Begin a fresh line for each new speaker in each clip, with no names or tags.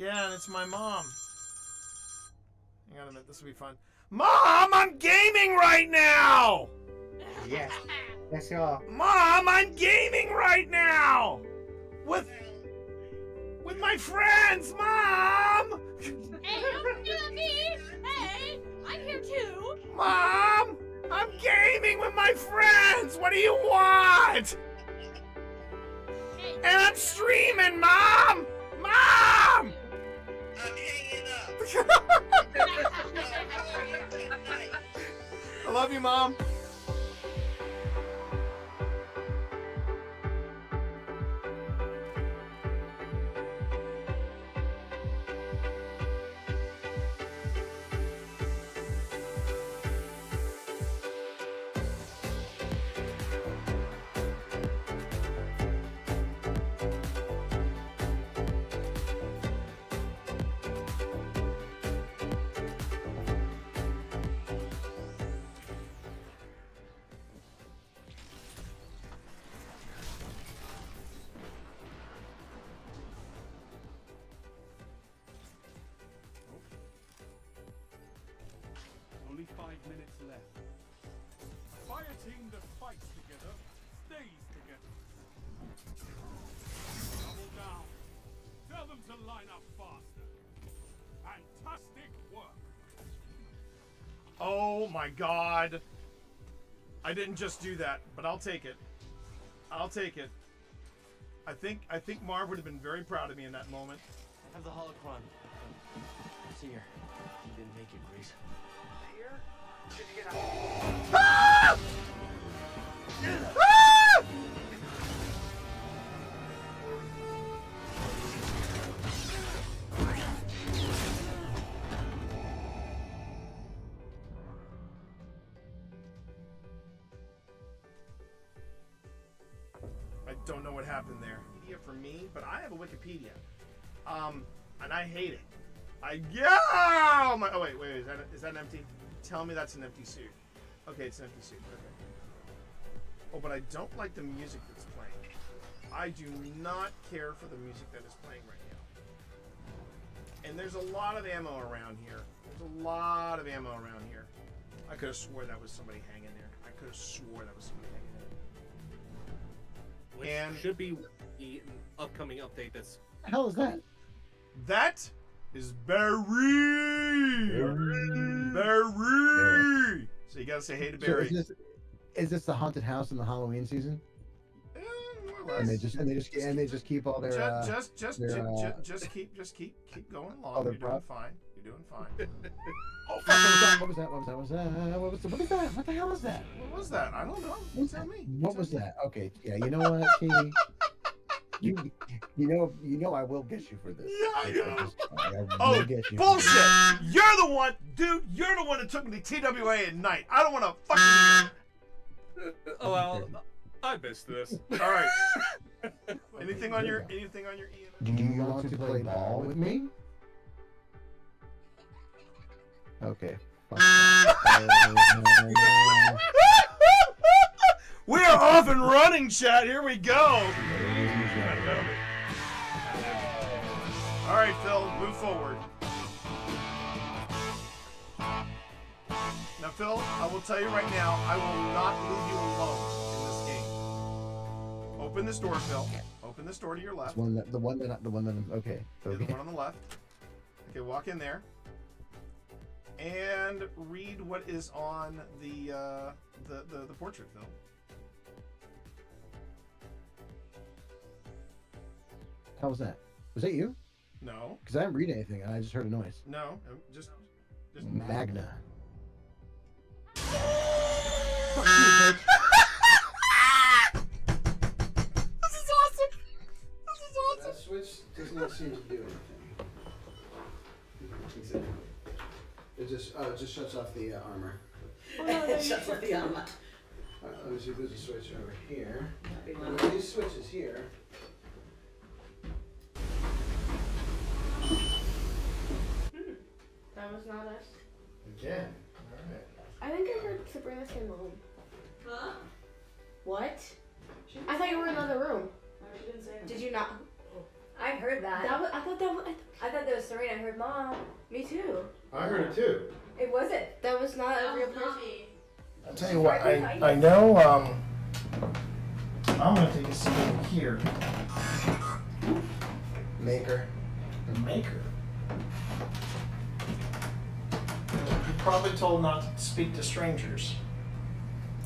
Yeah, and it's my mom. Hang on a minute, this will be fun. Mom, I'm gaming right now!
Yes. Yes, you are.
Mom, I'm gaming right now! With my friends, Mom!
Hey, don't do me! Hey, I'm here too!
Mom! I'm gaming with my friends! What do you want?
Hey,
And I'm streaming, Mom! Mom!
I'm hanging up.
I love you, Mom.
Only 5 minutes left. A fire team that fights together stays together. Double down. Tell them to line up faster. Fantastic work.
Oh my God. I didn't just do that, but I'll take it. I'll take it. I think Marv would have been very proud of me in that moment.
I have the holocron. See here. You didn't make it, Grease.
Here? Did you get
Ah! Ah! I don't know what happened there. For me, but I have a Wikipedia, and I hate it. Oh wait, is that empty? Tell me that's an empty suit. Okay, it's an empty suit. Okay. Oh, but I don't like the music that's playing. I do not care for the music that is playing right now. And there's a lot of ammo around here. I could have swore that was somebody hanging there.
Which
And-
should be the upcoming update that's...
the hell is that?
That is Barry. Barry. So you gotta say hey to
So
Barry.
is this the haunted house in the Halloween season?
More or
And they
less.
just keep all their
just keep going along.
other
You're doing
prop.
fine. You're doing fine.
What was that? What the hell is that?
What was that? I don't know. You tell me.
What was that? Okay, yeah, you know what, Key? you know I will get you for this.
Yeah, I know.
I will
Oh,
get you.
bullshit! You're the one, dude. You're the one that took me to TWA at night. I don't want to fucking.
Oh, well, I missed this.
All right. Anything on your Ian?
Do you want to play ball with me? Okay. Fuck that.
We are off and running, chat. Here we go. All right, Phil, move forward. Now, Phil, I will tell you right now, I will not leave you alone in this game. Open this door, Phil. Open this door to your left.
The one that okay.
Yeah, the one on the left. Okay, walk in there. And read what is on the portrait, Phil.
How was that? Was that you?
No.
Because I didn't read anything. I just heard a noise.
No. Just
Magna.
This is awesome.
That switch does not seem to do anything. It just shuts off the armor.
Shuts off the armor.
Let me see if there's a switch over here.
That'd be one.
These switches here.
That was not us.
Again. Alright.
I think I heard Sabrina came home.
Huh?
What?
She
I thought you were in another room.
No, she didn't say anything.
Did you not?
I heard that.
That was, I thought that was.
I thought that was Serena. I heard Mom. Me too.
I heard it too.
It wasn't. That was not a real person.
I'll tell you what, I know, I'm gonna take a seat over here.
Maker.
The maker. You're probably told not to speak to strangers.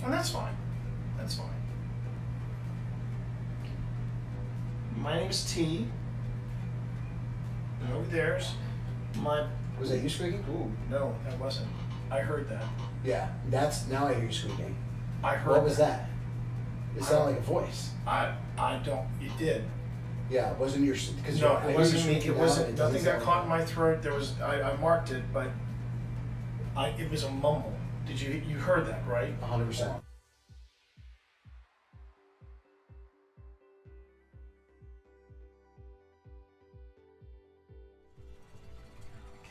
And that's fine. That's fine. My name's T. And over there's my...
Was that you squeaking? Ooh.
No, that wasn't. I heard that.
Yeah, that's now I hear you squeaking.
I heard
What was that? It
I
sounded
don't-
like a voice.
I don't... It did.
Yeah, it wasn't your. Because
No, it wasn't me. It wasn't.
It
Nothing got caught in my throat. There was. I marked it, but it was a mumble. Did you heard that, right?
100%.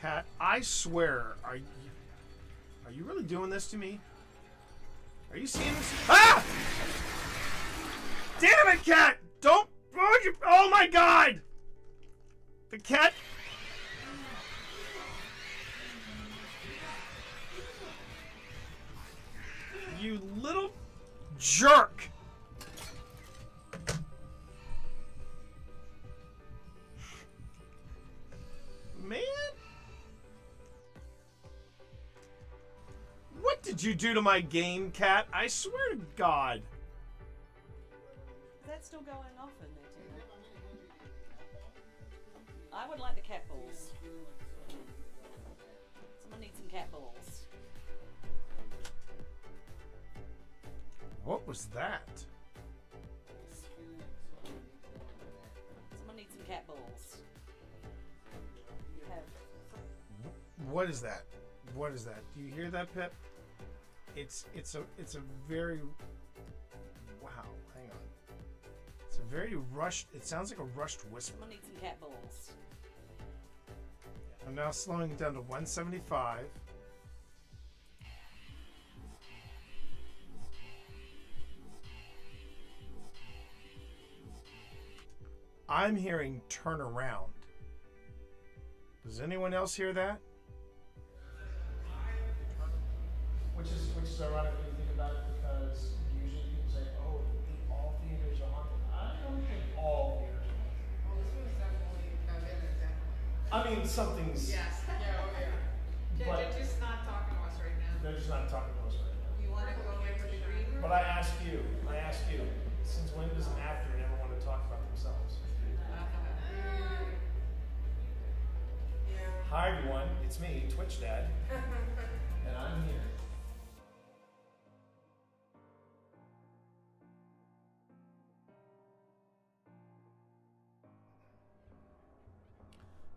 Cat, I swear, are you really doing this to me? Are you seeing this? Ah! Damn it, Cat! Don't. Oh my God! The cat. You little jerk! Man? What did you do to my game, Cat? I swear to God.
Is that still going off in there, Tina? I would like the cat balls. Someone needs some cat balls.
What was that?
Someone needs some cat balls. You have.
What is that? What is that? Do you hear that, Pip? It's a very wow. Hang on. It's a very rushed. It sounds like a rushed whisper.
Someone needs some cat balls.
I'm now slowing it down to 175. I'm hearing turn around. Does anyone else hear that? Which is ironic when you think about it, because usually people say, "Oh, all theaters are haunted." I don't think all theaters are haunted.
Well, this one's definitely, definitely.
I mean, something's.
Yes, yeah, oh yeah.
But-
They're just not talking to us right now.
They're just not talking to us right now.
You wanna go get the green room?
But I ask you, since when does an actor never want to talk about themselves?
Yeah.
Hi everyone, it's me, Twitch Dad, and I'm here.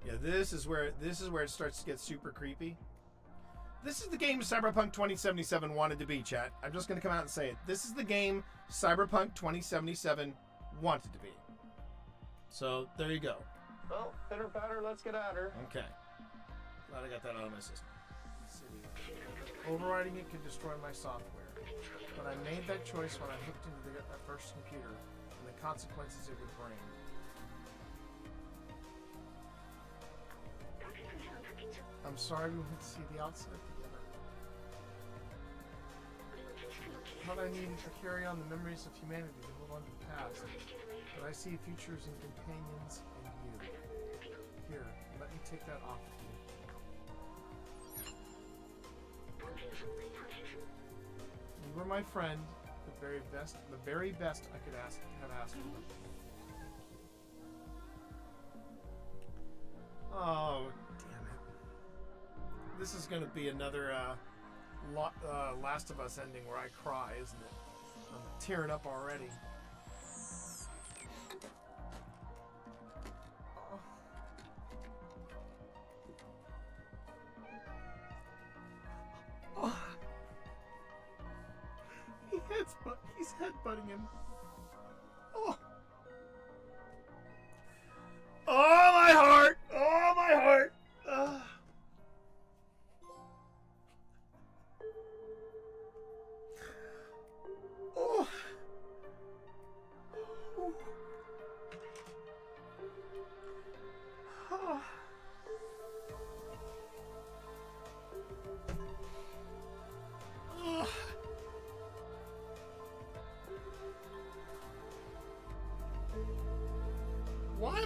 Yeah, this is where it starts to get super creepy. This is the game Cyberpunk 2077 wanted to be, chat. I'm just gonna come out and say it. This is the game Cyberpunk 2077 wanted to be. So there you go.
Well, pitter patter, let's get at her.
Okay. Glad I got that out of my system. Overriding it could destroy my software. But I made that choice when I hooked into that first computer and the consequences it would bring. I'm sorry we went to see the outside together. But I needed to carry on the memories of humanity to move on to the past. But I see futures and companions in you. Here, let me take that off of you. You were my friend, the very best I could have asked for. Oh, damn it. This is going to be another Last of Us ending where I cry, isn't it? I'm tearing up already. Oh. He's headbutting him. Oh. Oh, my heart! Oh, my heart! Oh. Oh.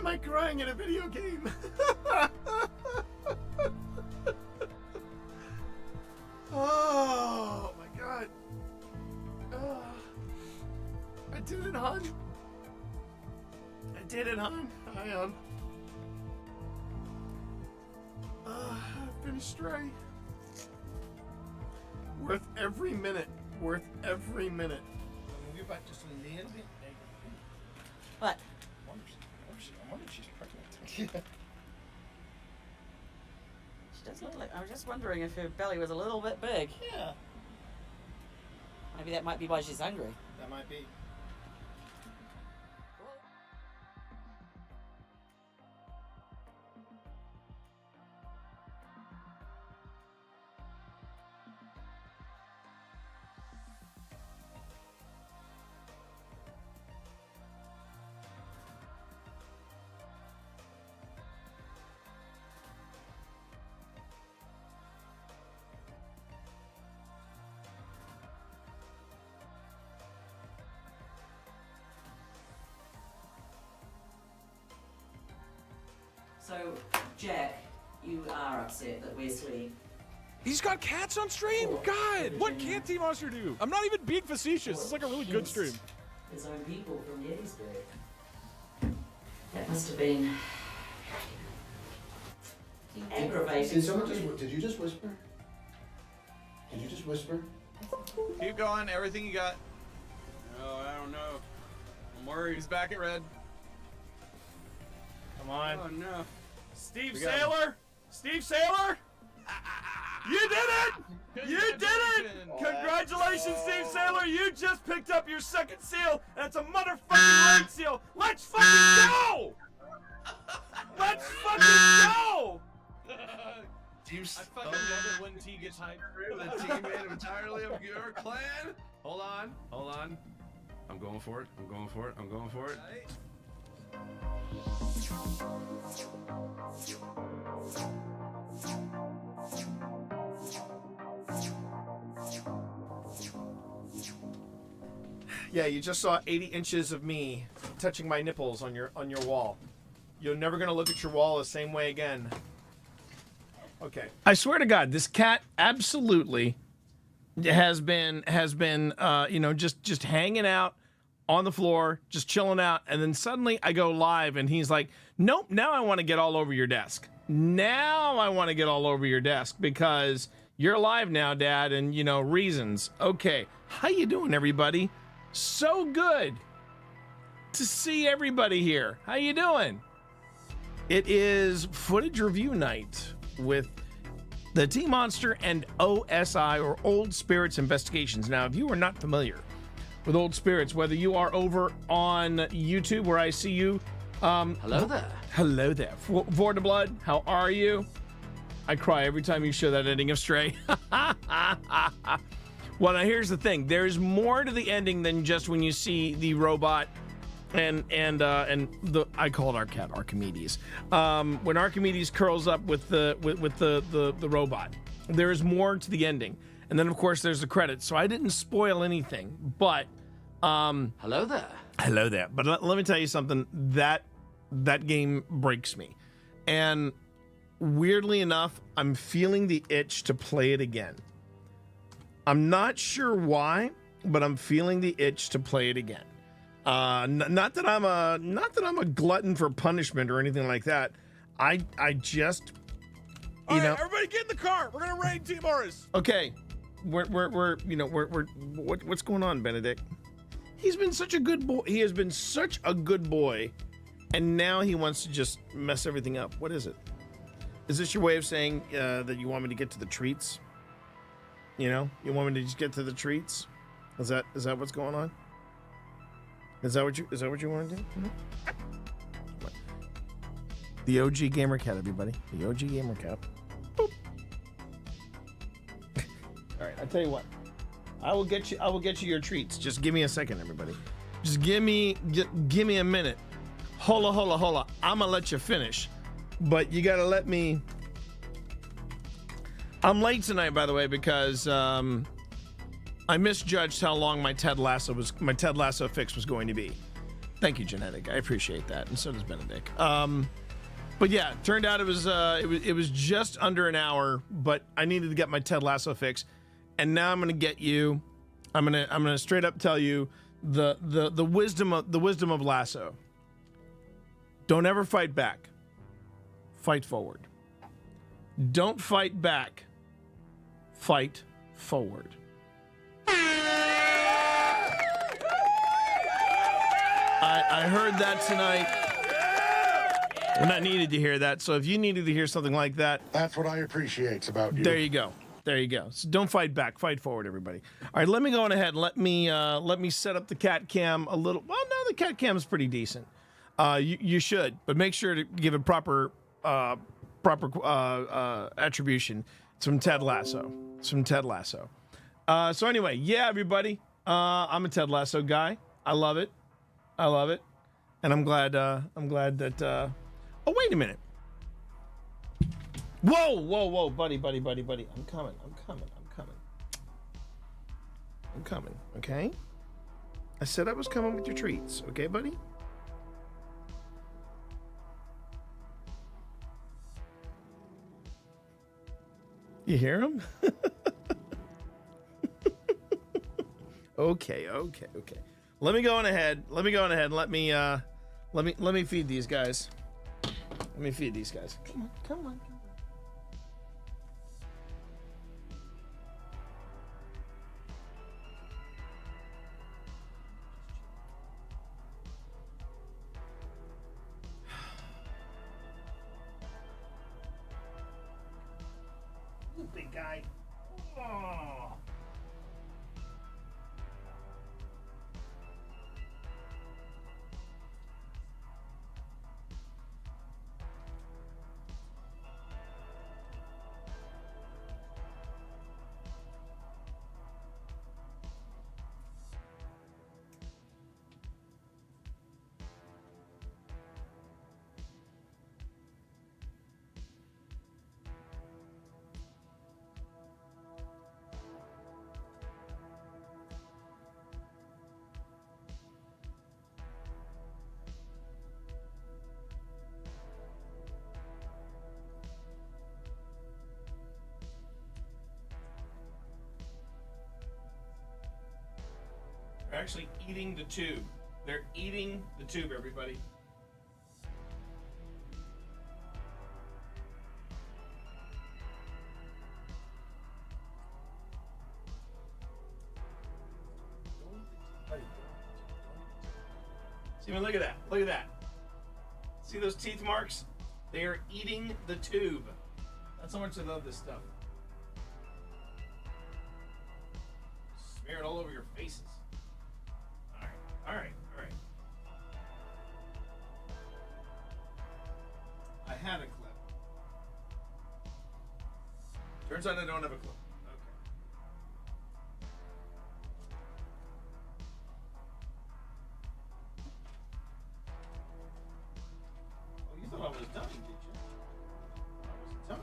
am I crying in a video game? Oh my god. Oh, I did it, hon. I did it, hon. I am. Finished Stray. Worth every minute. Worth every minute.
Move back just a little bit.
What?
I wonder if she's pregnant.
She does look like. I was just wondering if her belly was a little bit big.
Yeah,
Maybe that might be why she's hungry.
that might be.
So, Jack, you are upset that Wesley.
He's got cats on stream? God, what can't Team Monster do? I'm not even being facetious. It's like a really good stream.
His own people from Gettysburg. That must have been aggravating.
Did someone just? Did you just whisper? Did you just whisper?
Keep going. Everything you got. Oh, I don't know. I'm worried. He's back at red.
Come on.
Oh, no.
Steve
We got
Saylor! Steve Saylor! You did it! You did it! Congratulations, Steve Saylor! You just picked up your second seal, and it's a motherfucking raid seal! Let's fucking go! Let's fucking go!
I fucking love it when T gets hyped.
The team made entirely of your clan. Hold on. I'm going for it.
Yeah, you just saw 80 inches of me touching my nipples on your wall. You're never gonna look at your wall the same way again. Okay. I swear to God, this cat absolutely has been just hanging out on the floor, just chilling out, and then suddenly I go live and he's like, nope, now I want to get all over your desk. Now I want to get all over your desk because you're live now, Dad, and reasons. Okay. How you doing, everybody? So good to see everybody here. How you doing? It is footage review night with the Team Monster and OSI, or Old Spirits Investigations. Now, if you are not familiar with Old Spirits, whether you are over on YouTube where I see you,
Hello there.
Hello there. Vor de Blood, how are you? I cry every time you show that ending of Stray. Well, now here's the thing. There's more to the ending than just when you see the robot and the, I called our cat Archimedes. When Archimedes curls up with the robot, there is more to the ending. And then of course there's the credits. So I didn't spoil anything, but
Hello there.
hello there. But let me tell you something. That game breaks me. And weirdly enough, I'm feeling the itch to play it again. I'm not sure why, but I'm feeling the itch to play it again. Not that I'm a glutton for punishment or anything like that. I just,
All right, everybody get in the car. We're gonna raid Team Morris.
Okay, we're what's going on, Benedict? He's been such a good boy. He has been such a good boy, and now he wants to just mess everything up. What is it? Is this your way of saying that you want me to get to the treats? You want me to just get to the treats? Is that what's going on? Is that what you want to do? Mm-hmm. The OG Gamer Cat, everybody. The OG Gamer Cat. Boop. All right, I tell you what. I will get you your treats. Just give me a second, everybody. Just give me a minute. Hola. I'ma let you finish, but you gotta let me. I'm late tonight, by the way, because I misjudged how long my Ted Lasso fix was going to be. Thank you, Genetic. I appreciate that, and so does Benedict. But yeah, turned out it was just under an hour, but I needed to get my Ted Lasso fix, and now I'm gonna get you. I'm gonna straight up tell you the wisdom of Lasso. Don't ever fight back. Fight forward. Don't fight back. Fight forward. I heard that tonight. And I needed to hear that. So if you needed to hear something like that,
That's what I appreciate about you.
there you go. There you go. So don't fight back. Fight forward, everybody. All right, let me go on ahead. Let me set up the cat cam a little. Well, no, the cat cam is pretty decent. You should, but make sure to give it proper attribution. It's from Ted Lasso. It's from Ted Lasso. So anyway, yeah, everybody. I'm a Ted Lasso guy. I love it. I love it, and I'm glad that. Oh, wait a minute. Whoa, buddy. I'm coming. Okay. I said I was coming with your treats. Okay, buddy. You hear him? Okay. Let me go on ahead. Let me feed these guys. Come on. Big guy. Oh. They're actually eating the tube. They're eating the tube, everybody. See, look at that. Look at that. See those teeth marks? They are eating the tube. That's how much I love this stuff. Smear it all over your faces. All right. I had a clip. Turns out I don't have a clip. Okay. Oh, you thought I was done, did you? I wasn't done.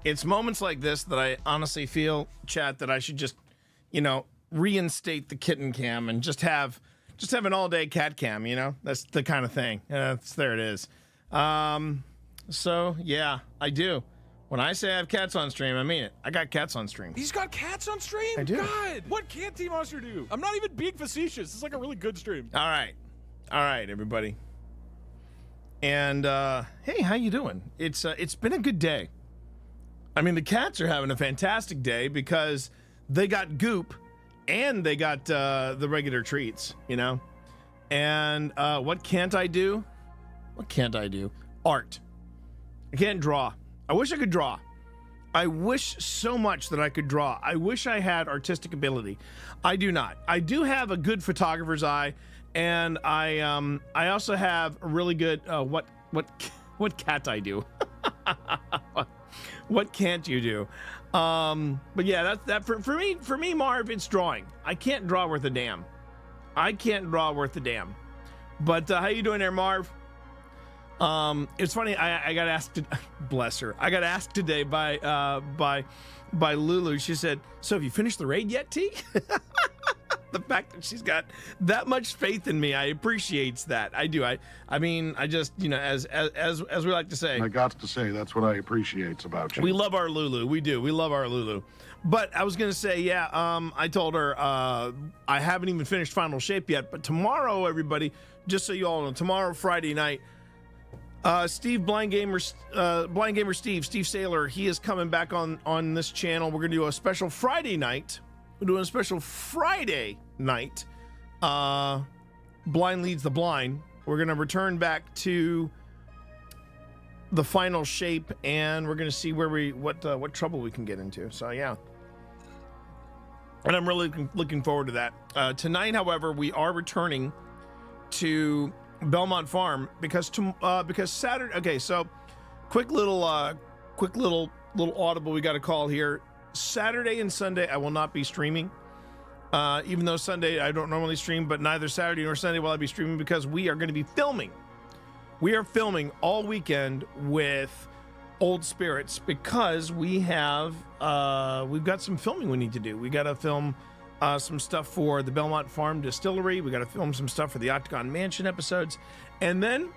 It's moments like this that I honestly feel, chat, that I should just, reinstate the kitten cam and just have an all-day cat cam, That's the kind of thing. There it is. So, yeah, I do. When I say I have cats on stream, I mean it. I got cats on stream.
He's got cats on stream?
I do.
God, what can't Team Monster do? I'm not even being facetious. It's like a really good stream.
All right, everybody. And, hey, how you doing? It's been a good day. I mean, the cats are having a fantastic day because they got goop and they got the regular treats, And what can't I do? Art. I can't draw. I wish I could draw. I wish so much that I could draw. I wish I had artistic ability. I do not. I do have a good photographer's eye, and I also have a really good what can't I do? What can't you do? But yeah, that's that for me. For me, Marv, it's drawing. I can't draw worth a damn. But how you doing there, Marv? It's funny. I got asked. Bless her. I got asked today by Lulu. She said, "So have you finished the raid yet, T?" The fact that she's got that much faith in me, I appreciates that. I do. I mean, I just, as we like to say.
I got to say, that's what I appreciate about you.
We love our Lulu. We do. We love our Lulu. But I was gonna say, yeah. I told her I haven't even finished Final Shape yet. But tomorrow, everybody, just so you all know, tomorrow, Friday night, Blind Gamer Steve Saylor, he is coming back on this channel. We're gonna do a special Friday night. We're doing a special Friday night. Blind Leads the Blind. We're going to return back to the Final Shape, and we're going to see what trouble we can get into. So yeah, and I'm really looking forward to that. Tonight, however, we are returning to Belmont Farm because Saturday. Okay, so quick little audible we got a call here. Saturday and Sunday, I will not be streaming. Even though Sunday I don't normally stream, but neither Saturday nor Sunday will I be streaming because we are going to be filming. We are filming all weekend with Old Spirits because we've got some filming we need to do. We got to film some stuff for the Belmont Farm Distillery. We got to film some stuff for the Octagon Mansion episodes, and then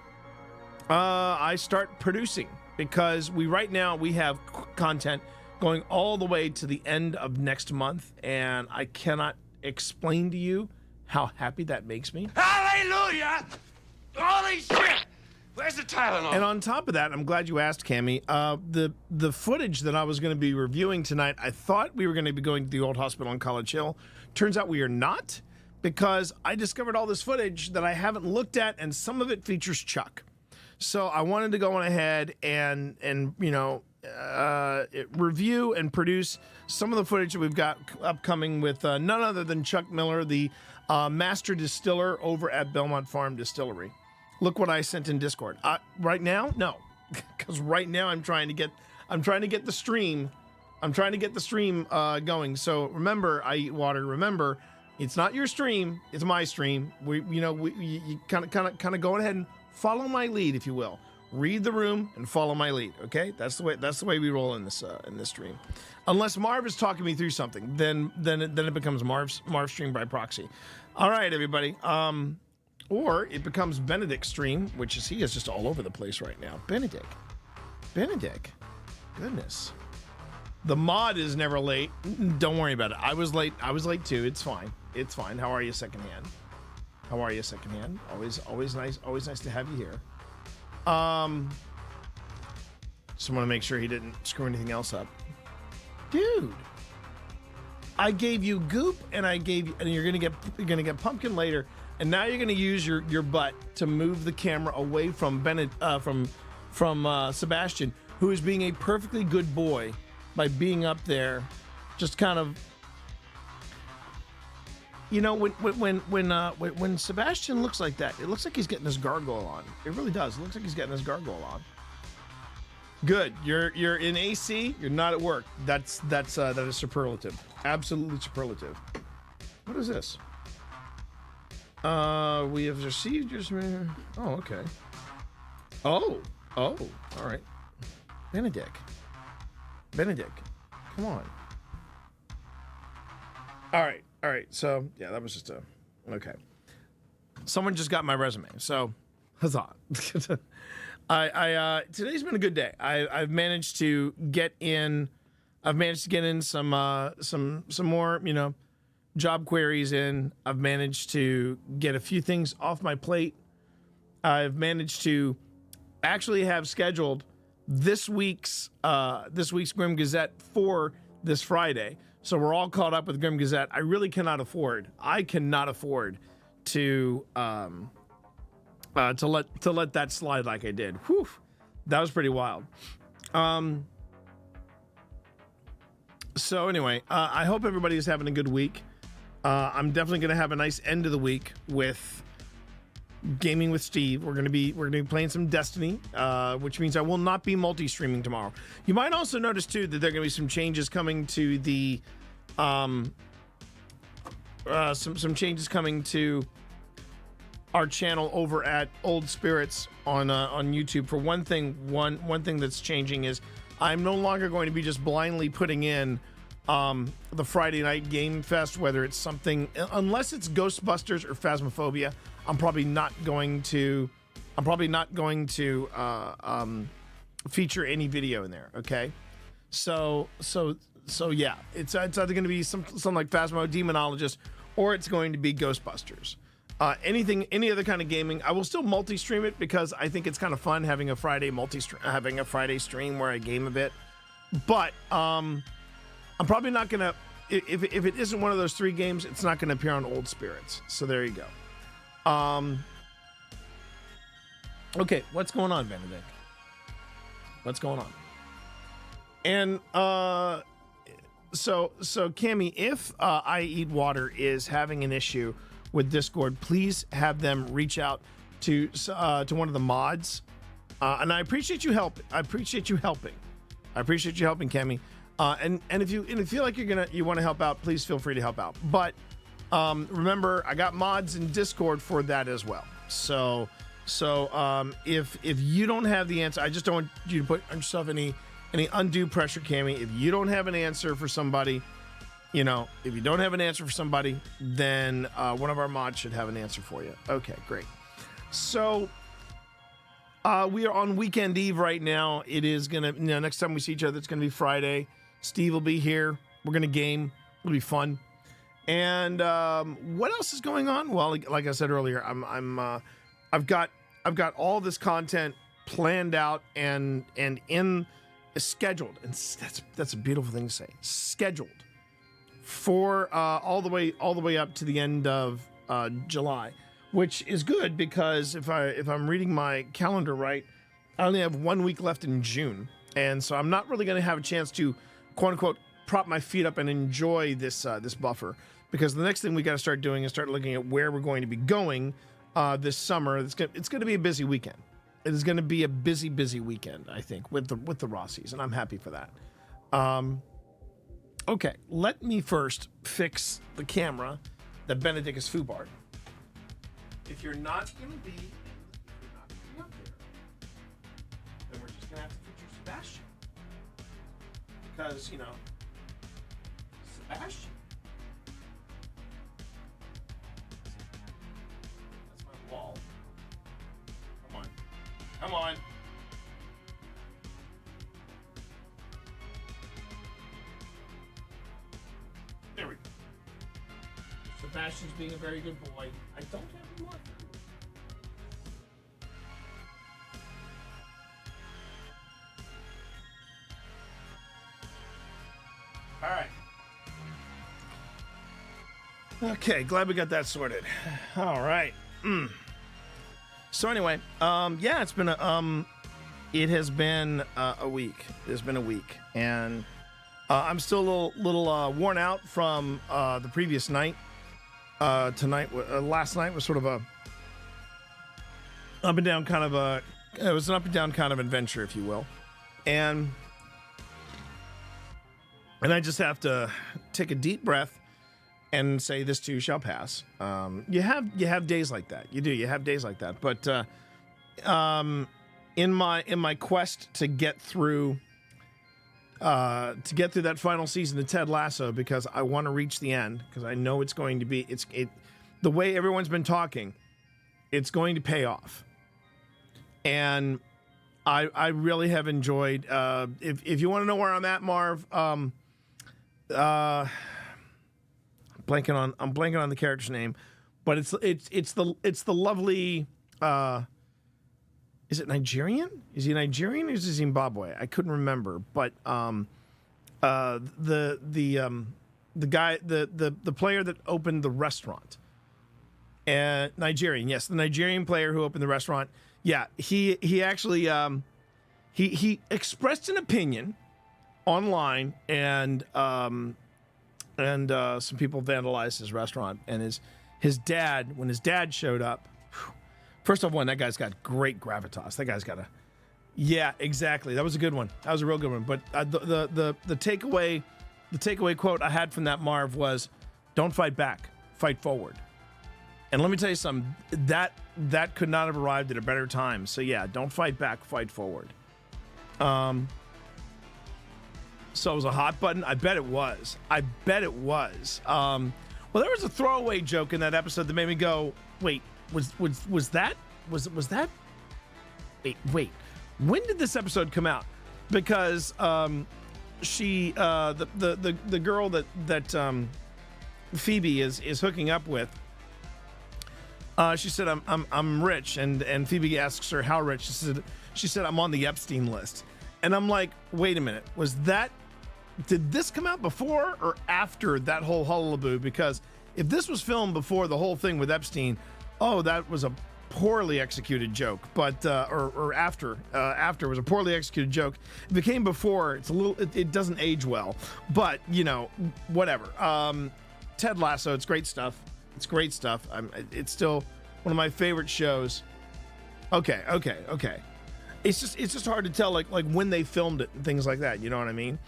I start producing because right now we have content going all the way to the end of next month, and I cannot explain to you how happy that makes me.
Hallelujah! Holy shit! Where's the Tylenol?
And on top of that, I'm glad you asked, Cammy. The footage that I was going to be reviewing tonight, I thought we were going to be going to the old hospital on College Hill. Turns out we are not, because I discovered all this footage that I haven't looked at, and some of it features Chuck. So I wanted to go on ahead and review and produce some of the footage that we've got upcoming with none other than Chuck Miller, the master distiller over at Belmont Farm Distillery. Look what I sent in Discord. Right now, no, because right now I'm trying to get the stream. I'm trying to get the stream going. So remember, I Eat Water. Remember, it's not your stream; it's my stream. You kind of go ahead and follow my lead, if you will. Read the room and follow my lead. Okay, that's the way we roll in this stream. Unless Marv is talking me through something, then it becomes Marv's stream by proxy. All right, everybody. Or it becomes Benedict's stream, which is he is just all over the place right now. Benedict, goodness. The mod is never late. Don't worry about it. I was late too. It's fine. How are you, secondhand? Always nice to have you here. Just want to make sure he didn't screw anything else up. Dude, I gave you goop and you're gonna get pumpkin later, and now you're gonna use your butt to move the camera away from Sebastian, who is being a perfectly good boy by being up there, just kind of. When Sebastian looks like that, it looks like he's getting his gargoyle on. It really does. It looks like he's getting his gargoyle on. Good. You're in AC. You're not at work. That is superlative. Absolutely superlative. What is this? We have received your. Oh, okay. Oh. All right. Benedict. Come on. All right. So yeah, that was just okay. Someone just got my resume. So huzzah. Today's been a good day. I've managed to get in. Some more, job queries in. I've managed to get a few things off my plate. I've managed to actually have scheduled this week's Grim Gazette for this Friday. So we're all caught up with Grim Gazette. I really cannot afford. To let that slide like I did. Whew, that was pretty wild. So anyway, I hope everybody is having a good week. I'm definitely going to have a nice end of the week with gaming with Steve. We're gonna be playing some Destiny, which means I will not be multi-streaming tomorrow. You might also notice too that there are gonna be some changes coming to the some changes coming to our channel over at Old Spirits on YouTube. For one thing that's changing is I'm no longer going to be just blindly putting in the Friday night game fest, whether it's something, unless it's Ghostbusters or Phasmophobia. I'm probably not going to feature any video in there. Okay, so yeah, it's either going to be something like Phasmo, Demonologist, or it's going to be Ghostbusters. Any other kind of gaming, I will still multi-stream it because I think it's kind of fun having a Friday stream where I game a bit. But I'm probably not gonna, if it isn't one of those 3 games, it's not gonna appear on Old Spirits. So there you go. Okay, what's going on, Benedict? What's going on? And so Cammy, if I Eat Water is having an issue with Discord, please have them reach out to one of the mods. And I appreciate you helping. Cammy. And if you feel like you want to help out, please feel free to help out. But remember, I got mods in Discord for that as well. So if you don't have the answer, I just don't want you to put on yourself any undue pressure, Cammy. If you don't have an answer for somebody, if you don't have an answer for somebody, then one of our mods should have an answer for you. Okay, great. So we are on weekend eve right now. It is gonna, next time we see each other, it's gonna be Friday. Steve will be here. We're gonna game. It'll be fun. And what else is going on? Well, like I said earlier, I've got all this content planned out and scheduled, and that's a beautiful thing to say. Scheduled for all the way up to the end of July, which is good because if I'm reading my calendar right, I only have 1 week left in June, and so I'm not really going to have a chance to quote unquote prop my feet up and enjoy this buffer, because the next thing we got to start doing is start looking at where we're going to be going this summer. It's going to be a busy weekend. It is going to be a busy weekend, I think, with the Rossies, and I'm happy for that. Okay, let me first fix the camera that Benedict has foobarred. If you're not going to be up there, then we're just going to have to feature Sebastian. Because, Sebastian. That's my wall. Come on. There we go. Sebastian's being a very good boy. I don't have any more. All right. Okay, glad we got that sorted. All right. So anyway, yeah, it has been a week. It's been a week, and I'm still a little worn out from the previous night. Last night was sort of it was an up and down kind of adventure, if you will, and I just have to take a deep breath and say, this too shall pass. You have days like that. You do. You have days like that. But in my quest to get through that final season of Ted Lasso, because I want to reach the end, because I know it's going to be the way everyone's been talking, it's going to pay off. And I really have enjoyed. If you want to know where I'm at, Marv, I'm blanking on the character's name, but it's the lovely. Is it Nigerian? Is he Nigerian or is he Zimbabwe? I couldn't remember, but the guy, the player that opened the restaurant, and Nigerian, yes, the Nigerian player who opened the restaurant. Yeah, he actually he expressed an opinion online, and some people vandalized his restaurant, and his dad, when his dad showed up, First off, that guy's got great gravitas. That guy's got a... Yeah, exactly. That was a good one. That was a real good one. But the takeaway quote I had from that Marv was, "Don't fight back, fight forward." And let me tell you something, that could not have arrived at a better time. So yeah, don't fight back, fight forward. So it was a hot button. I bet it was. Well, there was a throwaway joke in that episode that made me go, wait, was that? Wait. When did this episode come out? Because she the girl that Phoebe is hooking up with, she said I'm rich, and Phoebe asks her how rich. She said I'm on the Epstein list. And I'm like, wait a minute, did this come out before or after that whole hullabaloo? Because if this was filmed before the whole thing with Epstein, that was a poorly executed joke. But or after it was a poorly executed joke. If it came before, it doesn't age well. But whatever. Ted Lasso, it's great stuff. It's still one of my favorite shows. Okay. It's just hard to tell like when they filmed it and things like that. You know what I mean?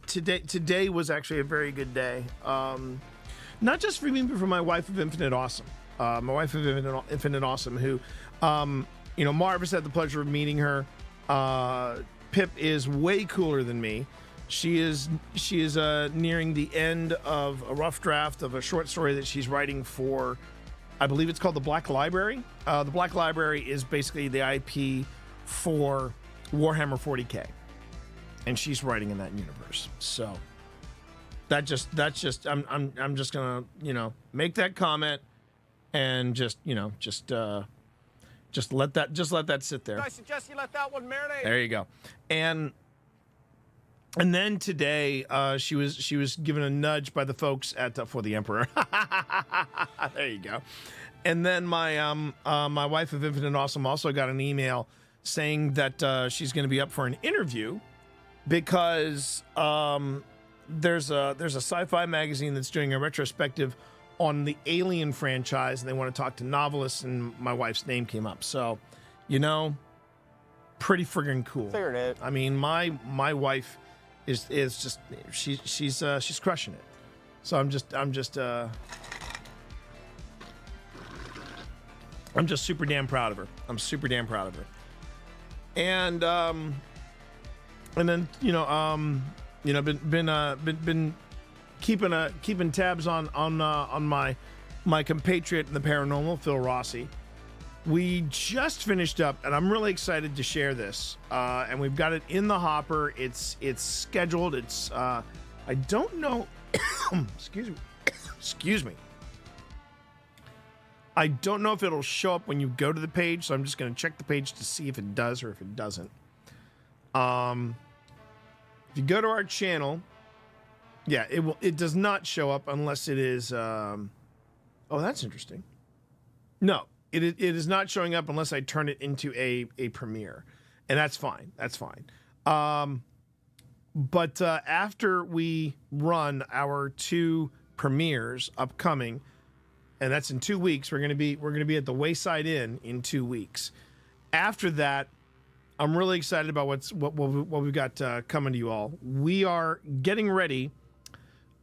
Today was actually a very good day. Not just for me, but for my wife of Infinite Awesome. My wife of Infinite Awesome, who, Marv has had the pleasure of meeting her. Pip is way cooler than me. She is nearing the end of a rough draft of a short story that she's writing for, I believe it's called The Black Library. The Black Library is basically the IP for Warhammer 40K, and she's writing in that universe. So that's just I'm just gonna make that comment and just let that sit there.
I suggest you let that one marinate.
There you go. And then today, she was given a nudge by the folks at For the Emperor. There you go. And then my wife of Infinite Awesome also got an email saying that she's going to be up for an interview because there's a sci-fi magazine that's doing a retrospective on the Alien franchise, and they want to talk to novelists, and my wife's name came up. So, pretty friggin' cool.
Figured it.
I mean, my wife is just she's crushing it. So I'm just super damn proud of her. I'm super damn proud of her. And then been keeping tabs on my compatriot in the paranormal, Phil Rossi. We just finished up, and I'm really excited to share this. And we've got it in the hopper. It's scheduled. It's I don't know. Excuse me. I don't know if it'll show up when you go to the page, so I'm just going to check the page to see if it does or if it doesn't. If you go to our channel, yeah, it does not show up unless it is. Oh, that's interesting. No. It is not showing up unless I turn it into a premiere, and that's fine. But after we run our 2 premieres upcoming, and that's in 2 weeks, we're gonna be at the Wayside Inn in 2 weeks. After that, I'm really excited about what we've got coming to you all. We are getting ready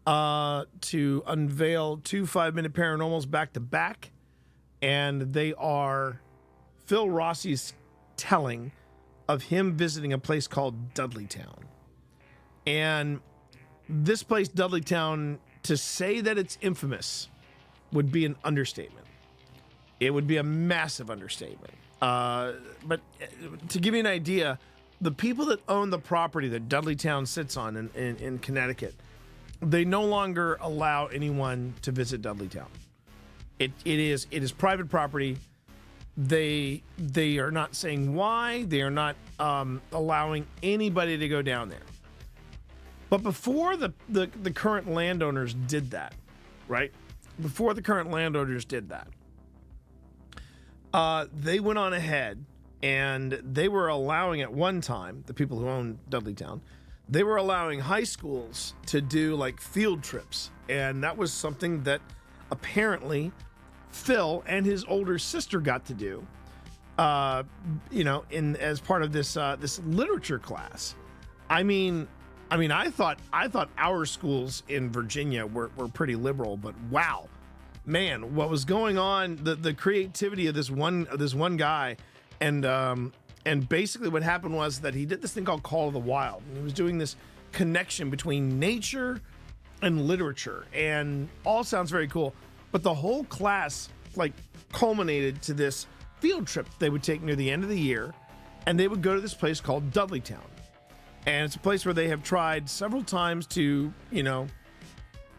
to unveil 2 5-minute paranormals back to back. And they are Phil Rossi's telling of him visiting a place called Dudleytown. And this place, Dudleytown, to say that it's infamous would be an understatement. It would be a massive understatement. But to give you an idea, the people that own the property that Dudleytown sits on in Connecticut, they no longer allow anyone to visit Dudleytown. It is private property. They are not saying why. They are not allowing anybody to go down there. But before the current landowners did that, right? Before the current landowners did that, they went on ahead and they were allowing at one time, the people who own Dudleytown, they were allowing high schools to do like field trips, and that was something that apparently Phil and his older sister got to do, in as part of this this literature class. I mean, I thought our schools in Virginia were pretty liberal, but wow, man, what was going on? The creativity of this one guy, and basically what happened was that he did this thing called Call of the Wild, and he was doing this connection between nature and literature, and all sounds very cool. But the whole class like culminated to this field trip they would take near the end of the year, and they would go to this place called Dudleytown. And it's a place where they have tried several times to,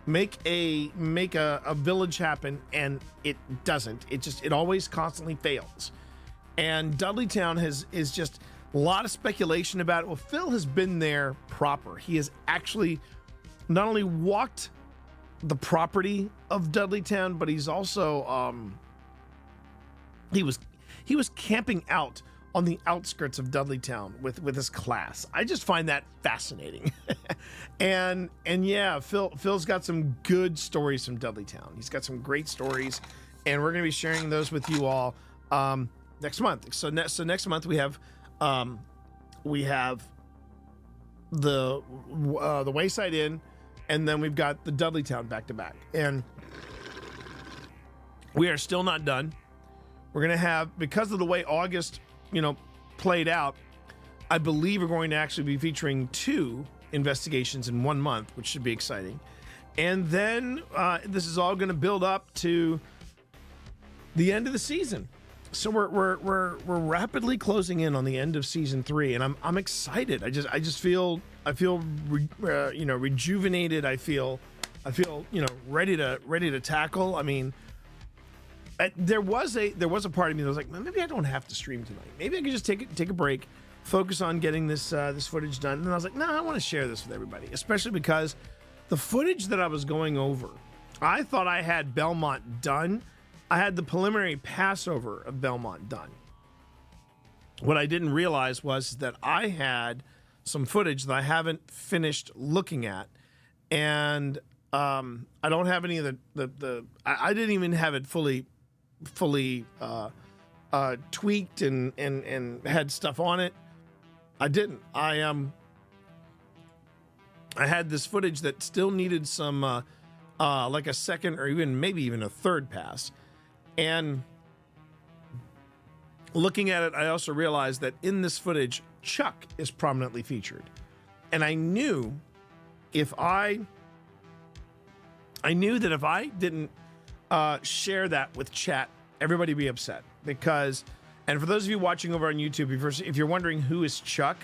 make a village happen, and it doesn't. It always constantly fails. And Dudleytown is just a lot of speculation about it. Well, Phil has been there proper. He has actually not only walked the property of Dudleytown, but he's also he was camping out on the outskirts of Dudleytown with his class. I just find that fascinating. and yeah, Phil's got some good stories from Dudleytown. He's got some great stories, and we're going to be sharing those with you all next month. So next month we have the Wayside Inn, and then we've got the Dudleytown back to back. And we are still not done. We're going to have, because of the way August played out, I believe we're going to actually be featuring 2 investigations in 1 month, which should be exciting. And then this is all going to build up to the end of the season. So we're rapidly closing in on the end of season 3, and I'm excited. I just feel rejuvenated. I feel ready to tackle. I mean, there was a part of me that was like, maybe I don't have to stream tonight. Maybe I could just take a break, focus on getting this footage done. And then I was like, no, I want to share this with everybody, especially because the footage that I was going over, I thought I had Belmont done. I had the preliminary passover of Belmont done. What I didn't realize was that I had some footage that I haven't finished looking at, and I don't have any of I didn't even have it fully tweaked and had stuff on it. I didn't. I had this footage that still needed some like a second or maybe even a third pass. And looking at it, I also realized that in this footage, Chuck is prominently featured. And I knew that if I didn't share that with chat, everybody would be upset. Because, and for those of you watching over on YouTube, if you're wondering who is Chuck,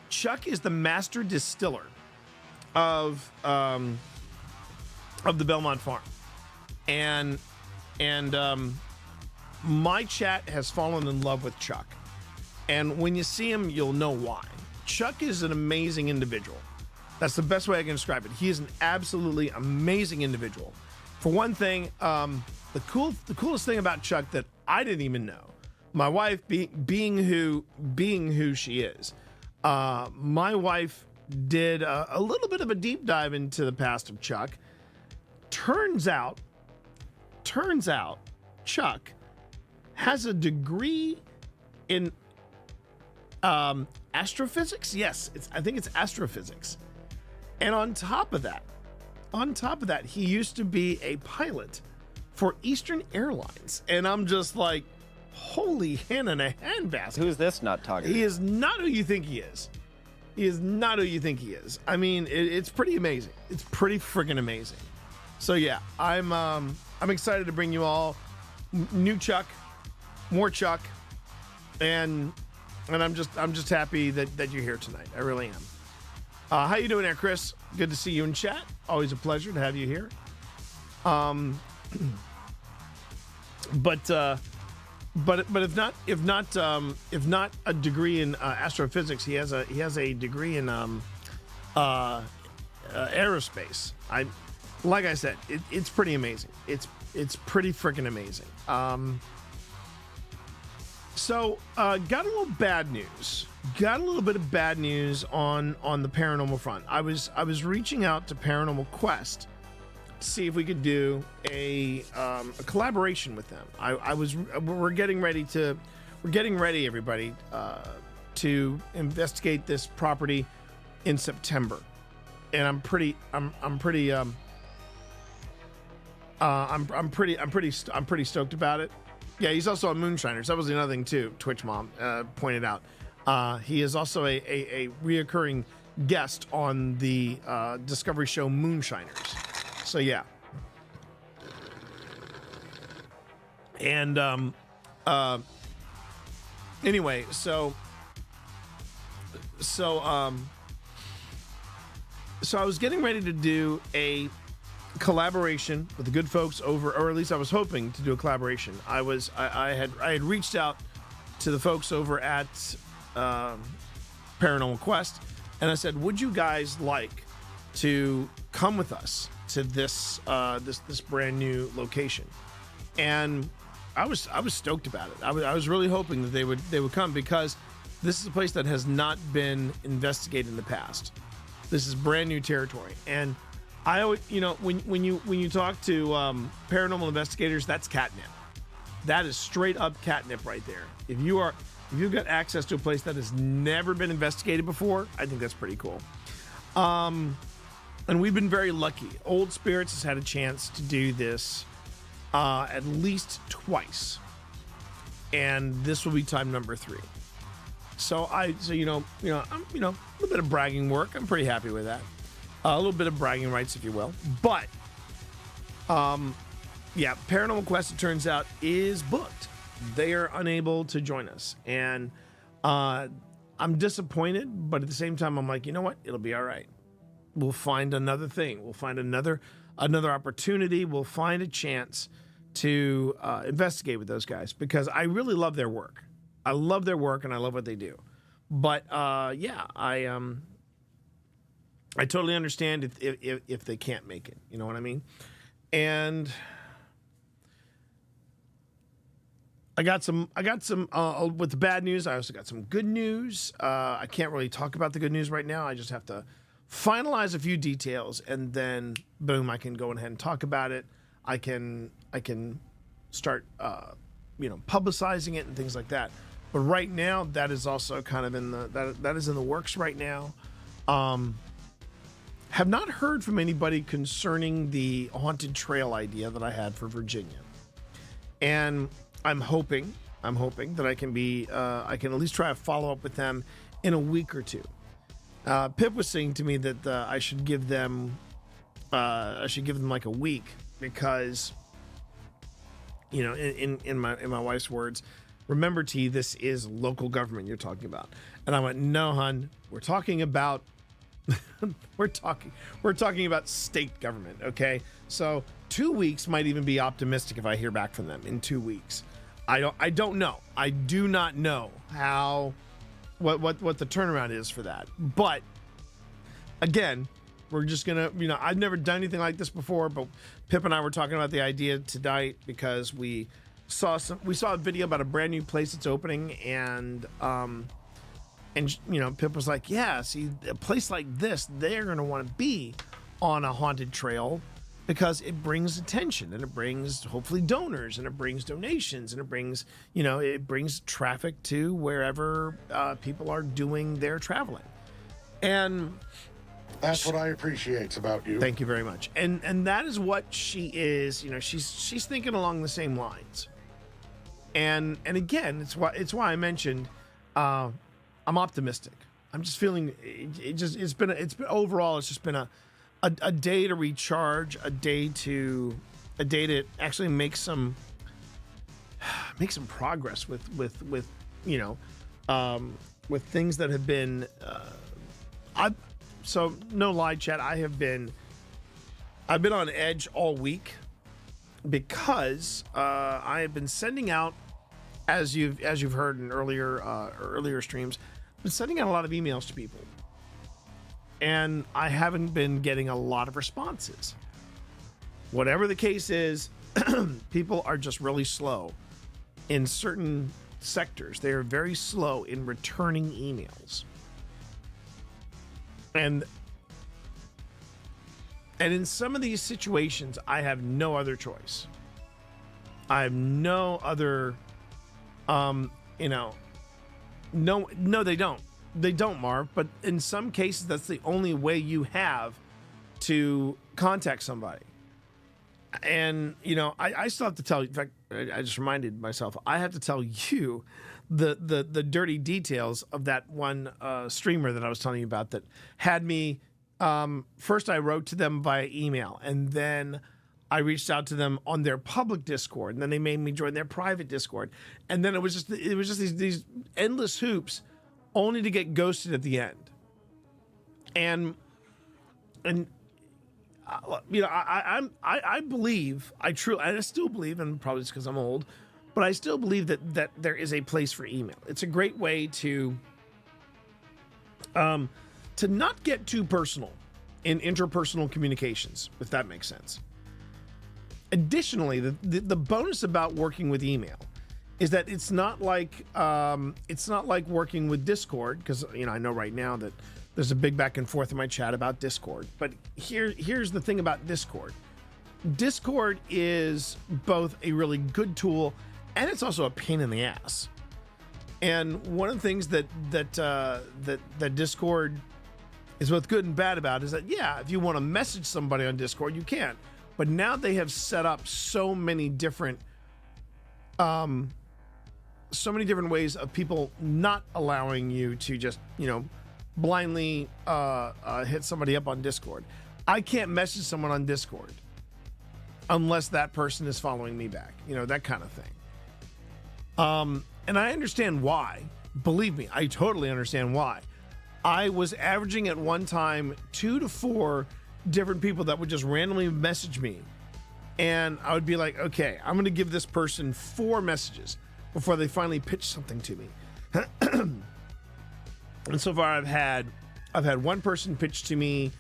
Chuck is the master distiller of the Belmont farm. And my chat has fallen in love with Chuck. And when you see him, you'll know why. Chuck is an amazing individual. That's the best way I can describe it. He is an absolutely amazing individual. For one thing, the coolest thing about Chuck that I didn't even know, my wife being who she is, my wife did a little bit of a deep dive into the past of Chuck. Turns out Chuck has a degree in astrophysics. Yes, I think it's astrophysics. And on top of that, he used to be a pilot for Eastern Airlines. And I'm just like, holy hen in a handbasket.
Who's this not talking?
He is not who you think he is. He is not who you think he is. I mean, it's pretty amazing. It's pretty friggin' amazing. So yeah, I'm excited to bring you all new Chuck, more Chuck, and I'm just happy that you're here tonight. I really am. How you doing there, Chris? Good to see you in chat. Always a pleasure to have you here. But if not a degree in astrophysics, he has a degree in aerospace. Like I said, it's pretty amazing. It's pretty freaking amazing. So, got a little bad news. Got a little bit of bad news on the paranormal front. I was reaching out to Paranormal Quest to see if we could do a collaboration with them. We're getting ready, everybody, to investigate this property in September, and I'm pretty stoked about it. Yeah, he's also a moonshiner. So that was another thing too. Twitch Mom pointed out. He is also a reoccurring guest on the Discovery show Moonshiners. So yeah. And anyway, so I was getting ready to do a collaboration with the good folks over, or at least I was hoping to do a collaboration. I had reached out to the folks over at Paranormal Quest, and I said, would you guys like to come with us to this brand new location? And I was stoked about it. I was really hoping that they would come, because this is a place that has not been investigated in the past. This is brand new territory, and I always, when you talk to paranormal investigators, that's catnip. That is straight up catnip right there. If you've got access to a place that has never been investigated before, I think that's pretty cool. And we've been very lucky. Old Spirits has had a chance to do this at least twice, and this will be time number 3. So I'm a little bit of bragging work. I'm pretty happy with that. A little bit of bragging rights, if you will. But, yeah, Paranormal Quest, it turns out, is booked. They are unable to join us. And I'm disappointed, but at the same time, I'm like, you know what? It'll be all right. We'll find another thing. We'll find another opportunity. We'll find a chance to investigate with those guys, because I really love their work. I love their work, and I love what they do. But, yeah, I totally understand if they can't make it. You know what I mean? And I got some with the bad news. I also got some good news. I can't really talk about the good news right now. I just have to finalize a few details, and then boom, I can go ahead and talk about it. I can start publicizing it and things like that. But right now, that is also kind of that is in the works right now. Have not heard from anybody concerning the haunted trail idea that I had for Virginia, and I'm hoping that I can at least try to follow up with them in a week or two. Pip was saying to me that I should give them like a week, because in my wife's words, remember, T, this is local government you're talking about. And I went, no, hun, we're talking about we're talking about state government, okay? So 2 weeks might even be optimistic if I hear back from them in 2 weeks. I don't know. I do not know what the turnaround is for that. But again, we're just gonna, I've never done anything like this before, but Pip and I were talking about the idea tonight because we saw a video about a brand new place that's opening, and Pip was like, yeah, see, a place like this, they're going to want to be on a haunted trail, because it brings attention, and it brings hopefully donors, and it brings donations, and it brings traffic to wherever people are doing their traveling. And
that's what I appreciate about you.
Thank you very much. And that is what she is. She's thinking along the same lines. And again, it's why I mentioned I'm optimistic. I'm just feeling it's been overall, it's just been a day to recharge, a day to actually make some progress with things that have been so no lie, chat, I've been on edge all week, because I have been sending out, as you've heard in earlier streams, I've been sending out a lot of emails to people, and I haven't been getting a lot of responses. Whatever the case is, people are just really slow in certain sectors, they are very slow in returning emails. And in some of these situations, I have no other choice. I have no other, no, they don't. They don't, Marv. But in some cases, that's the only way you have to contact somebody. And, I still have to tell you, in fact, I just reminded myself, I have to tell you the dirty details of that one streamer that I was telling you about that had me, first I wrote to them via email, and then I reached out to them on their public Discord, and then they made me join their private Discord. And then it was just these endless hoops only to get ghosted at the end. And I believe, I still believe, and probably it's because I'm old, but I still believe that there is a place for email. It's a great way to not get too personal in interpersonal communications, if that makes sense. Additionally, the bonus about working with email is that it's not like working with Discord, because I know right now that there's a big back and forth in my chat about Discord. But here's the thing about Discord. Discord is both a really good tool and it's also a pain in the ass. And one of the things that Discord is both good and bad about is that, yeah, if you want to message somebody on Discord, you can. But now they have set up so many different ways of people not allowing you to just, blindly hit somebody up on Discord. I can't message someone on Discord unless that person is following me back, that kind of thing. And I understand why. Believe me, I totally understand why. I was averaging at one time 2 to 4 different people that would just randomly message me. And I would be like, okay, I'm going to give this person 4 messages before they finally pitch something to me. And so far I've had one person pitch to me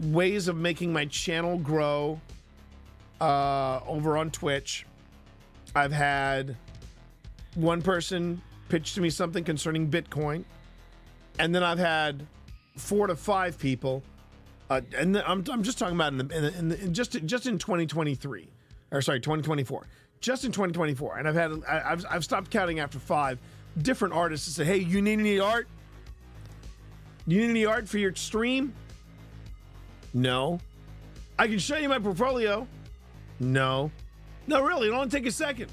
ways of making my channel grow over on Twitch. I've had one person pitch to me something concerning Bitcoin. And then I've had 4 to 5 people, and I'm just talking about just in 2023, or sorry, 2024, just in 2024. And I've stopped counting after 5 different artists to say, hey, you need any art? You need any art for your stream? No. I can show you my portfolio. No. No, really, it'll only take a second.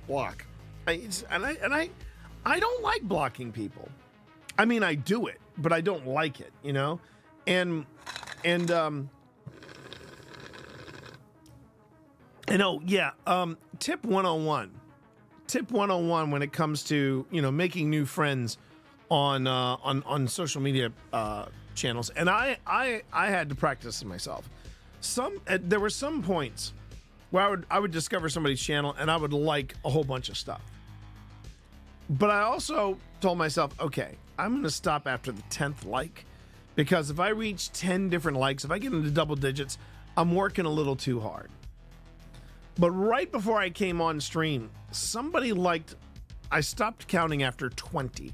Block. I don't like blocking people. I mean, I do it, but I don't like it, And tip 101. Tip 101 when it comes to, making new friends on social media channels. And I had to practice it myself. There were some points where I would discover somebody's channel and I would like a whole bunch of stuff. But I also told myself, okay, I'm going to stop after the 10th like, because if I reach 10 different likes, if I get into double digits, I'm working a little too hard. But right before I came on stream, somebody liked, I stopped counting after 20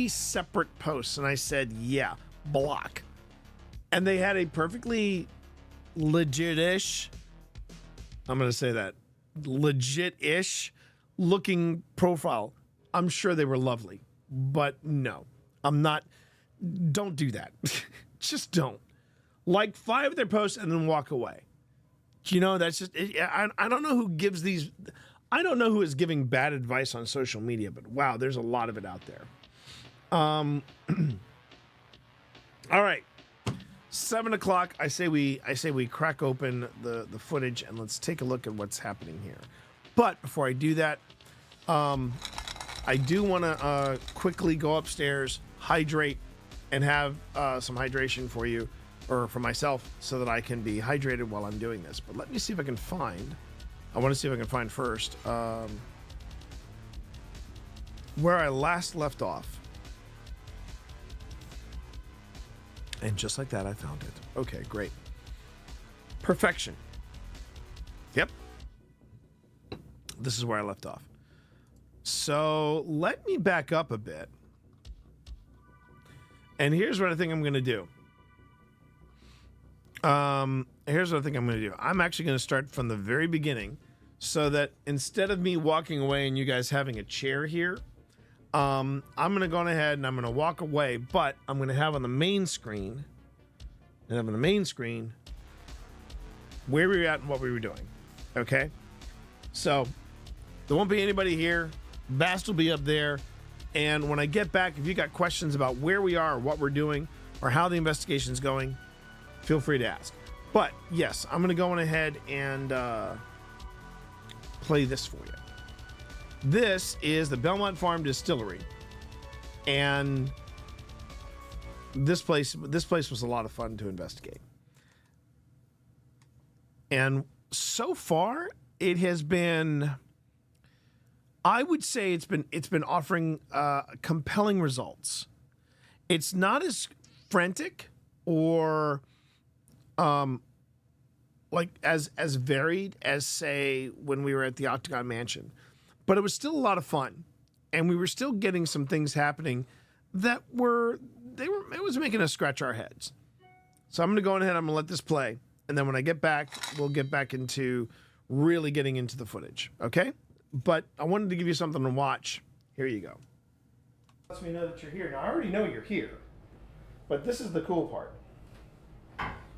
separate posts. And I said, yeah, block. And they had a perfectly legit-ish, I'm going to say that, legit-ish looking profile. I'm sure they were lovely, but no, I'm not. Don't do that. Just don't. Like 5 of their posts and then walk away. That's just, I don't know who gives these, I don't know who is giving bad advice on social media, but wow, there's a lot of it out there. All right. 7 o'clock. I say we crack open the footage and let's take a look at what's happening here. But before I do that, I do want to quickly go upstairs, hydrate, and have some hydration for you, or for myself, so that I can be hydrated while I'm doing this. But let me see if I can find. I want to see if I can find first where I last left off. And just like that, I found it. Okay, great. Perfection. Yep. This is where I left off. So let me back up a bit. And here's what I think I'm going to do. Here's what I think I'm going to do. I'm actually going to start from the very beginning so that instead of me walking away and you guys having a chair here, I'm going to go on ahead and I'm going to walk away, but I'm going to have on the main screen, where we were at and what we were doing. Okay? So there won't be anybody here. Bast will be up there. And when I get back, if you got questions about where we are or what we're doing or how the investigation's going, feel free to ask. But yes, I'm going to go on ahead and play this for you. This is the Belmont Farm Distillery. And this place was a lot of fun to investigate. And so far, it has been, I would say it's been offering compelling results. It's not as frantic or like as varied as, say, when we were at the Octagon Mansion, but it was still a lot of fun, and we were still getting some things happening that it was making us scratch our heads. So I'm going to go ahead, I'm going to let this play, and then when I get back, we'll get back into really getting into the footage, okay? But I wanted to give you something to watch. Here you go. Lets me know that you're here. Now, I already know you're here, but this is the cool part.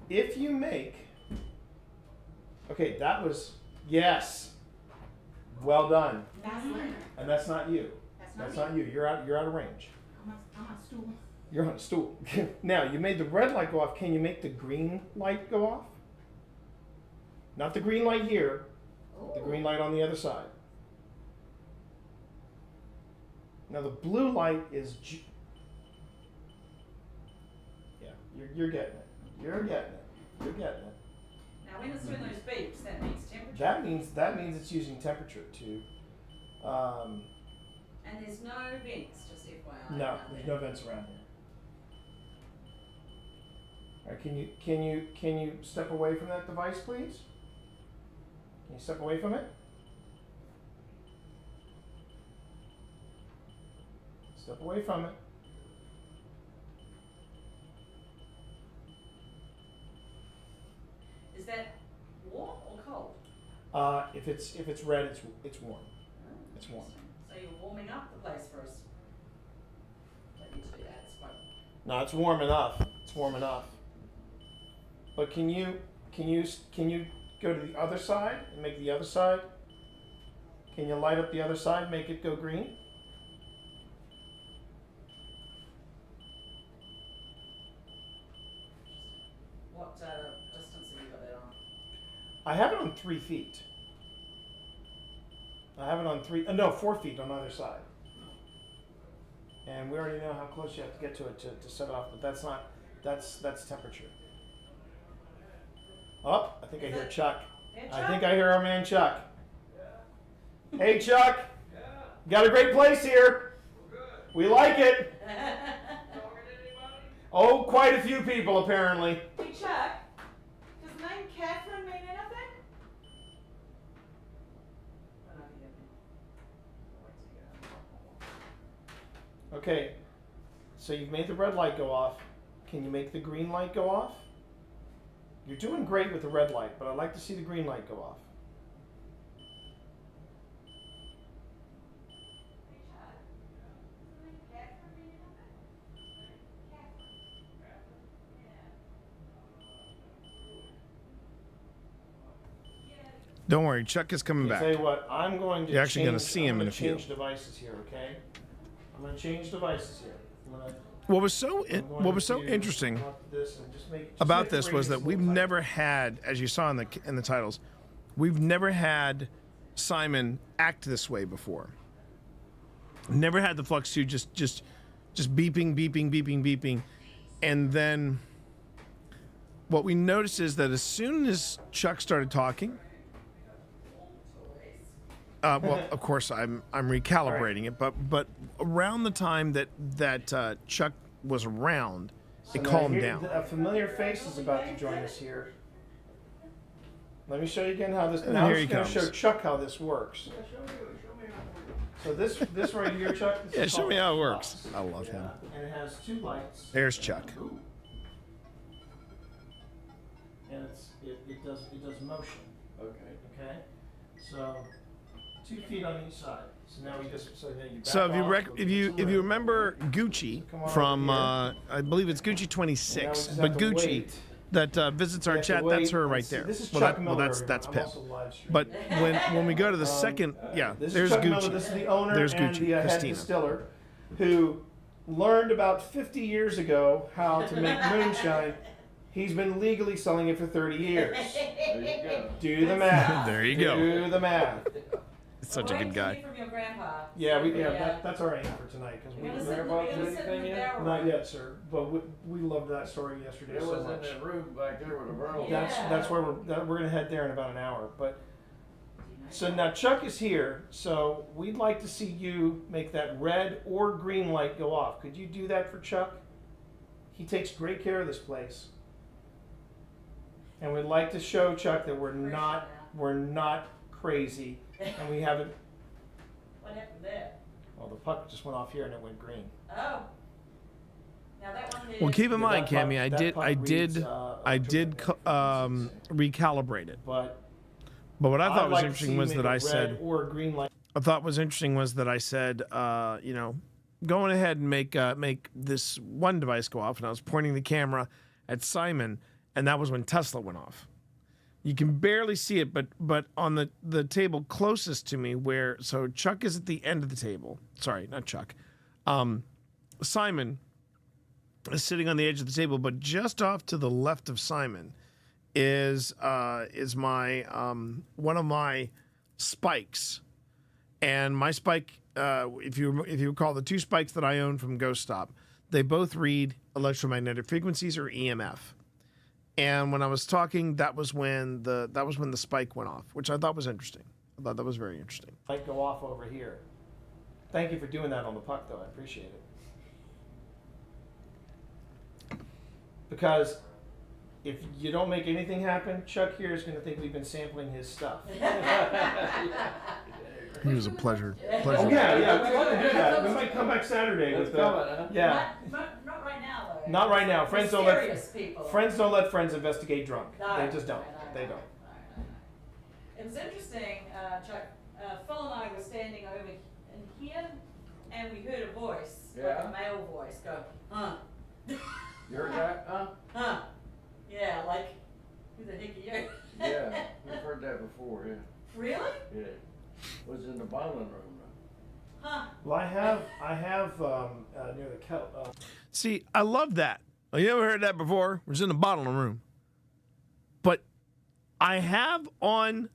If you make... Okay, that was... Yes. Well done. And that's not you. That's not you. You're out of range.
I'm on a stool.
You're on a stool. Now, you made the red light go off. Can you make the green light go off? Not the green light here. The green light on the other side. Now, the blue light is... Yeah, you're getting it. You're getting it. You're getting it.
Now, when it's doing those beeps, that means temperature.
That means it's using temperature to...
And there's no vents, just FYI.
No, there's no vents around here. All right, can you step away from that device, please? Can you step away from it? Step away from it.
Is that warm or cold?
If it's red, it's warm. It's warm.
So you're warming up the place for us. Don't need to do that. It's fine.
No, it's warm enough. It's warm enough. But can you go to the other side and make the other side? Can you light up the other side, make it go green?
What distance have you got that on?
I have it on 3 feet. I have it on 4 feet on either side. And we already know how close you have to get to it to set it off, but that's temperature. Oh, I think I hear Chuck. I think I hear our man Chuck. Hey Chuck, got a great place here. We like it. Oh, quite a few people apparently.
Hey Chuck, does the name Catherine mean anything?
Okay, so you've made the red light go off. Can you make the green light go off? You're doing great with the red light, but I'd like to see the green light go off. Don't worry, Chuck is coming back. Tell you what, I'm going to. You're actually going to see him in a few. Change devices here, okay? I'm going to change devices here. What was so interesting about this was that we've never had, as you saw in the titles, we've never had Simon act this way before. Never had the Flux 2 just beeping, and then what we noticed is that as soon as Chuck started talking, well, of course, I'm recalibrating it, but around the time that Chuck was around, it calmed down. A familiar face is about to join us here. Let me show you again how this. Now I'm just going to show Chuck how this works. So this right here, Chuck. This
Yeah,
is
show
called
me how it
a
works.
box.
I love him.
And it has 2 lights.
There's Chuck.
And it does motion. Okay. So 2 feet on each side. So now we just then you back
So
off,
if you remember Gucci from I believe it's Gucci 26, but Gucci that visits our chat, that's her right there.
This is
Well,
Chuck Miller,
that's
I'm
Pip.
also live streaming.
But when we go to the second, yeah,
This
there's
is Chuck
Gucci.
Miller. This is the owner
There's
and
Gucci,
the head
Christina.
distiller, who learned about 50 years ago how to make moonshine. He's been legally selling it for 30 years.
There you go.
Do the math.
There you go.
Do the math.
It's such a good guy.
From your grandpa.
Yeah, that's our aim for tonight because we. Not yet, sir. But we loved that story yesterday
It
so
was in
much.
that room back there with the barrel.
That's where we're gonna head there in about an hour. But so now Chuck is here, so we'd like to see you make that red or green light go off. Could you do that for Chuck? He takes great care of this place, and we'd like to show Chuck that we're not crazy, and we haven't.
What happened there?
Well, the puck just went off here and it went green.
Oh. Now that one is...
Well, keep in mind,
that puck-
Cammy,
that puck reads,
I did recalibrate it.
But
what I thought
I'd
was
like to
interesting
see you
was
make
that
a
I
red
said.
or a green light.
I thought was interesting was that I said, going ahead and make this one device go off, and I was pointing the camera at Simon, and that was when Tesla went off. You can barely see it, but on the table closest to me, so Chuck is at the end of the table. Sorry, not Chuck. Simon is sitting on the edge of the table, but just off to the left of Simon is my one of my spikes. And my spike, if you recall, the 2 spikes that I own from Ghost Stop, they both read electromagnetic frequencies or EMF. And when I was talking, that was when the spike went off, which I thought was interesting. I thought that was very interesting.
Might go off over here. Thank you for doing that on the puck, though. I appreciate it. Because if you don't make anything happen, Chuck here is going to think we've been sampling his stuff.
He was a pleasure.
Oh, yeah, we'd love to do that. We might come back Saturday with yeah.
Not right now, though.
Not right now. Friends don't let friends investigate drunk.
No,
They just don't. They don't.
It was interesting, Chuck. Phil and I were standing over in here, and we heard a voice, like a male voice, go, huh.
You heard that, huh?
Huh. Yeah, like, who the heck are you?
Yeah, we've heard that before, yeah.
Really?
Yeah. Was in the bottling room, though.
Huh.
Well, I have near the kettle.
See, I love that. Oh, you ever heard that before? It was in the bottling room. But I have on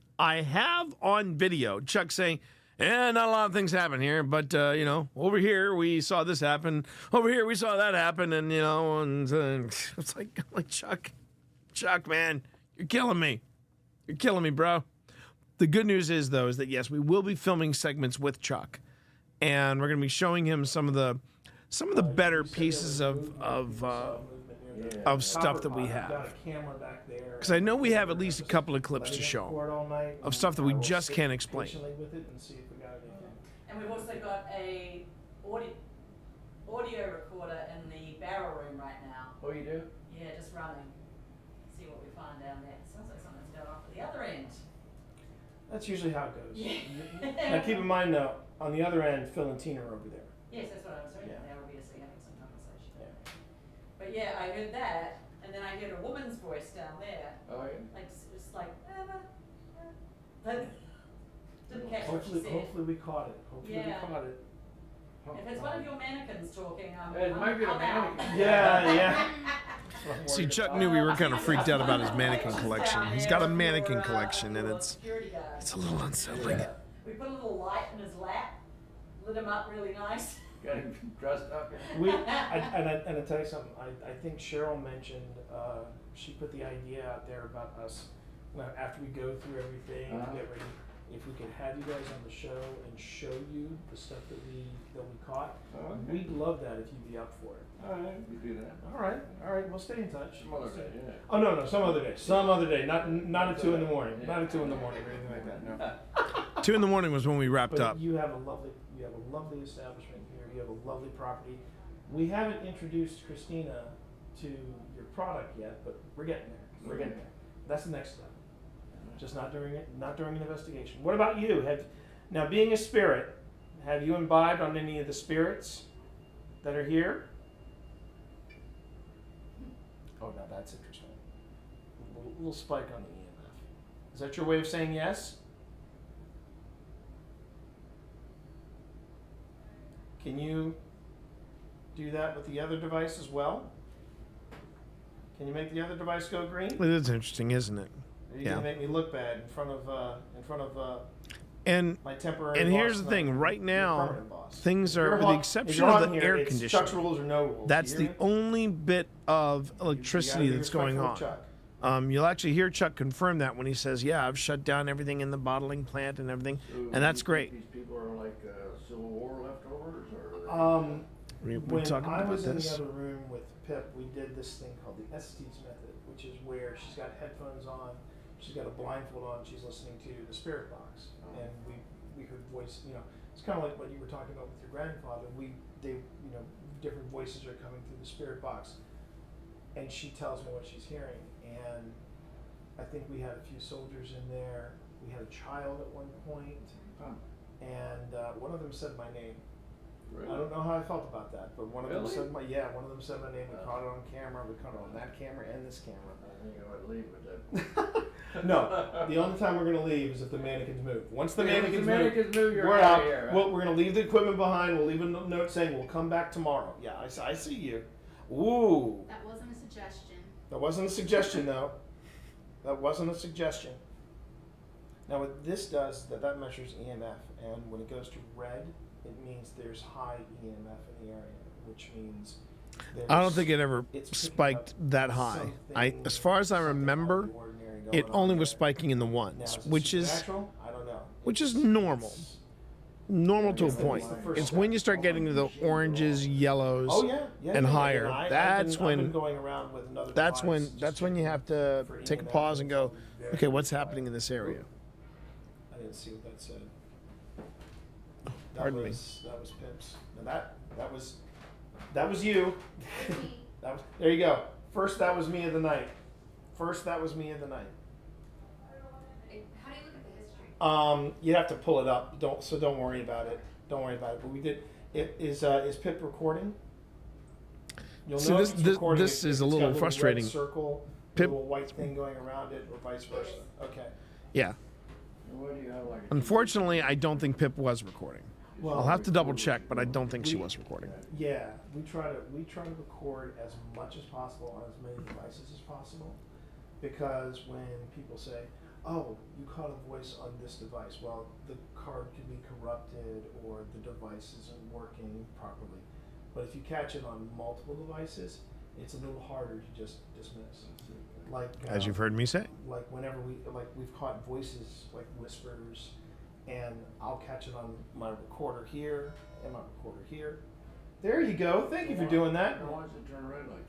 video Chuck saying, not a lot of things happen here, but over here we saw this happen. Over here we saw that happen, and it's like Chuck, man, you're killing me. You're killing me, bro. The good news is that yes, we will be filming segments with Chuck, and we're going to be showing him some of the better pieces of stuff that we have. Because I know we have at least a couple of clips to show of stuff that we just can't explain.
And we've also got a audio recorder in the barrel room right now.
Oh, you do?
Yeah, just running. See what we find down there. Sounds like something's going off at the other end.
That's usually how it goes.
Yeah.
Now keep in mind though, on the other end, Phil and Tina are over there.
Yes, that's what I was hearing.
Yeah.
They're obviously having some conversation.
Yeah.
But yeah, I heard that, and then I heard a woman's voice down there.
Oh, yeah?
Like, it's like, didn't catch what she said.
Hopefully we caught it. Hopefully we caught it.
If it's one of your mannequins talking,
It might be a mannequin.
Yeah.
See, Chuck knew we were kind of freaked out about his mannequin collection. He's got a mannequin collection, and it's a little unsettling.
We put a little light in his lap, lit him up really nice.
Got him dressed up.
I tell you something. I think Cheryl mentioned she put the idea out there about us after we go through everything, get ready. If we could have you guys on the show and show you the stuff that we caught, we'd love that if you'd be up for it.
All right, we do that.
All right, we'll stay in touch.
Some other day, yeah.
Oh no, some other day. Some other day. Not at 2 in the morning. Not at 2 in the morning or anything like that. No.
2 in the morning was when we wrapped
But
up.
you have a lovely You have a lovely establishment here. You have a lovely property. We haven't introduced Christina to your product yet, but we're getting there. We're getting there. That's the next step. Just not during an investigation. What about you? Now, being a spirit, have you imbibed on any of the spirits that are here? Oh, now that's interesting. A little spike on the EMF. Is that your way of saying yes? Can you do that with the other device as well? Can you make the other device go green?
It is interesting, isn't it?
Are you gonna make me look bad in front of
and
my temporary
and
boss
here's the thing,
your
right now,
permanent boss?
things
If you're
are, with the
hot- if
exception
you're
of
on
the
here,
air
it's
conditioning,
Chuck's rules or no rules.
that's
You
the
hear me?
only bit of electricity
be
that's going
respectful
on.
of Chuck.
You'll actually hear Chuck confirm that when he says, yeah, I've shut down everything in the bottling plant and everything, and that's great.
These people are like Civil War leftovers, or
We
When
talking
I
about
was in
this.
the other room with Pip, we did this thing called the Estes method, which is where she's got headphones on, she's got a blindfold on, she's listening to the spirit box, and we heard voice. You know, it's kind of like what you were talking about with your grandfather. Different voices are coming through the spirit box, and she tells me what she's hearing. And I think we had a few soldiers in there. We had a child at one point, and one of them said my name.
Really?
I don't know how I felt about that, but one of them
Really?
said one of them said my name. We caught it on camera. We caught it on that camera and this camera.
I think I would leave with that.
No, the only time we're gonna leave is if the mannequins move. Once the mannequins move,
you're
we're
out
out.
of here.
Well, we're gonna leave the equipment behind. We'll leave a note saying we'll come back tomorrow. Yeah, I see you. Ooh,
That wasn't a suggestion.
that wasn't a suggestion though. That wasn't a suggestion. Now what this does, that measures EMF, and when it goes to red, it means there's high EMF in the area, which means
I don't think it ever
it's picking
spiked
up
that high. As far as I remember, it only was spiking in the ones, which is
supernatural? I don't know.
which is normal. Normal to a point. It's when you start getting to the oranges, yellows,
Oh yeah, yeah,
and
yeah,
higher.
I've
That's
been
when
going around with another
that's
device
when
just
you have to
for
take a
EMF
pause and go,
very
okay, what's
quiet.
happening in this area?
I didn't see what that said.
Pardon me.
That was Pips. Now that was you. There you go. First, that was me of the night.
How do you look at the history?
You have to pull it up. Don't worry about it. But we did. Is Pip recording? You'll
See,
know
this-
if it's
this-
recording
this
if
is a
it's got
little
red
frustrating.
Circle,
Pip-
little white thing going around it, or vice versa. Okay.
Yeah.
What do you have, like a
Unfortunately, I don't think Pip was recording.
Well,
I'll have to double check, but I don't think she was recording.
Yeah, we try to record as much as possible on as many devices as possible, because when people say, "Oh, you caught a voice on this device," well, the card could be corrupted or the device isn't working properly. But if you catch it on multiple devices, it's a little harder to just dismiss. Like
As you've heard me say.
like whenever we've caught voices like whispers, and I'll catch it on my recorder here and my recorder here. There you go. Thank you for doing that.
Why does it turn red like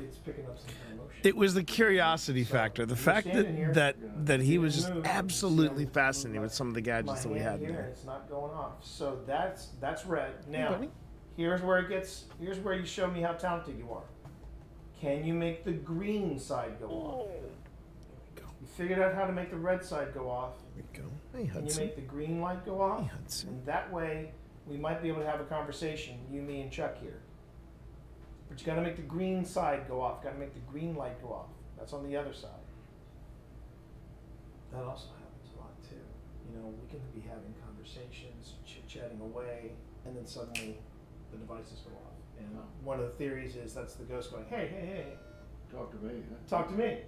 It's picking up some kind of motion.
It was the curiosity factor, the
you're
fact
standing here,
that he was just
move,
absolutely
move
fascinated with some of the gadgets that we
hand
had in
here, and
there.
it's not going off. So that's red. Now,
buddy.
here's where you show me how talented you are. Can you make the green side go off? You figured out how to make the red side go off.
There we go. Hey,
Can you
Hudson.
make the green light go off?
Hey, Hudson.
And that way, we might be able to have a conversation, you, me, and Chuck here. But you got to make the green side go off. Got to make the green light go off. That's on the other side. That also happens a lot too. You know, we can be having conversations, chit-chatting away, and then suddenly the devices go off. And one of the theories is that's the ghost going, "Hey, hey, hey,
talk to me? Huh?
talk to me."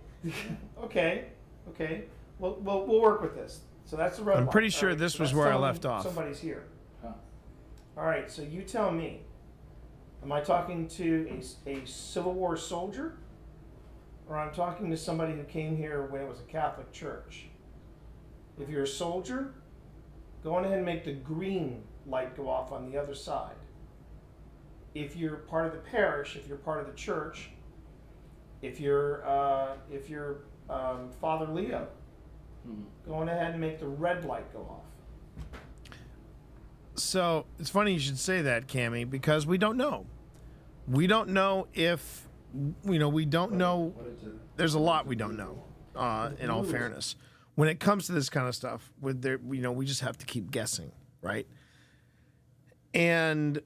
Okay. Well, we'll work with this. So that's the red
I'm
light.
pretty
All
sure
right,
this
so
was
that's
where I
telling
left
me
off.
Somebody's here.
Huh.
All right, so you tell me. Am I talking to a Civil War soldier, or I'm talking to somebody who came here when it was a Catholic church? If you're a soldier, go on ahead and make the green light go off on the other side. If you're part of the parish, if you're part of the church, if you're Father Leo, go on ahead and make the red light go off.
So it's funny you should say that, Cammie, because we don't know. We don't know if, we don't know. There's a lot we don't know, in all fairness. When it comes to this kind of stuff, we just have to keep guessing, right? And,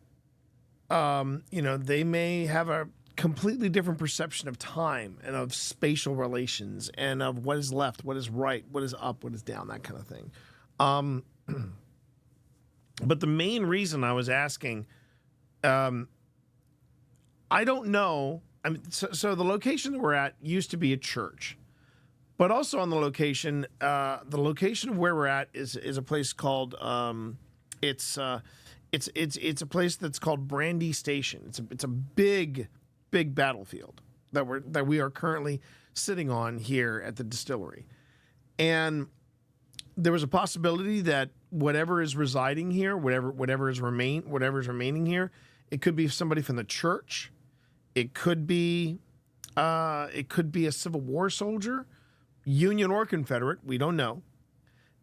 they may have a completely different perception of time and of spatial relations and of what is left, what is right, what is up, what is down, that kind of thing. But the main reason I was asking, I don't know. I mean, so the location that we're at used to be a church, but also on the location of where we're at is a place called it's a place that's called Brandy Station. It's a big battlefield that we are currently sitting on here at the distillery, and there was a possibility that whatever is residing here, whatever is remaining here, it could be somebody from the church. It could be a Civil War soldier, Union or Confederate. We don't know.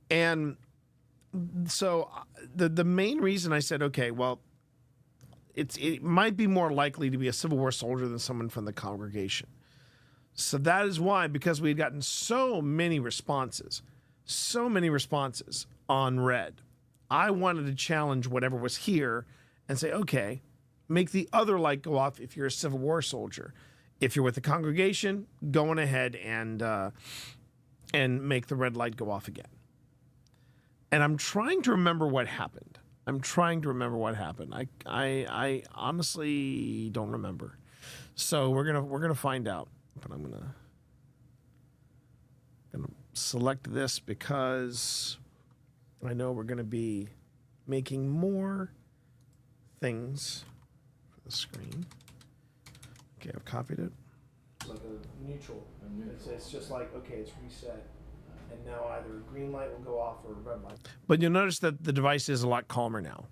And so the main reason I said, okay, well, it might be more likely to be a Civil War soldier than someone from the congregation. So that is why, because we had gotten so many responses on red, I wanted to challenge whatever was here and say, okay, make the other light go off if you're a Civil War soldier. If you're with the congregation, go on ahead and make the red light go off again. And I'm trying to remember what happened. I honestly don't remember. So we're gonna find out. But I'm gonna select this because I know we're gonna be making more things for the screen. Okay, I've copied it. It's like a neutral. It's just like, okay, it's reset. And now either a green light will go off or a red light. But you'll notice that the device is a lot calmer now.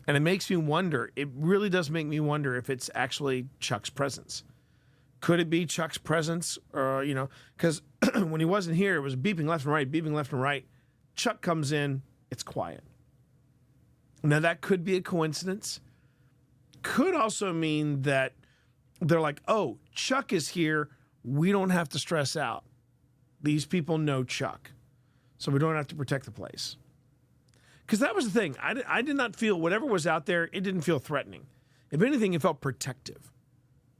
And it makes me wonder, it really does make me wonder if it's actually Chuck's presence. Could it be Chuck's presence? Or, because when he wasn't here, it was beeping left and right. Chuck comes in, it's quiet. Now, that could be a coincidence. Could also mean that they're like, oh, Chuck is here. We don't have to stress out. These people know Chuck, so we don't have to protect the place. Because that was the thing. I did not feel whatever was out there, it didn't feel threatening. If anything, it felt protective.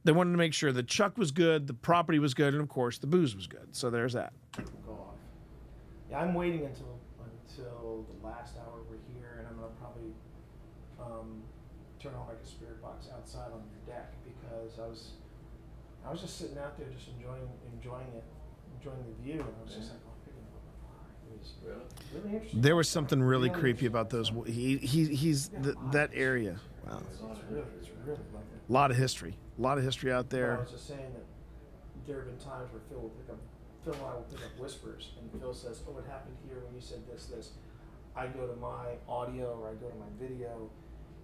They wanted to make sure that Chuck was good, the property was good, and of course, the booze was good. So there's that. Go off. Yeah, I'm waiting until the last hour we're here, and I'm going to probably turn on like a spirit box outside on your deck, because I was just sitting out there just enjoying the view, and I was just like, picking up a fire. It was really interesting. There was something really creepy about those. That area. Wow. It's really lovely. A lot of history out there. Well, I was just saying that there have been times where Phil and I will pick up whispers, and Phil says, "Oh, it happened here when you said this." I go to my audio or I go to my video,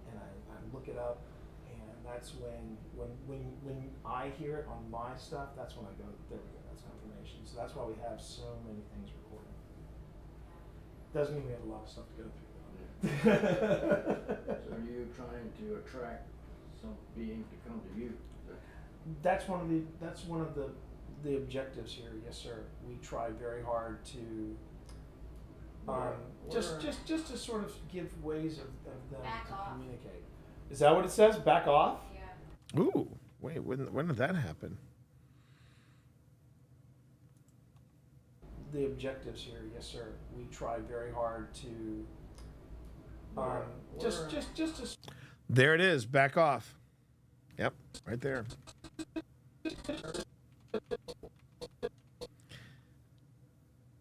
and I look it up, and that's when I hear it on my stuff. That's when I go, there we go. That's confirmation. So that's why we have so many things recorded. Doesn't mean we have a lot of stuff to go through.
So are you trying to attract some being to come to you?
That's one of the objectives here. Yes, sir. We try very hard to just to sort of give ways of them
Back
to
off.
communicate. Is that what it says? Back off? Yeah. Ooh, wait, when did that happen? The objectives here, yes, sir. We try very hard to just to. There it is. Back off. Yep, right there.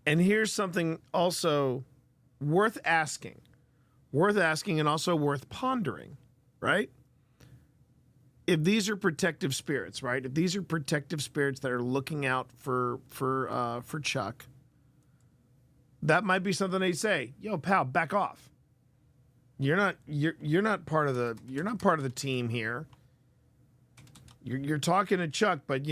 And here's something also worth asking and also worth pondering, right? If these are protective spirits, right? If these are protective spirits that are looking out for Chuck, that might be something they say, "Yo, pal, back off. You're not part of the team here. You're talking to Chuck, but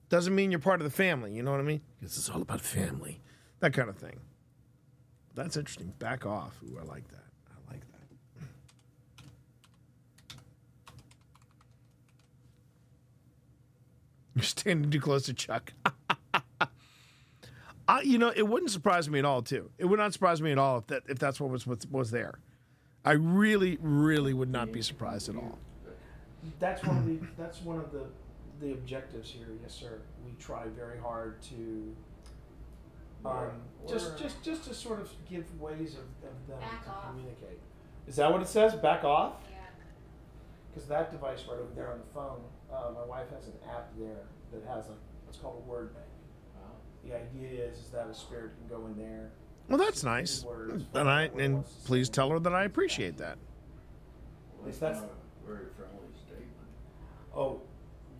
doesn't mean you're part of the family. You know what I mean? Because it's all about family, that kind of thing." That's interesting. Back off. Ooh, I like that. I like that. You're standing too close to Chuck. It wouldn't surprise me at all, too. It would not surprise me at all if that's what was there. I really, really would not be surprised at all. That's one of the objectives here, yes, sir. We try very hard to just to sort of give ways of them
Back
to
off.
communicate. Is that what it says? Back off? Yeah. Because that device right over there on the phone, my wife has an app there that has what's called a word bank. The idea is that a spirit can go in there. Well, that's nice. And please tell her that I appreciate that.
Well, that's not a very friendly statement.
Oh,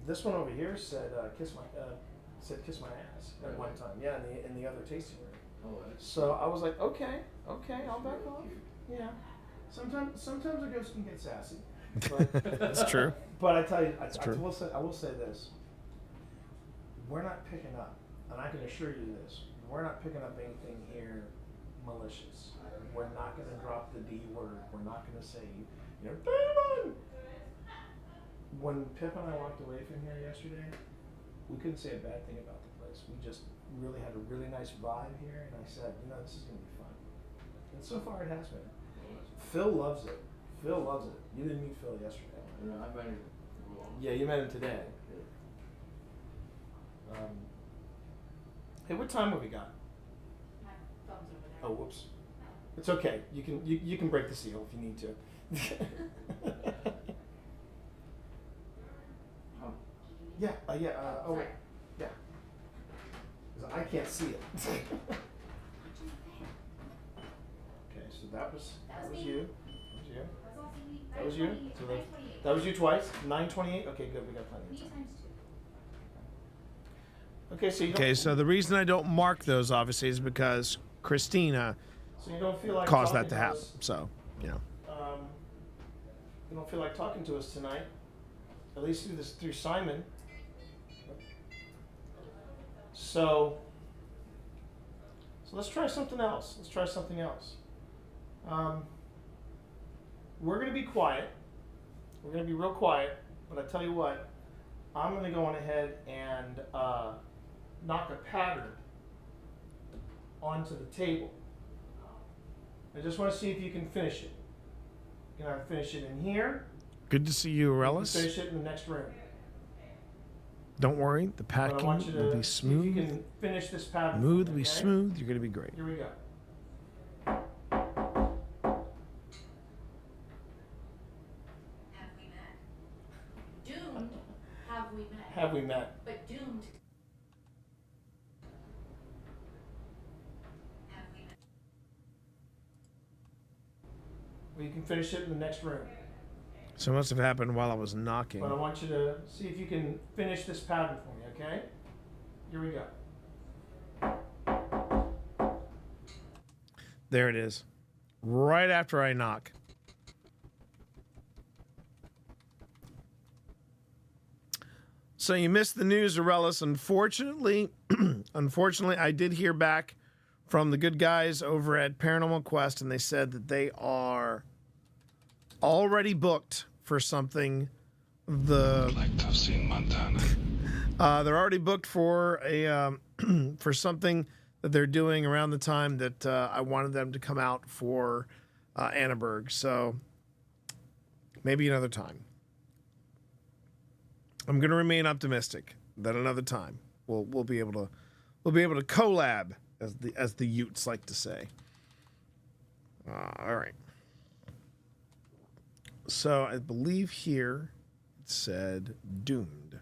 this one over here said kiss my ass at one time. Yeah, in the other tasting room.
Oh, that's
So I was like, okay, I'll back off. Yeah. Sometimes a ghost can get sassy. But, that's true. But I tell you, I will say this. We're not picking up, and I can assure you this. We're not picking up anything here malicious. We're not going to drop the D word. We're not going to say, Demon! When Pip and I walked away from here yesterday, we couldn't say a bad thing about the place. We just really had a really nice vibe here, and I said, this is going to be fun. And so far it has been. Phil loves it. Phil loves it. You didn't meet Phil yesterday.
Yeah, I met him.
Yeah, you met him today. Hey, what time have we got?
My phone's over there.
Oh, whoops. It's okay. You can break the seal if you need to. Yeah. Oh, wait. Yeah. 'Cause I can't see it. Okay, so that was you. That was you. So that was you twice. 9:28. Okay, good. We got plenty of time. Okay, so the reason I don't mark those obviously is because Christina
So you don't feel like
caused that
talking
to happen.
us?
So,
You don't feel like talking to us tonight, at least through Simon. So let's try something else. We're gonna be quiet. We're gonna be real quiet. But I tell you what, I'm gonna go on ahead and knock a pattern onto the table. I just want to see if you can finish it. You can either finish it in here.
good to see you, Aurelius.
Finish it in the next room.
Don't worry, the
But I
packing
want you
will
to
be
see if you
smooth.
can finish this pattern.
Smooth,
okay?
smooth. You're going to be great.
Here we go.
Doomed. Have we met?
Have we met?
But doomed.
Well, you can finish it in the next room.
So it must have happened while I was knocking.
But I want you to see if you can finish this pattern for me, okay? Here we go.
There it is. Right after I knock. So you missed the news, Aurelius. Unfortunately, I did hear back from the good guys over at Paranormal Quest, and they said that they are already booked for something. I'd like to have seen Montana. They're already booked for a for something that they're doing around the time that I wanted them to come out for Annaberg. So maybe another time. I'm going to remain optimistic that another time we'll be able to collab, as the Utes like to say. All right. So I believe here it said doomed.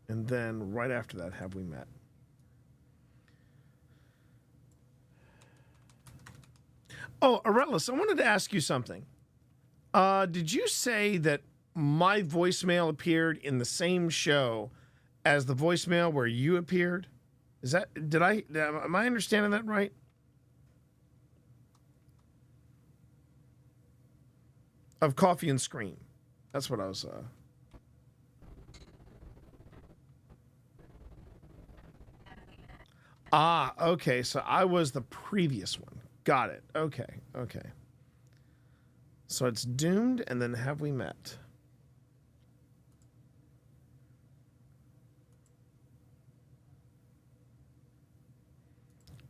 And then right after that, have we met? Oh, Aurelius, I wanted to ask you something. Did you say that my voicemail appeared in the same show as the voicemail where you appeared? Am I understanding that right? Of Coffee and Scream. That's what I was... Ah, okay. So I was the previous one. Got it. Okay. So it's Doomed, and then Have We Met?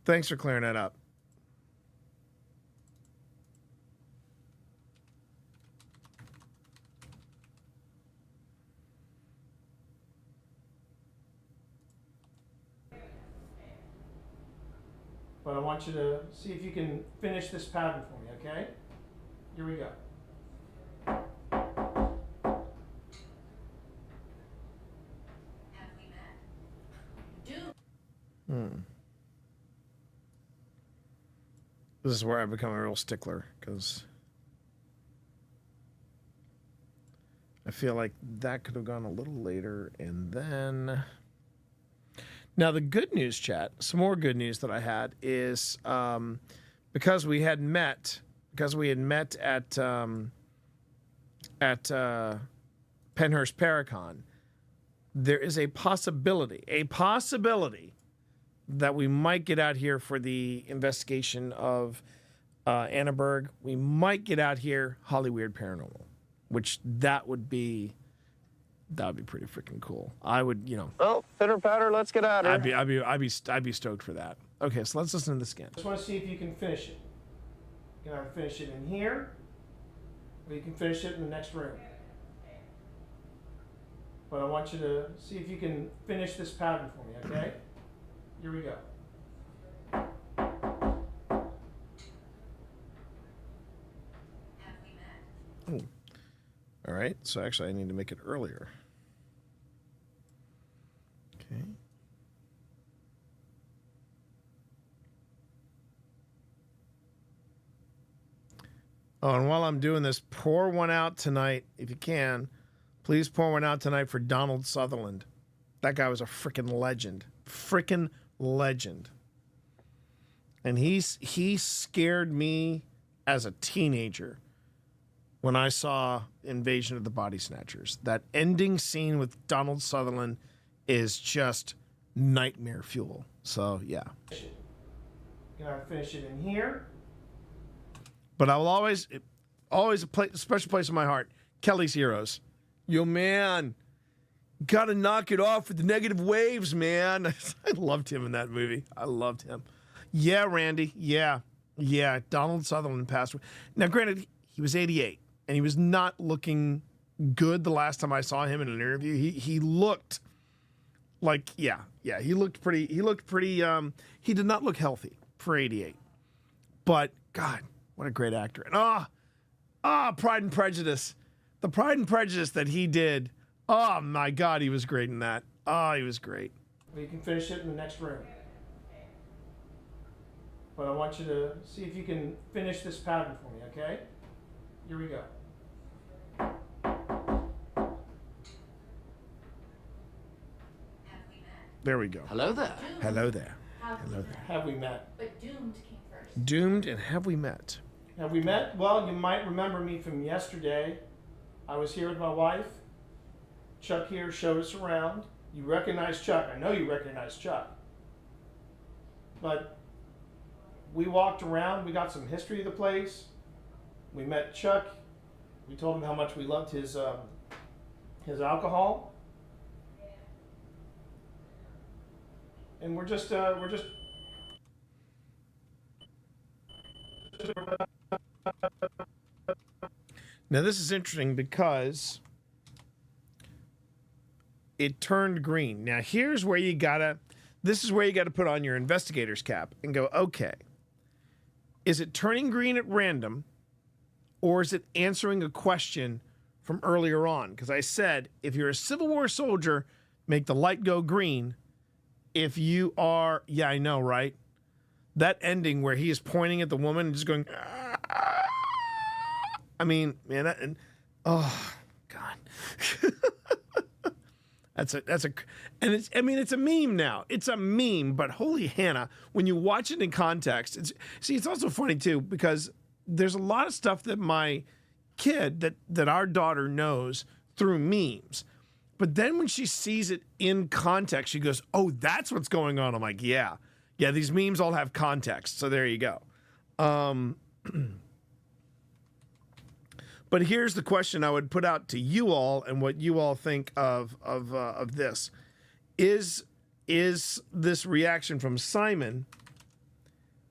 Thanks for clearing that up.
But I want you to see if you can finish this pattern for me, okay? Here we go.
This is where I've become a real stickler, because I feel like that could have gone a little later, and then... Now, the good news, chat, some more good news that I had is because we had met at Penhurst Paracon, there is a possibility that we might get out here for the investigation of Anna Berg. We might get out here Holly Weird Paranormal, which that would be pretty freaking cool. I would,
Well, pitter patter, let's get out of here.
I'd be stoked for that. Okay, so let's listen to this again.
Just want to see if you can finish it. You can either finish it in here, or you can finish it in the next room. But I want you to see if you can finish this pattern for me, okay? Here we go.
Ooh. All right, so actually I need to make it earlier. Okay. Oh, and while I'm doing this, pour one out tonight, if you can. Please pour one out tonight for Donald Sutherland. That guy was a freaking legend. Freaking legend. And he scared me as a teenager when I saw Invasion of the Body Snatchers. That ending scene with Donald Sutherland is just nightmare fuel. So, yeah.
You can either finish it in here.
But I will always a special place in my heart. Kelly's Heroes. Yo, man. Gotta knock it off with the negative waves, man. I loved him in that movie. I loved him. Yeah, Randy. Yeah. Donald Sutherland passed away. Now, granted, he was 88, and he was not looking good the last time I saw him in an interview. He looked like, he looked pretty, he did not look healthy for 88. But, God, what a great actor. And, Pride and Prejudice. The Pride and Prejudice that he did. Oh, my God, he was great in that. Oh, he was great.
Or you can finish it in the next room. But I want you to see if you can finish this pattern for me, okay? Here we go.
There we go.
Hello there.
Hello there.
Have we met?
But Doomed came first.
Doomed and Have We Met?
Have we met? Well, you might remember me from yesterday. I was here with my wife. Chuck here showed us around. You recognize Chuck. I know you recognize Chuck. But we walked around. We got some history of the place. We met Chuck. We told him how much we loved his alcohol. And we're just
Now, this is interesting because it turned green. Now, here's where this is where you gotta put on your investigator's cap and go, okay, is it turning green at random, or is it answering a question from earlier on? Because I said, if you're a Civil War soldier, make the light go green. If you are, yeah, I know, right? That ending where he is pointing at the woman and just going, I mean, man, oh God. It's a meme now. It's a meme, but holy Hannah, when you watch it in context, it's also funny too, because there's a lot of stuff that my kid, that our daughter knows through memes. But then when she sees it in context, she goes, oh, that's what's going on. I'm like, yeah, Yeah, these memes all have context, so there you go. But here's the question I would put out to you all, and what you all think of this: is this reaction from Simon?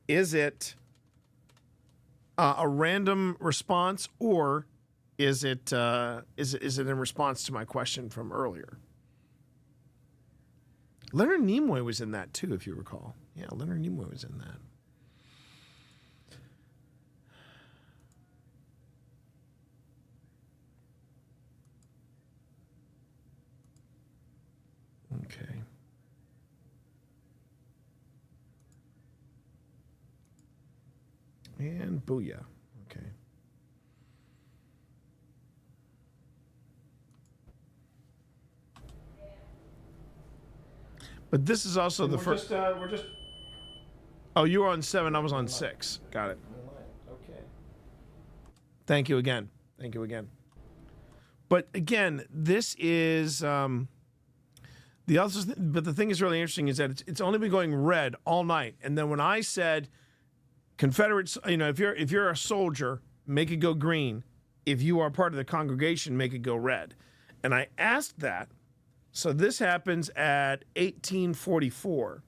Is it a random response, or is it in response to my question from earlier? Leonard Nimoy was in that too, if you recall. Yeah, Leonard Nimoy was in that. Okay. And booyah. Okay. But this is also the first.
We're just.
Oh, you were on 7. I was on 6. Got it.
Okay.
Thank you again. Thank you again. But again, this is the other. But the thing is really interesting is that it's only been going red all night. And then when I said Confederates, if you're a soldier, make it go green. If you are part of the congregation, make it go red. And I asked that. So this happens at 1844.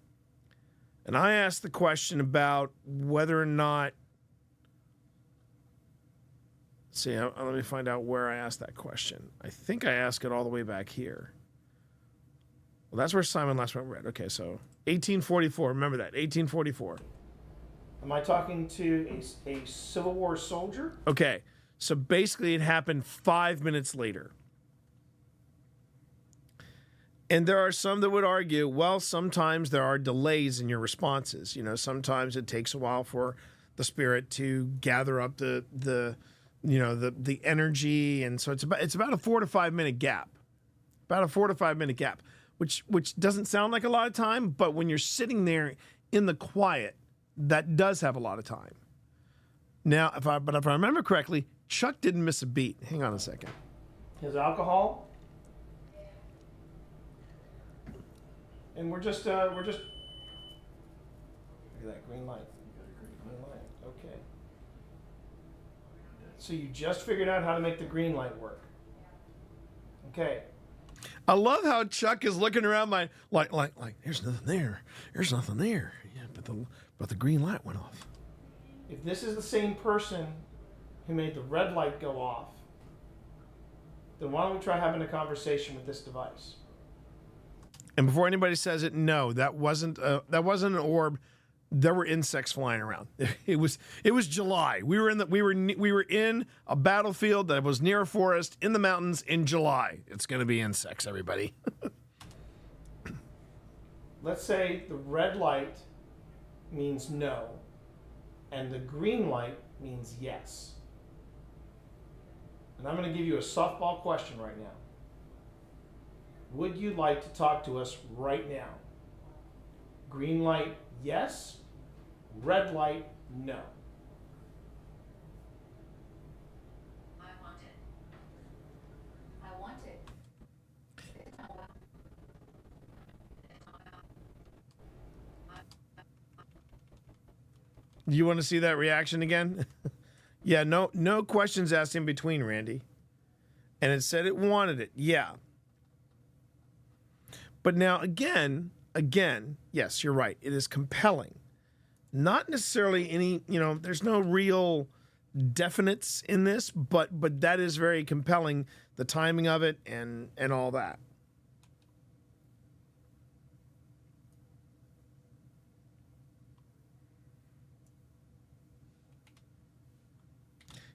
And I asked the question about whether or not. Let's see, let me find out where I asked that question. I think I asked it all the way back here. Well, that's where Simon last went red. Okay, so 1844. Remember that, 1844.
Am I talking to a Civil War soldier?
Okay, so basically it happened 5 minutes later. And there are some that would argue, well, sometimes there are delays in your responses. Sometimes it takes a while for the spirit to gather up the energy, and so it's about a 4 to 5 minute gap. About a 4 to 5 minute gap, which doesn't sound like a lot of time, but when you're sitting there in the quiet, that does have a lot of time. Now, if I remember correctly, Chuck didn't miss a beat. Hang on a second.
His alcohol. And we're just. Look at that green light. Green light. Okay. So you just figured out how to make the green light work. Okay.
I love how Chuck is looking around like there's nothing there. There's nothing there. Yeah, but the green light went off.
If this is the same person who made the red light go off, then why don't we try having a conversation with this device?
And before anybody says it, no, that wasn't an orb. There were insects flying around. It was July. We were in a battlefield that was near a forest in the mountains in July. It's going to be insects, everybody.
Let's say the red light means no, and the green light means yes. And I'm going to give you a softball question right now. Would you like to talk to us right now? Green light, yes. Red light, no.
I want it. I want it.
You want to see that reaction again? Yeah, no questions asked in between, Randy. And it said it wanted it. Yeah. But now again, yes, you're right. It is compelling. Not necessarily any, there's no real definites in this, but that is very compelling, the timing of it and all that.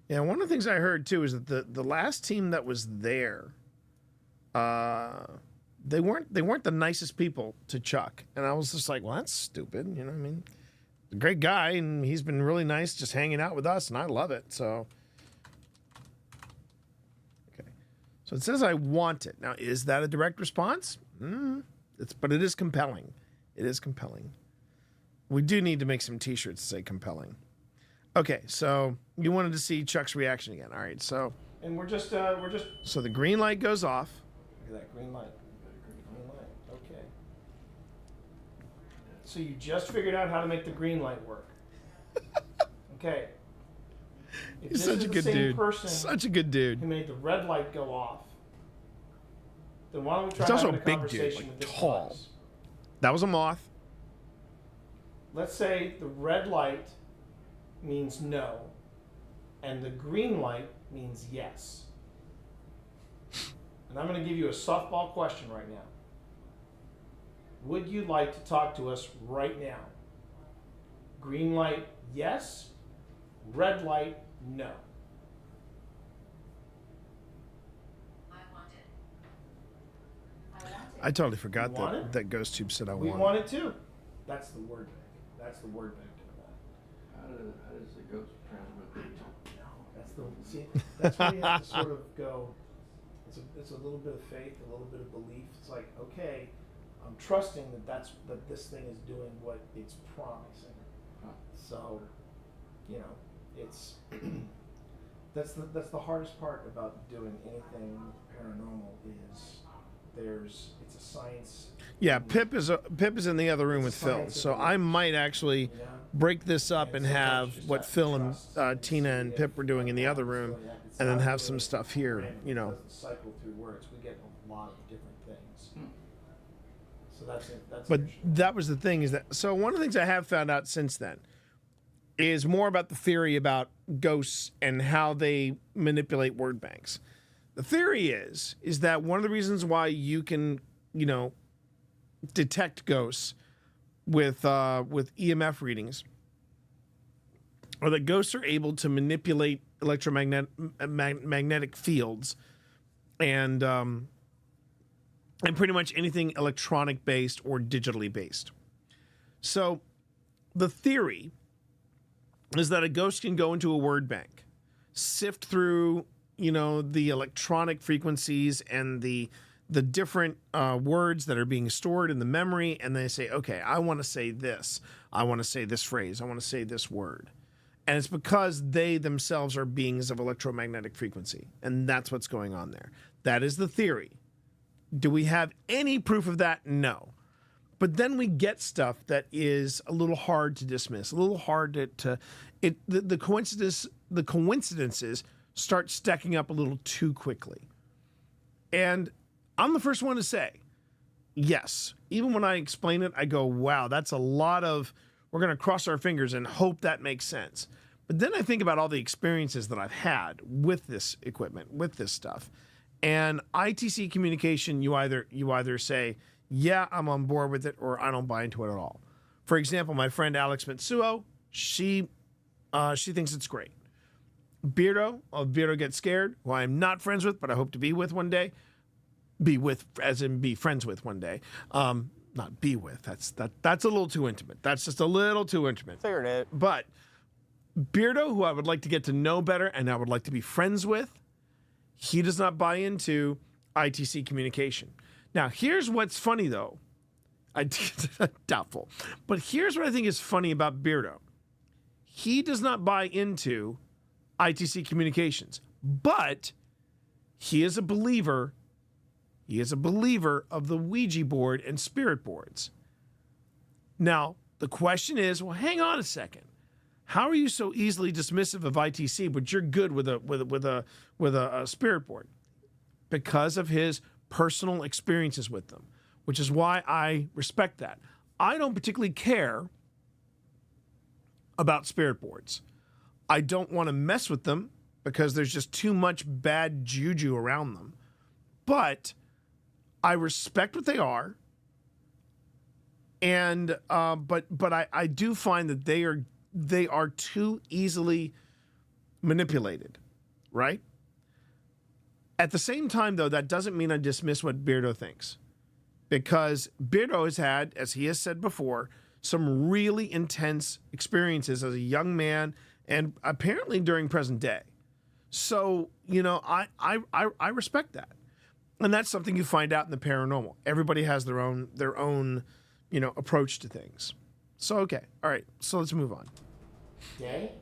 Yeah, one of the things I heard too is that the last team that was there, they weren't the nicest people to Chuck, and I was just like, well, that's stupid. A great guy, and he's been really nice, just hanging out with us, and I love it. So, okay, so it says I want it. Now, is that a direct response? But it is compelling. It is compelling. We do need to make some T-shirts that say compelling. Okay, so you wanted to see Chuck's reaction again. All right, so.
And we're just.
So the green light goes off.
Look at that green light. Green light. Okay. So you just figured out how to make the green light work. Okay. If
He's
this
such
is
a
the
good
same
dude.
person
Such a good dude.
who made the red light go off, then why don't we try
He's also
having
a
a
big
conversation
dude,
with
like
this
tall.
device?
That was a moth.
Let's say the red light means no, and the green light means yes. And I'm going to give you a softball question right now. Would you like to talk to us right now? Green light, yes. Red light, no.
I totally forgot
You want
that,
it?
that Ghost Tube said I
We
wanted.
want it too. That's the word bank. That's the word bank doing that.
How does the ghost transmit the
That's the see. That's where you have to sort of go. It's a little bit of faith, a little bit of belief. It's like, okay, I'm trusting that this thing is doing what it's promising. So, you know, it's that's the hardest part about doing anything paranormal is it's a science.
Yeah, Pip is in the other room with Phil, so I might actually break this up and have what Phil and Tina and Pip were doing in the other room, and then have some stuff here. You know.
It doesn't cycle through words. We get a lot of different things. So that's it.
But that was the thing is that so one of the things I have found out since then is more about the theory about ghosts and how they manipulate word banks. The theory is that one of the reasons why you can, you know, detect ghosts with EMF readings, or that ghosts are able to manipulate magnetic fields, and pretty much anything electronic based or digitally based. So, the theory is that a ghost can go into a word bank, sift through, you know, the electronic frequencies and the different words that are being stored in the memory, and they say, okay, I want to say this. I want to say this phrase. I want to say this word. And it's because they themselves are beings of electromagnetic frequency, and that's what's going on there. That is the theory. Do we have any proof of that? No. But then we get stuff that is a little hard to dismiss, a little hard the coincidences start stacking up a little too quickly. And I'm the first one to say, yes, even when I explain it, I go, wow, that's a lot of, we're going to cross our fingers and hope that makes sense. But then I think about all the experiences that I've had with this equipment, with this stuff. And ITC communication, you either say, yeah, I'm on board with it, or I don't buy into it at all. For example, my friend Alex Mitsuo, she thinks it's great. Beardo of Beardo Gets Scared, who I am not friends with, but I hope to be with one day. Be with, as in be friends with one day. Not be with. That's a little too intimate. That's just a little too intimate.
Figured it.
But Beardo, who I would like to get to know better and I would like to be friends with, he does not buy into ITC communication. Now, here's what's funny, though. Doubtful. But here's what I think is funny about Beardo. He does not buy into ITC communications, but he is a believer. He is a believer of the Ouija board and spirit boards. Now, the question is, well, hang on a second. How are you so easily dismissive of ITC, but you're good with a spirit board? Because of his personal experiences with them, which is why I respect that. I don't particularly care about spirit boards. I don't want to mess with them because there's just too much bad juju around them. But I respect what they are, and but I do find that they are too easily manipulated, right? At the same time, though, that doesn't mean I dismiss what Beardo thinks, because Beardo has had, as he has said before, some really intense experiences as a young man and apparently during present day. So, you know, I respect that. And that's something you find out in the paranormal. Everybody has their own, you know, approach to things. So, okay. All right. So let's move on.
Day?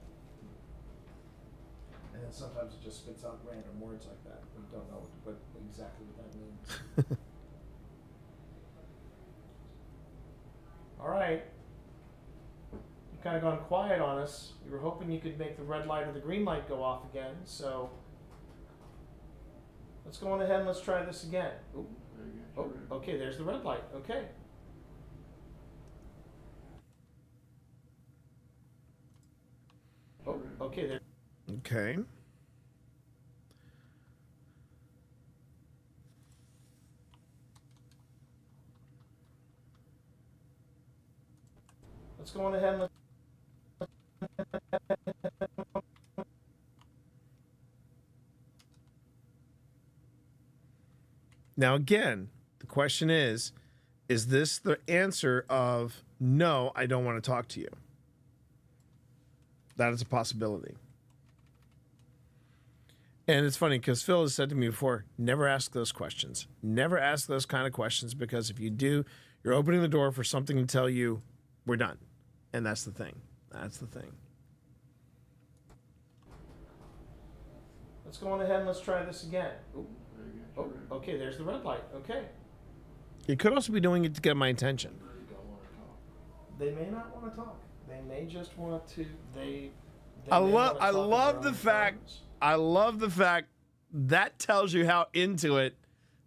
And then sometimes it just spits out random words like that. We don't know what exactly what that means. All right. kind of gone quiet on us. We were hoping you could make the red light or the green light go off again. So let's go on ahead and let's try this again. Oh, okay. There's the red light. Okay. Oh, okay. There.
Okay.
Let's go on ahead and
Now again, the question is this the answer of no, I don't want to talk to you? That is a possibility. And it's funny because Phil has said to me before, never ask those questions. Never ask those kind of questions, because if you do, you're opening the door for something to tell you we're done. And that's the thing. That's the thing.
let's go on ahead and let's try this again. Oh, okay. There's the red light. Okay.
You could also be doing it to get my attention.
They may not want to talk. They may just want to.
I love the fact that tells you how into it.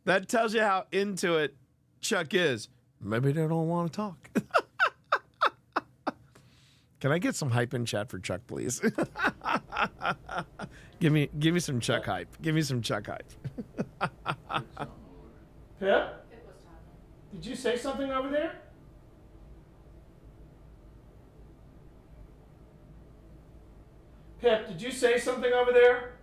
That tells you how into it Chuck is. Maybe they don't want to talk. Can I get some hype in chat for Chuck, please? give me some Chuck hype. Give me some Chuck hype.
Pip? Did you say something over there? Pip, did you say something over there?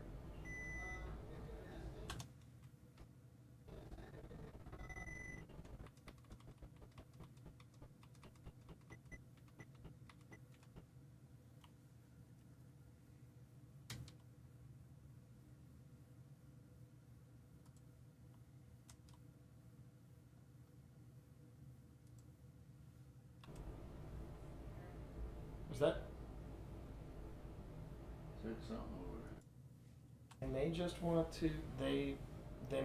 Was that?
Said something over there.
They may just want to. They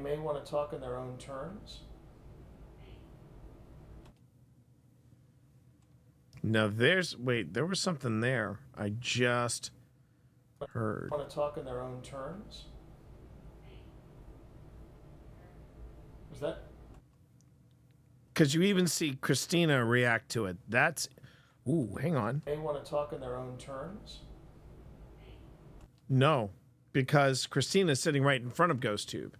may want to talk in their own terms.
No, there was something there. I just heard.
Want to talk in their own terms. Was that?
Because you even see Christina react to it. That's. Ooh, hang on.
They want to talk in their own terms.
No, because Christina's sitting right in front of GhostTube.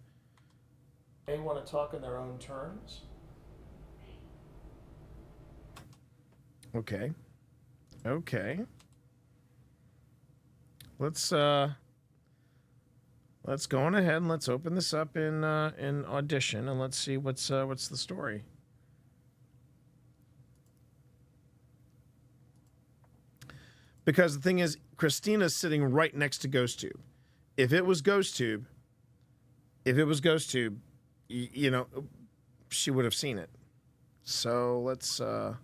They want to talk in their own terms.
Okay. Okay. Let's go on ahead and let's open this up in Audition and let's see what's the story. Because the thing is, Christina's sitting right next to GhostTube. If it was GhostTube, you know, she would have seen it. So let's. Oh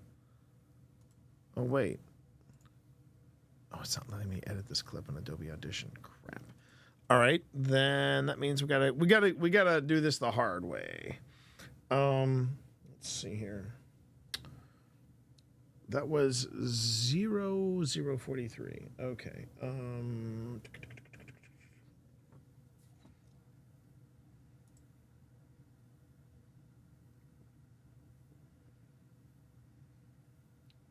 wait. Oh, it's not letting me edit this clip on Adobe Audition. Crap. All right, then that means we gotta do this the hard way. Let's see here. That was 0043. Okay.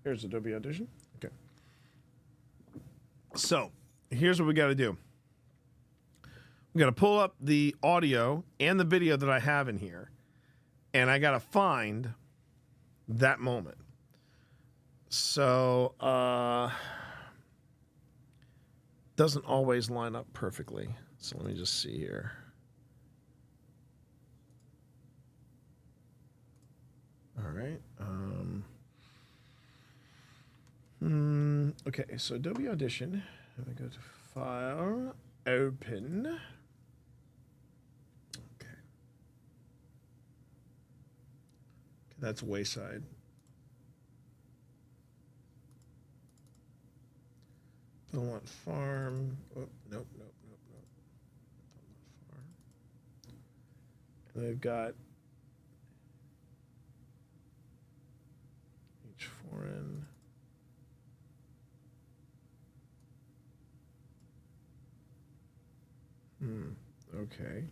Here's Adobe Audition. Okay. So here's what we got to do. We got to pull up the audio and the video that I have in here, and I got to find that moment. So, doesn't always line up perfectly. So let me just see here. All right. Okay, so Adobe Audition. Let me go to File, Open. Okay. That's Wayside. Belmont Farm. Oh, nope. Farm. And they've got each foreign. Okay.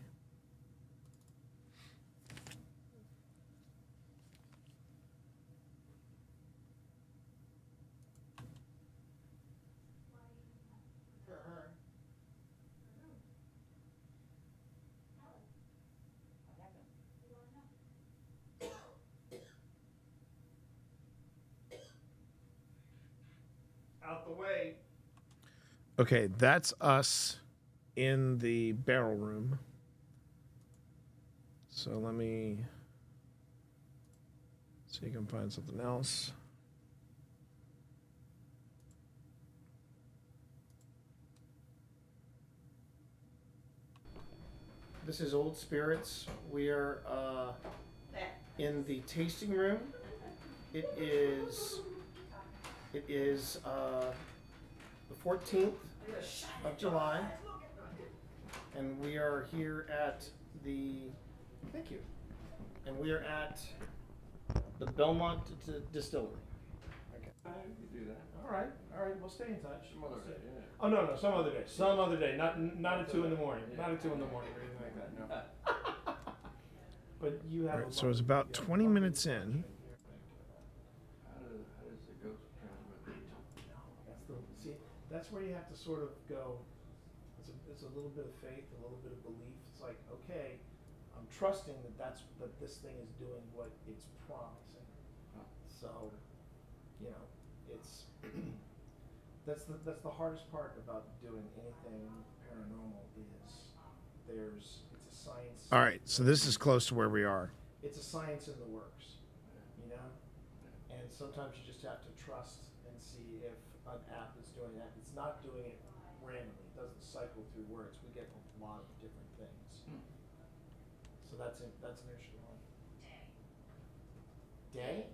Out the way.
Okay, that's us in the barrel room. So let me see if I can find something else.
This is Old Spirits. We are in the tasting room. It is the 14th of July, and we are here at the. Thank you. And we are at the Belmont Distillery. Okay.
You do that.
All right. We'll stay in touch.
Some other day, yeah.
Oh no, some other day. Some other day. Not at 2 in the morning. Not at 2 in the morning or anything like that. No. But you have.
All right, so it's about 20 minutes in.
How does the ghost transmit?
That's where you have to sort of go. It's a little bit of faith, a little bit of belief. It's like, okay, I'm trusting that this thing is doing what it's promising. So, it's that's the hardest part about doing anything paranormal is it's a science.
All right, so this is close to where we are.
It's a science in the works, and sometimes you just have to trust and see if an app is doing that. It's not doing it randomly. It doesn't cycle through words. We get a lot of different things. So that's an interesting one. Day?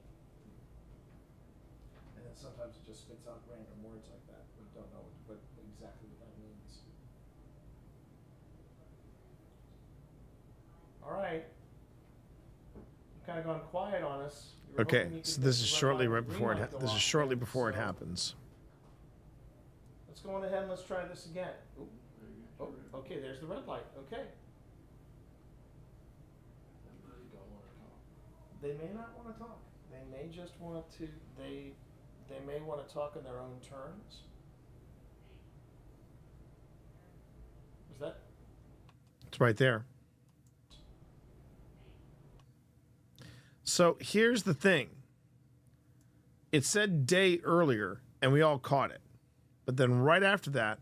And then sometimes it just spits out random words like that. We don't know what exactly what that means. All right. You've kind of gone quiet on us.
Okay, so this is shortly right before it happens.
Let's go on ahead and let's try this again. Oh, okay, there's the red light. Okay. They may not want to talk. They may just want to. They may want to talk in their own terms. Is that?
It's right there. So here's the thing. It said day earlier, and we all caught it. But then right after that,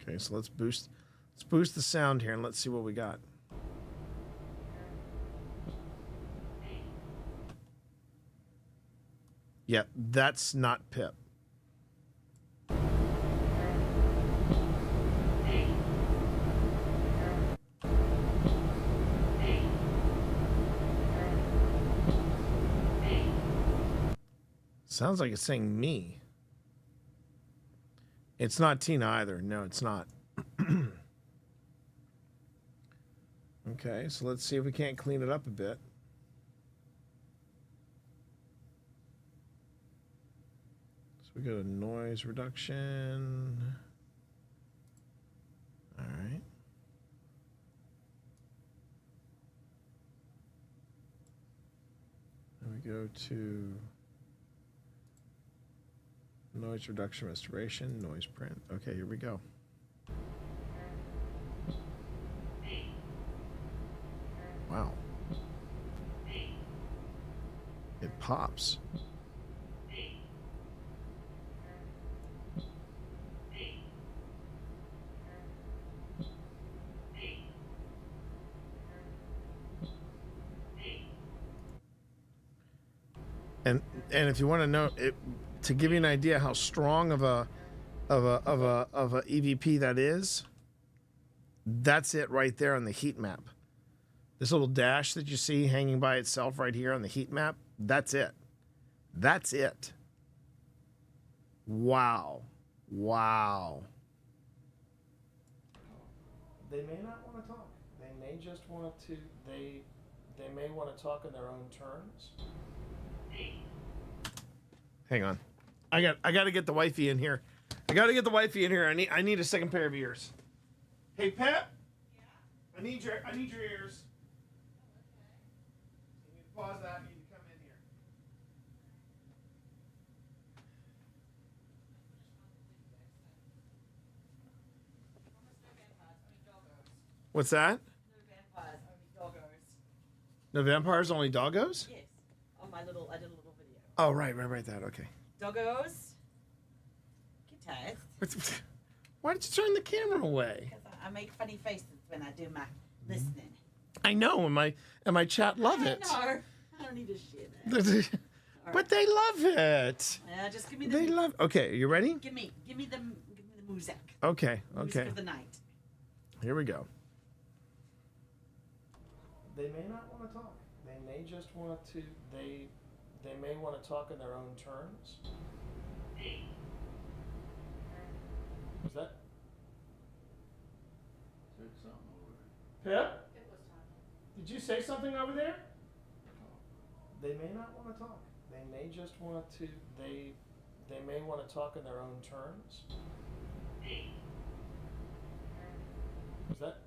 okay, so let's boost the sound here and let's see what we got. Yeah, that's not Pip. Sounds like it's saying me. It's not Tina either. No, it's not. Okay, so let's see if we can't clean it up a bit. So we go to noise reduction. All right. Then we go to noise reduction restoration, noise print. Okay, here we go. Wow. It pops. And if you want to know it, to give you an idea how strong of a EVP that is, that's it right there on the heat map. This little dash that you see hanging by itself right here on the heat map, that's it. That's it. Wow. Wow.
They may not want to talk. They may just want to. They may want to talk in their own terms.
Hang on. I got to get the wifey in here. I need a second pair of ears. Hey, Pep. Yeah. I need your ears. You need to pause that. You need to come in here. What's that? No vampires, only doggos?
Yes. On I did a little video.
Oh, right, that. Okay.
Doggos. Good taste.
Why did you turn the camera away?
Because I make funny faces when I do my listening.
I know, and my chat love it.
I don't need to share that.
But they love it.
Yeah, just give me the.
They love. Okay, are you ready?
Give me the music.
Okay.
Music of the night.
Here we go. They may not want to talk. They may just want to. They may want to talk in their own terms. Was that?
Said something over there.
Pip? Did you say something over there? They may not want to talk. They may just want to. They may want to talk in their own terms. Was that?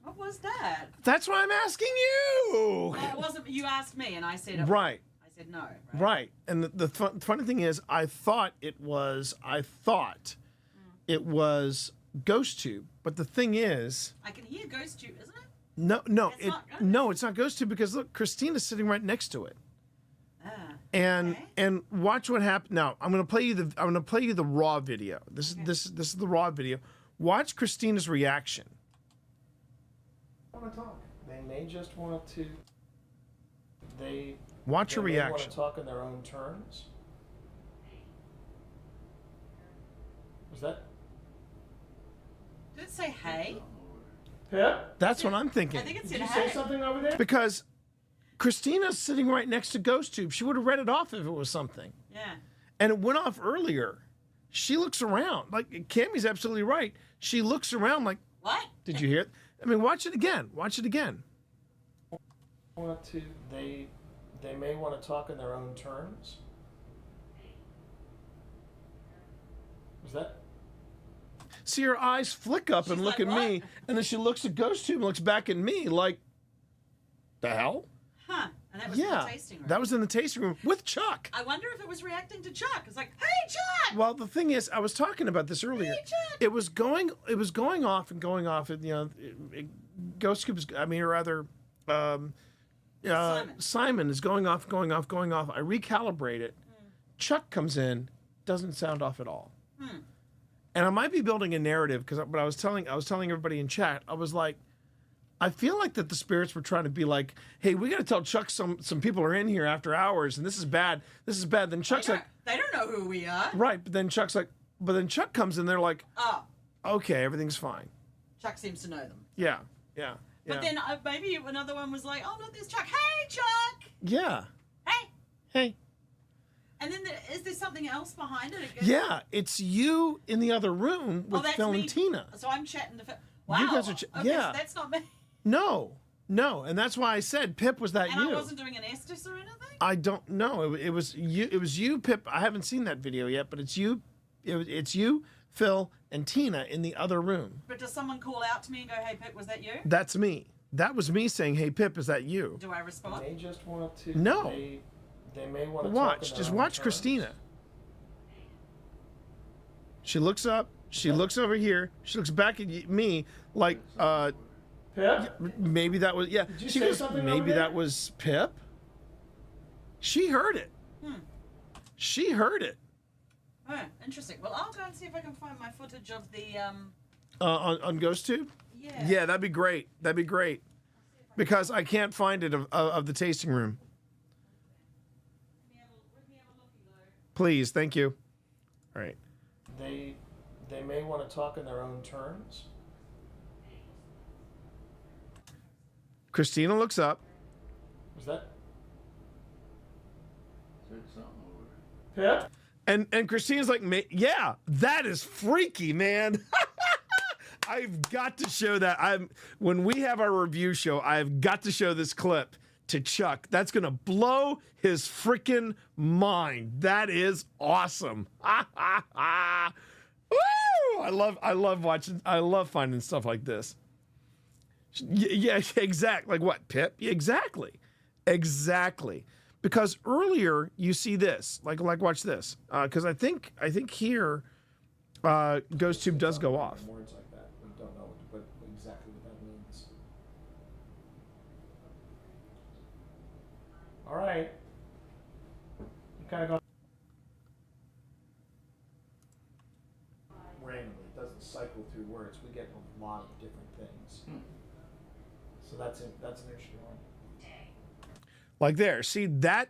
What was that?
That's why I'm asking you.
Well, it wasn't. You asked me, and I said.
Right.
I said no.
Right. And the funny thing is, I thought it was GhostTube. But the thing is,
I can hear GhostTube, isn't it?
No, it's not GhostTube because look, Christina's sitting right next to it. And watch what happened. Now I'm gonna play you the raw video. This is the raw video. Watch Christina's reaction. Want to talk? They may just want to. Watch her reaction. Want to talk in their own terms. Was that?
Did it say hey?
Yeah. That's what I'm thinking.
I think it said
Did you
hey.
say something over there? Because Christina's sitting right next to GhostTube. She would have read it off if it was something.
Yeah.
And it went off earlier. She looks around. Like, Cammie's absolutely right. She looks around like,
what?
Did you hear it? I mean, watch it again. Watch it again. Want to? They may want to talk in their own terms. Was that? See her eyes flick up and look
like,
at me, and then she looks at GhostTube and looks back at me like, the hell?
Huh. And that was in the tasting room.
That was in the tasting room with Chuck.
I wonder if it was reacting to Chuck. It's like, hey, Chuck!
Well, the thing is, I was talking about this earlier.
Hey, Chuck!
It was going off and going off, and GhostTube is, I mean, or rather, Simon is going off. I recalibrate it. Chuck comes in, doesn't sound off at all. And I might be building a narrative but I was telling everybody in chat, I was like, I feel like that the spirits were trying to be like, hey, we got to tell Chuck some people are in here after hours, and this is bad. Then Chuck's like,
they don't know who we are.
right. But then Chuck comes in, they're like,
oh,
okay, everything's fine.
Chuck seems to know them.
Yeah.
But then maybe another one was like, oh, look, there's Chuck. Hey, Chuck.
Yeah. Hey.
And then is there something else behind it?
Yeah, it's you in the other room with Phil and Tina.
So I'm chatting to Phil. Wow.
You guys are
yeah. So that's not me.
No, and that's why I said, Pip, was that you?
And I wasn't doing an Estes or anything?
I don't know. It was you, Pip. I haven't seen that video yet, but it's you. It's you, Phil, and Tina in the other room.
But does someone call out to me and go, hey, Pip, was that you?
That's me. That was me saying, hey, Pip, is that you?
Do I respond?
They just want to. No. They may want to watch. Just watch Christina. She looks up. She looks over here. She looks back at me like, Pip? Maybe that was, yeah. She goes, maybe that was Pip? She heard it. She heard it.
Oh, interesting. Well, I'll go and see if I can find my footage of the,
on GhostTube?
Yeah.
Yeah, that'd be great. Because I can't find it of the tasting room. Please, thank you. All right. They may want to talk in their own terms. Christina looks up. Was that?
Said something over there.
Pip? And Christina's like, yeah, that is freaky, man. I've got to show that. When we have our review show, I've got to show this clip to Chuck. That's going to blow his freaking mind. That is awesome. Woo! I love finding stuff like this. Yeah, exactly. Like what, Pip? Yeah, exactly. Because earlier you see this, like watch this, because I think here, Ghost Tube does go off.
Words like that, we don't know exactly what that means. All right. You kind of go. Randomly, it doesn't cycle through words. We get a lot of different things. So that's an interesting one.
Like there, see that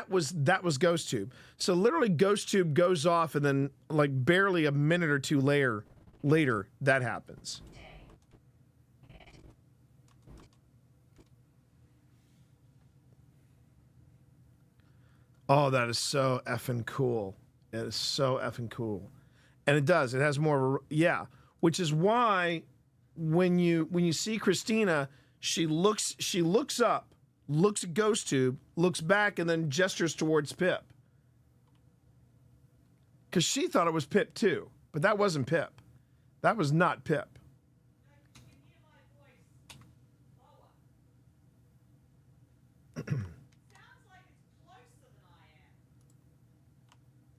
was Ghost Tube. So literally, Ghost Tube goes off, and then like barely a minute or two later, that happens. Oh, that is so effing cool. It is so effing cool, and it does. It has more of a which is why when you see Christina, she looks up. Looks at Ghost Tube, looks back, and then gestures towards Pip. Because she thought it was Pip too, but that wasn't Pip. That was not Pip.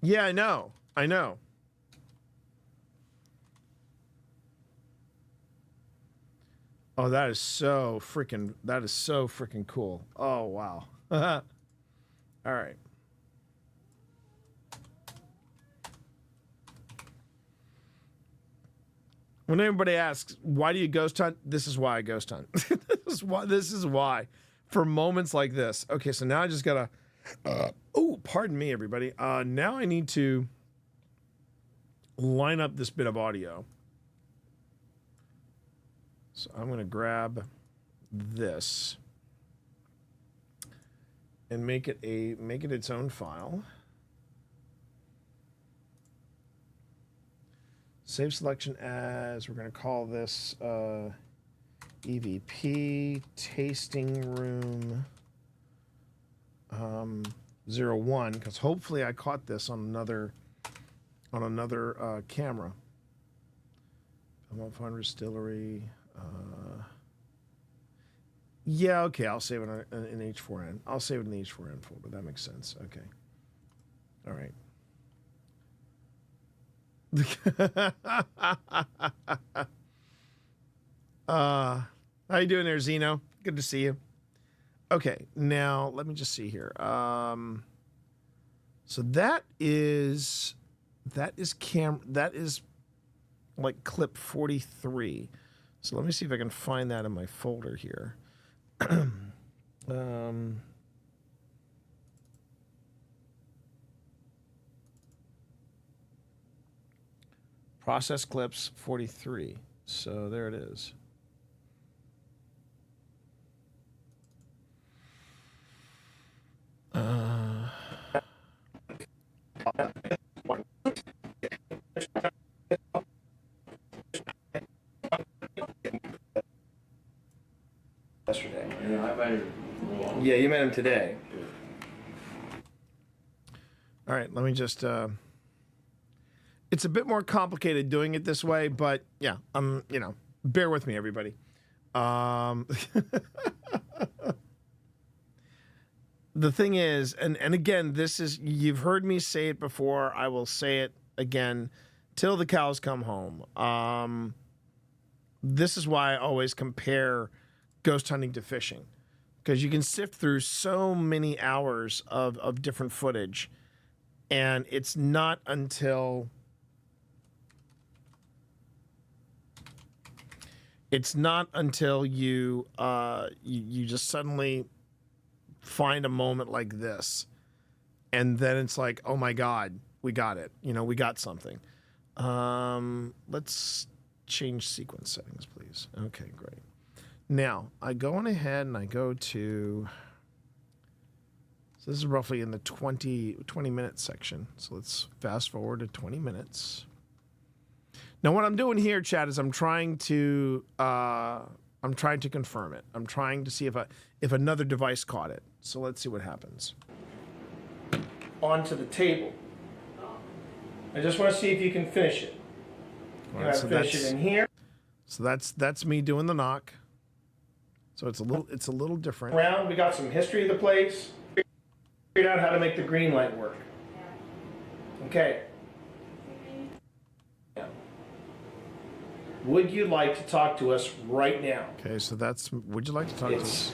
Yeah, I know. Oh, that is so freaking cool. Oh, wow. All right. When anybody asks, why do you ghost hunt? This is why I ghost hunt. This is why. For moments like this. Okay, so now I just gotta, pardon me, everybody. Now I need to line up this bit of audio. So I'm going to grab this and make it its own file. Save selection as, we're going to call this EVP Tasting Room 01, because hopefully I caught this on another camera. Belmont Farm Distillery. Yeah, okay, I'll save it in H4N. I'll save it in the H4N folder. That makes sense. Okay. All right. How you doing there, Zeno? Good to see you. Okay, now let me just see here. So that is like clip 43. So let me see if I can find that in my folder here. Process clips 43. So there it is. Yesterday.
Yeah, I met him.
Yeah, you met him today. All right, let me just. It's a bit more complicated doing it this way, but yeah, bear with me, everybody. The thing is, and again, this is, you've heard me say it before. I will say it again till the cows come home. This is why I always compare ghost hunting to fishing, because you can sift through so many hours of different footage, and it's not until you just suddenly find a moment like this, and then it's like, oh my God, we got it. We got something. Let's change sequence settings, please. Okay, great. Now, I go on ahead and I go to, so this is roughly in the 20-minute section. So let's fast forward to 20 minutes. Now, what I'm doing here, chat, is I'm trying to I'm trying to confirm it. I'm trying to see if another device caught it. So let's see what happens.
Onto the table. I just want to see if you can finish it.
All right, so
finish it in here.
So that's me doing the knock. So it's a little different.
Around, we got some history of the place. Figured out how to make the green light work. Okay. Would you like to talk to us right now?
Okay, so that's. Would you like to talk to us?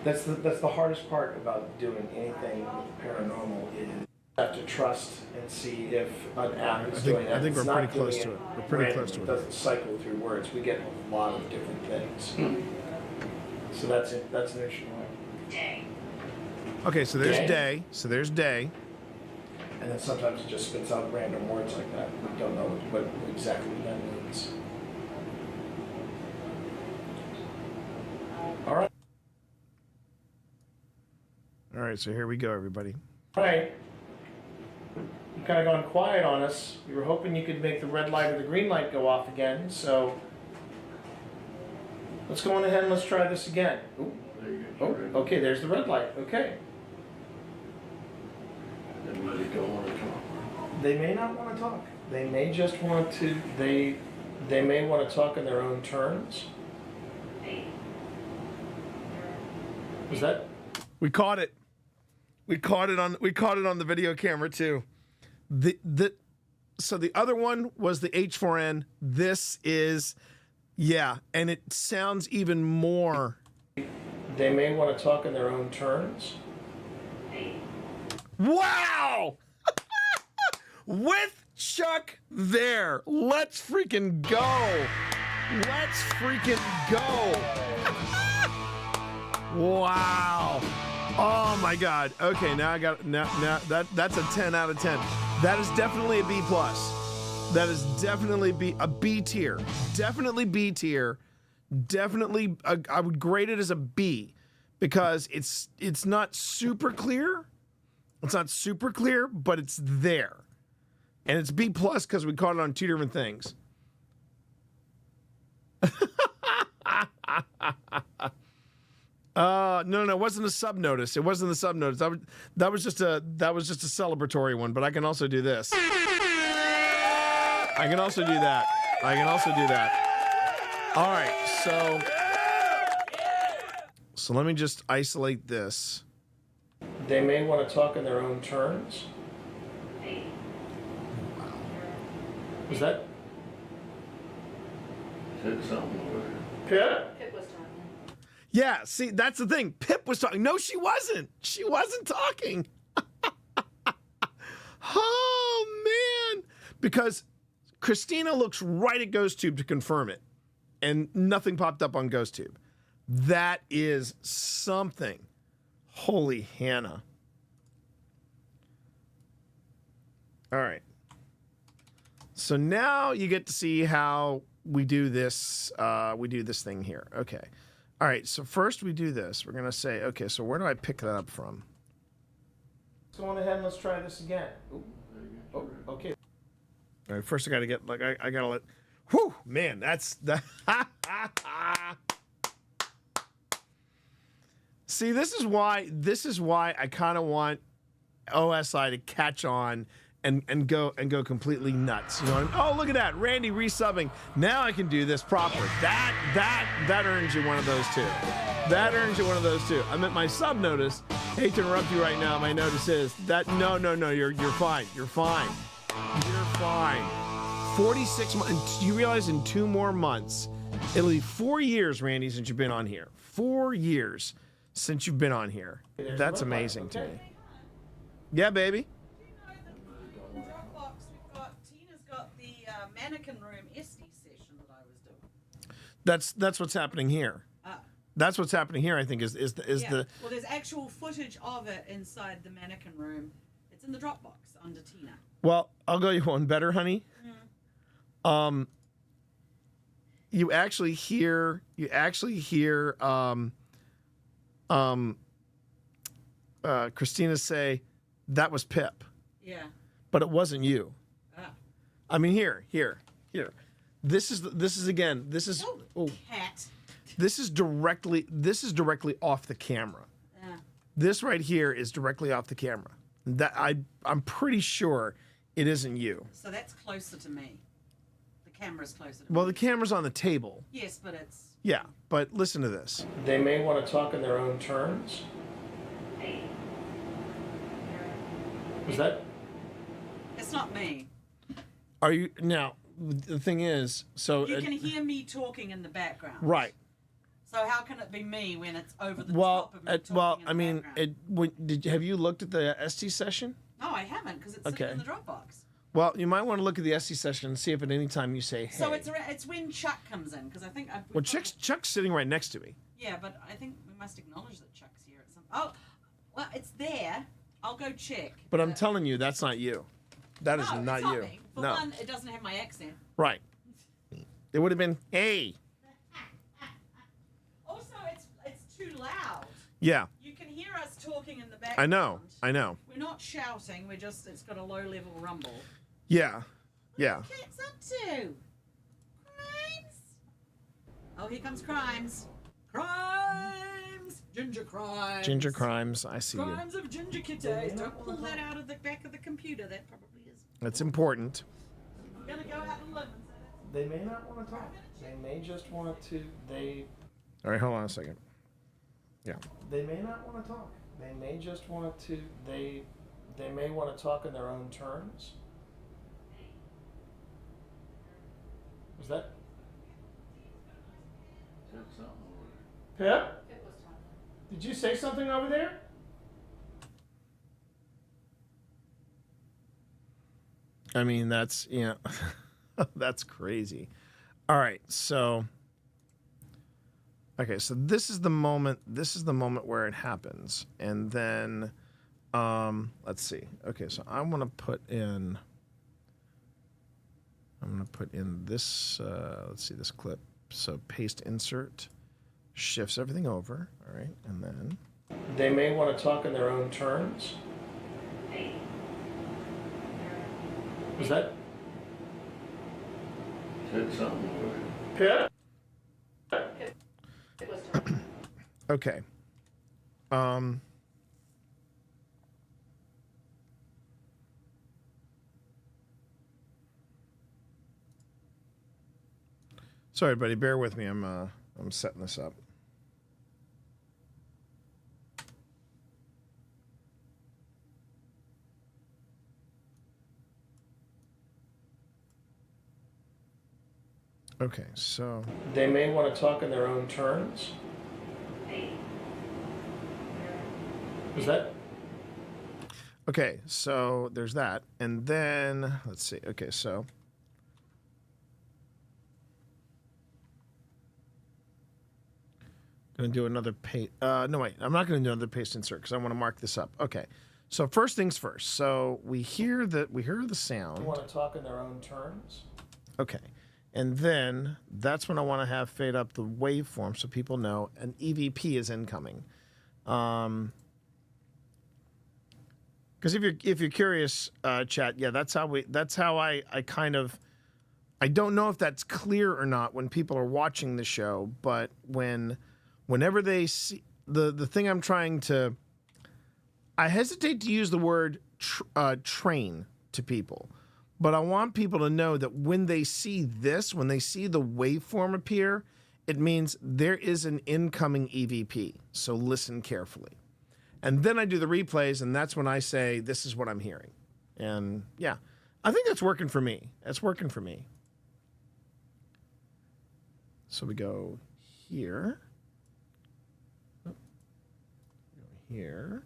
That's the hardest part about doing anything paranormal is you have to trust and see if an app is doing that.
I think
It's
we're
not
pretty close
doing
to it. We're pretty close to
It
it.
doesn't cycle through words. We get a lot of different things. So that's it. That's an interesting one.
Okay, so there's day. So there's day.
And then sometimes it just spits out random words like that. We don't know what exactly that means. All right.
All right, so here we go, everybody.
All right. You've kind of gone quiet on us. We were hoping you could make the red light or the green light go off again, so let's go on ahead and let's try this again. Ooh. Oh, okay, there's the red light. Okay.
Everybody don't want to talk.
They may not want to talk. They may just want to, they may want to talk in their own terms. Was that?
We caught it. We caught it on the video camera too. So the other one was the H4n. This is, yeah, and it sounds even more.
They may want to talk in their own terms.
Wow! With Chuck there. Let's freaking go. Let's freaking go. Wow. Oh my God. Okay, now I got now that's a 10 out of 10. That is definitely a B plus. That is definitely a B tier. Definitely B tier. Definitely I would grade it as a B because it's not super clear. It's not super clear, but it's there. And it's B plus because we caught it on two different things. No, it wasn't a sub notice. It wasn't the sub notice. That was just a celebratory one. But I can also do this. I can also do that. All right, so let me just isolate this.
They may want to talk in their own terms. Was that?
Said something over there.
Pip?
Pip was talking.
Yeah, see, that's the thing. Pip was talking. No, she wasn't. She wasn't talking. Oh, man. Because Christina looks right at GhostTube to confirm it, and nothing popped up on GhostTube. That is something. Holy Hannah. All right. So now you get to see how we do this thing here. Okay. All right, so first we do this. We're going to say, okay, so where do I pick that up from?
Let's go on ahead and let's try this again. Ooh. Oh, okay.
All right, first I got to get, like, I got to let, whew, man, that's, that. See, this is why I kind of want OSI to catch on and go completely nuts. You know what I mean? Oh, look at that. Randy resubbing. Now I can do this proper. That earns you one of those two. That earns you one of those two. I meant my sub notice. Hate to interrupt you right now. My notice is that no, you're fine. You're fine. You're fine. 46 months. You realize in 2 more months, it'll be 4 years, Randy, since you've been on here. 4 years since you've been on here. That's amazing to me. Yeah, baby.
Tina's got the mannequin room Esty session that I was doing.
That's what's happening here. That's what's happening here. I think is the.
Well, there's actual footage of it inside the mannequin room. It's in the Dropbox under Tina.
Well, I'll go you one better, honey. You actually hear Christina say that was Pip.
Yeah.
But it wasn't you. I mean, here. This is
Cat.
This is directly off the camera.
Yeah.
This right here is directly off the camera. I'm pretty sure it isn't you.
So that's closer to me. The camera's closer to me.
Well, the camera's on the table.
Yes, but it's...
Yeah, but listen to this.
They may want to talk in their own terms. Is that?
It's not me.
Are you now? The thing is, so
You can hear me talking in the background.
right.
So how can it be me when it's over the
Well,
top of me talking in
I
the
mean,
background?
have you looked at the ST session?
No, I haven't, because it's sitting in the Dropbox.
Well, you might want to look at the ST session and see if at any time you say, "Hey."
So it's when Chuck comes in, because I think...
Well, Chuck's sitting right next to me.
Yeah, but I think we must acknowledge that Chuck's here at some... Oh, well, it's there. I'll go check.
But I'm telling you, that's not you. That is
No,
not
it's not
you.
me. For
No.
one, it doesn't have my accent.
Right. It would have been, "Hey."
Also, it's too loud.
Yeah.
You can hear us talking in the background.
I know.
We're not shouting. It's got a low-level rumble.
Yeah. Yeah.
What are cats up to? Crimes? Oh, here comes Crimes. Crimes! Ginger Crimes.
Ginger Crimes. I see you.
Crimes of Ginger Kitties. Don't pull that out of the back of the computer. That probably is.
That's important.
I'm going to go out and live.
They may not want to talk. They may just want to.
All right, hold on a second. Yeah.
They may not want to talk. They may just want to. They may want to talk in their own terms. Was that?
Said something.
Pip? Did you say something over there?
I mean, that's, that's crazy. All right, so, okay, so this is the moment where it happens. And then, let's see. Okay, so I'm going to put in this, let's see, this clip. So paste insert, shifts everything over, all right, and then.
They may want to talk in their own terms. Was that?
Said something.
Pip?
Okay. Sorry, everybody, bear with me. I'm setting this up. Okay, so
They may want to talk in their own terms. Was that?
okay, so there's that, and then let's see. Okay, so gonna do another paste. No, wait, I'm not gonna do another paste insert because I want to mark this up. Okay, so first things first. So we hear the sound.
They want to talk in their own terms.
Okay. And then that's when I want to have fade up the waveform so people know an EVP is incoming. Because if you're curious, chat, yeah, that's how I kind of, I don't know if that's clear or not when people are watching the show, but whenever they see the thing I'm trying to, I hesitate to use the word train to people. But I want people to know that when they see this, when they see the waveform appear, it means there is an incoming EVP. So listen carefully. And then I do the replays, and that's when I say, this is what I'm hearing. And yeah, I think that's working for me. That's working for me. So we go here. Go here.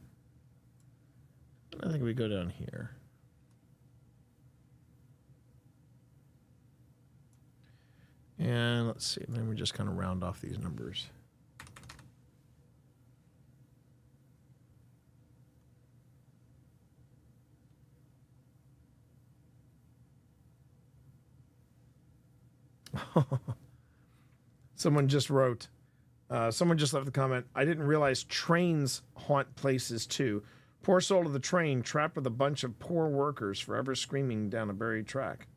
I think we go down here. And let's see, then we just kind of round off these numbers. Someone just wrote, someone just left the comment, I didn't realize trains haunt places too. Poor soul of the train, trapped with a bunch of poor workers forever screaming down a buried track.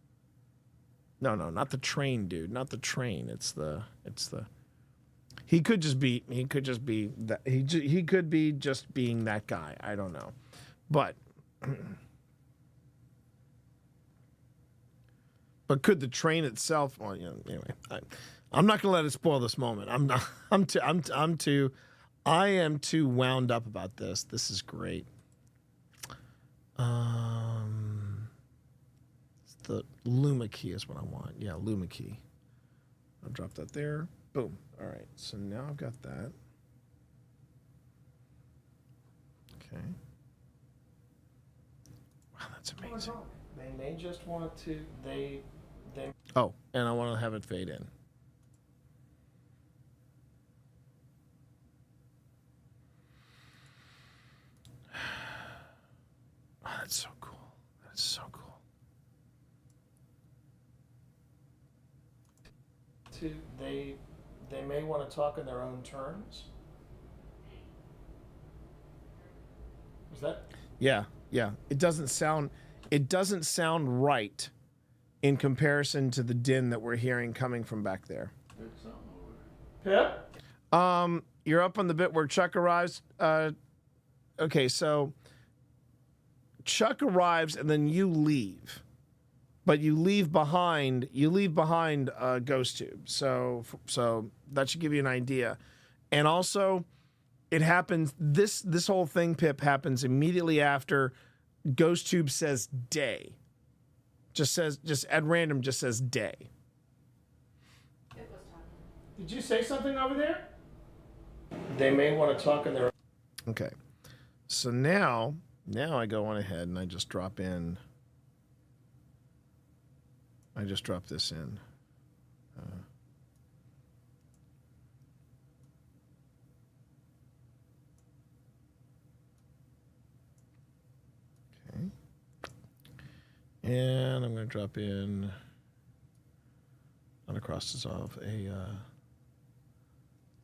No, not the train, dude. Not the train. It's the. He could just be that. He could be just being that guy. I don't know, but. But could the train itself? Well, anyway, I'm not gonna let it spoil this moment. I'm not. I am too wound up about this. This is great. The Luma key is what I want. Yeah, Luma key. I'll drop that there. Boom. All right. So now I've got that. Okay. Wow, that's amazing.
They may just want to. They.
Oh, and I want to have it fade in. Oh, that's so cool. That's so cool.
They may want to talk in their own terms. Is that?
Yeah. It doesn't sound right in comparison to the din that we're hearing coming from back there.
Pip?
You're up on the bit where Chuck arrives. Okay, so Chuck arrives and then you leave. But you leave behind a ghost tube. So that should give you an idea. And also, it happens. This whole thing, Pip, happens immediately after ghost tube says day. Just at random says day.
Did you say something over there? They may want to talk in their.
Okay. So now I go on ahead and I just drop in. I just drop this in. Okay. And I'm going to drop in on across dissolve a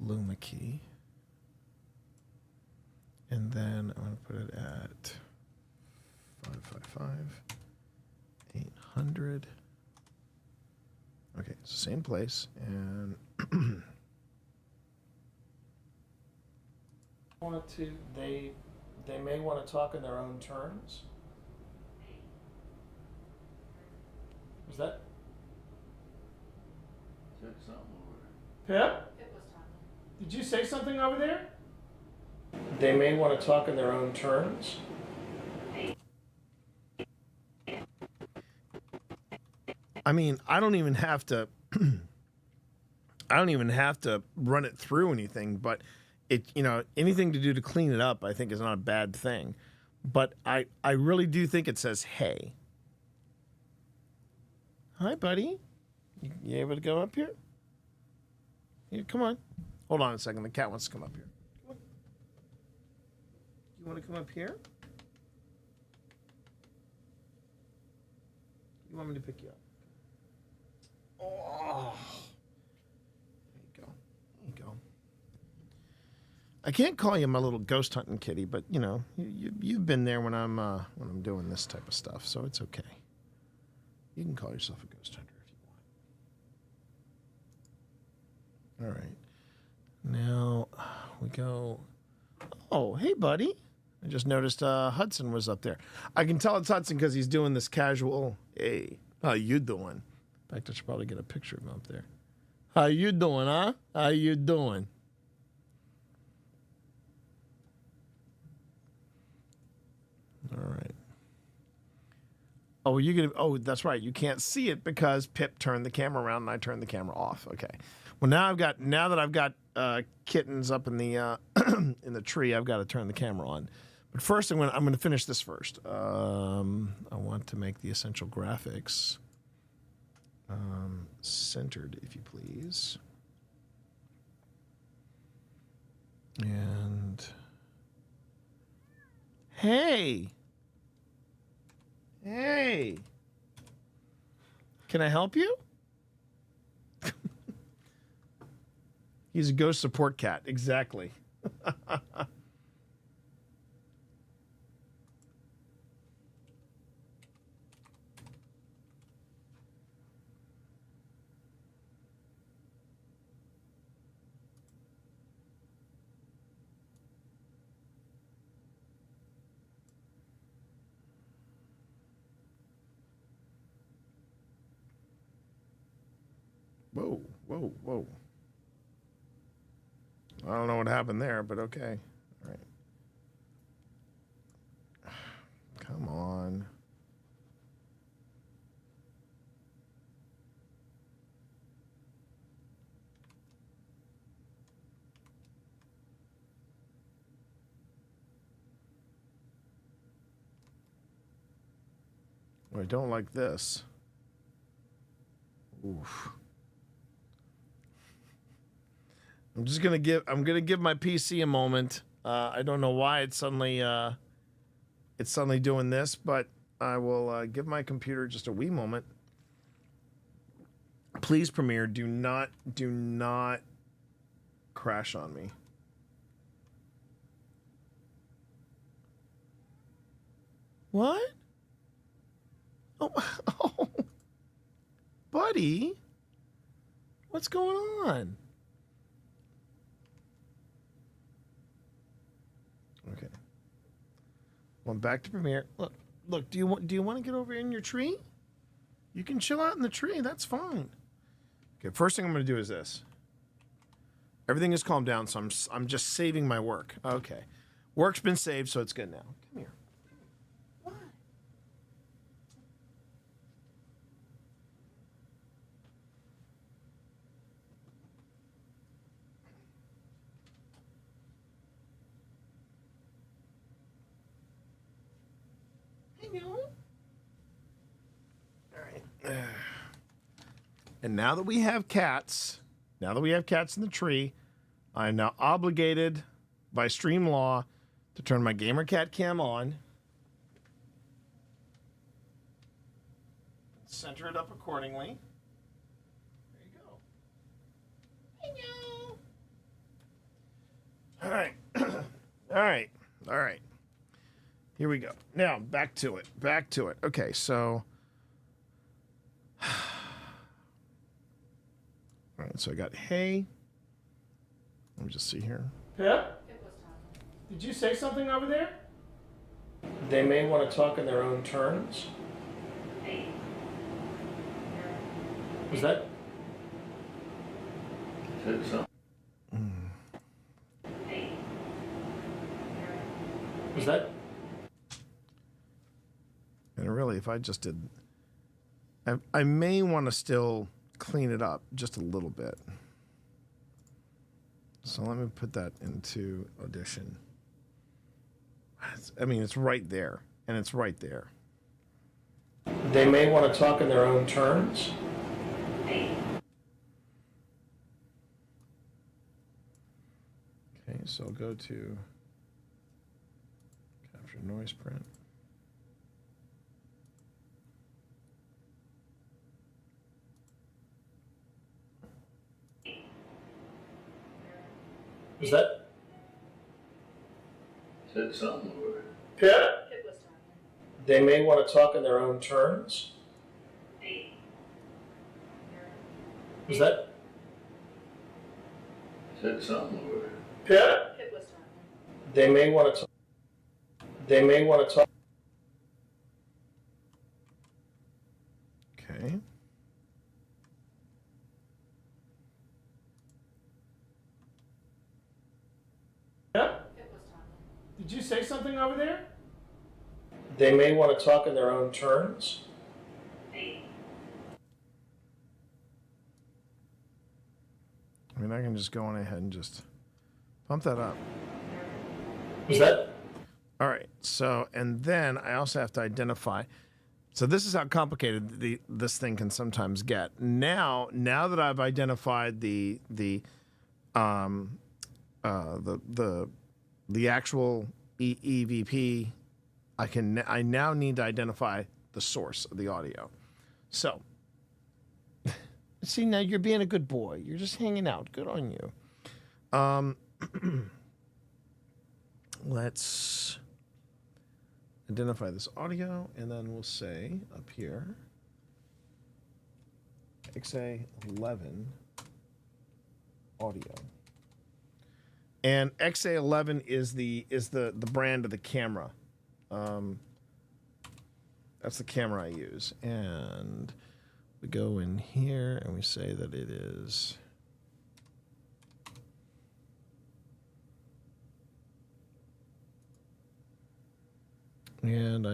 Luma key. And then I'm going to put it at 555, 800. Okay, same place, and
They may want to talk in their own terms. Is that?
Said something over there.
Pip? Did you say something over there? They may want to talk in their own terms.
I mean, I don't even have to run it through anything, but anything to do to clean it up, I think is not a bad thing. But I really do think it says, hey. Hi, buddy. You able to go up here? Here, come on. Hold on a second. The cat wants to come up here. Come on. You want to come up here? You want me to pick you up? Oh, there you go. I can't call you my little ghost hunting kitty, but you've been there when I'm doing this type of stuff, so it's okay. You can call yourself a ghost hunter if you want. All right, now we go. Oh, hey, buddy. I just noticed Hudson was up there. I can tell it's Hudson because he's doing this casual. Hey, how you doing? In fact, I should probably get a picture of him up there. How you doing, huh? How you doing? All right. Oh, that's right. You can't see it because Pip turned the camera around and I turned the camera off. Okay. Well, now that I've got kittens up in the in the tree, I've got to turn the camera on. But first, I'm going to finish this first. I want to make the essential graphics centered, if you please. And hey, can I help you? He's a ghost support cat, exactly. Whoa, whoa, whoa. I don't know what happened there, but okay. All right. Come on. I don't like this. Oof. I'm gonna give my PC a moment. I don't know why it's suddenly doing this, but I will give my computer just a wee moment. Please, Premiere, do not crash on me. What? Oh, buddy, what's going on? Okay. Well, back to Premiere. Look. Do you want to get over in your tree? You can chill out in the tree. That's fine. Okay. First thing I'm going to do is this. Everything is calmed down, so I'm just saving my work. Okay. Work's been saved, so it's good now. Come here. All right. And now that we have cats in the tree, I'm now obligated by stream law to turn my gamer cat cam on. Center it up accordingly. There you go. All right. All right. Here we go. Now, back to it. Okay, so... All right, so I got hay. Let me just see here. Pip? Did you say something over there? They may want to talk in their own terms. Was that?
Said something.
Was that? And really, if I just did... I may want to still clean it up just a little bit. So let me put that into Audition. It's right there, and it's right there. They may want to talk in their own terms. Okay, so I'll go to Capture Noise Print. Was that?
Said something over
Pip? They may want to talk in their own terms. Was that?
Said something over
Pip? They may want to talk. They may want to talk. Okay. Yeah? Did you say something over there? They may want to talk in their own terms. I can just go on ahead and just pump that up. Is that? All right. So, and then I also have to identify. So this is how complicated this thing can sometimes get. Now that I've identified the actual EVP, I now need to identify the source of the audio. So, see, now you're being a good boy. You're just hanging out. Good on you. Let's identify this audio, and then we'll say up here, XA11 audio. And XA11 is the brand of the camera. That's the camera I use. And we go in here and we say that it is and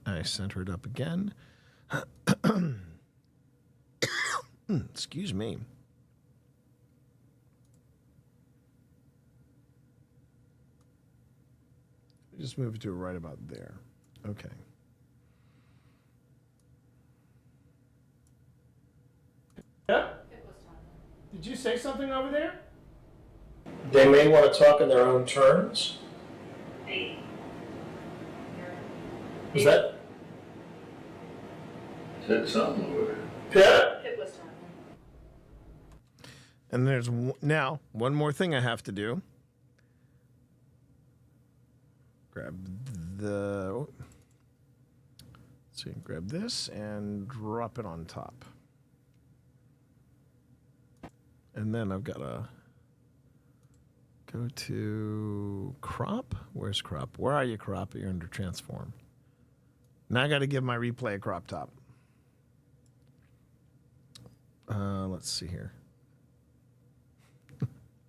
I center it up again. Excuse me. Just move it to right about there. Okay.
Yeah? Did you say something over there? They may want to talk in their own terms. Was that?
Said something over there.
Yeah.
And there's now one more thing I have to do. Grab the. Let's see, grab this and drop it on top. And then I've got to go to crop. Where's crop? Where are you, crop? You're under transform. Now I got to give my replay a crop top. Let's see here.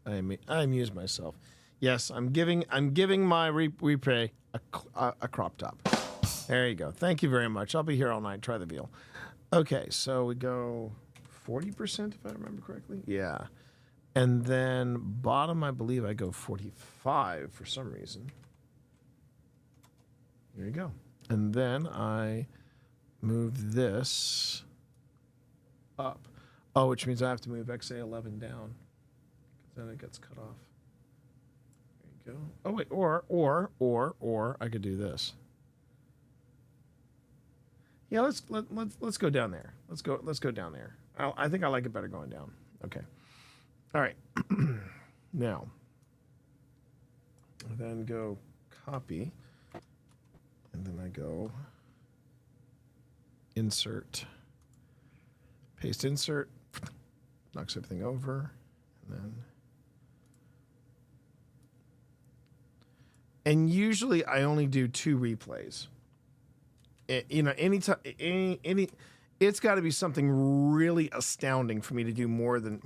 I amuse myself. Yes, I'm giving my replay a crop top. There you go. Thank you very much. I'll be here all night. Try the veal. Okay, so we go 40% if I remember correctly. Yeah. And then bottom, I believe I go 45 for some reason. There you go. And then I move this up. Oh, which means I have to move XA11 down. Because then it gets cut off. There you go. Oh, wait. Or I could do this. Yeah, let's go down there. Let's go down there. I think I like it better going down. Okay. All right. Now, then go copy, and then I go insert, paste insert, knocks everything over, and usually I only do 2 replays. Anytime, it's got to be something really astounding for me to do more than.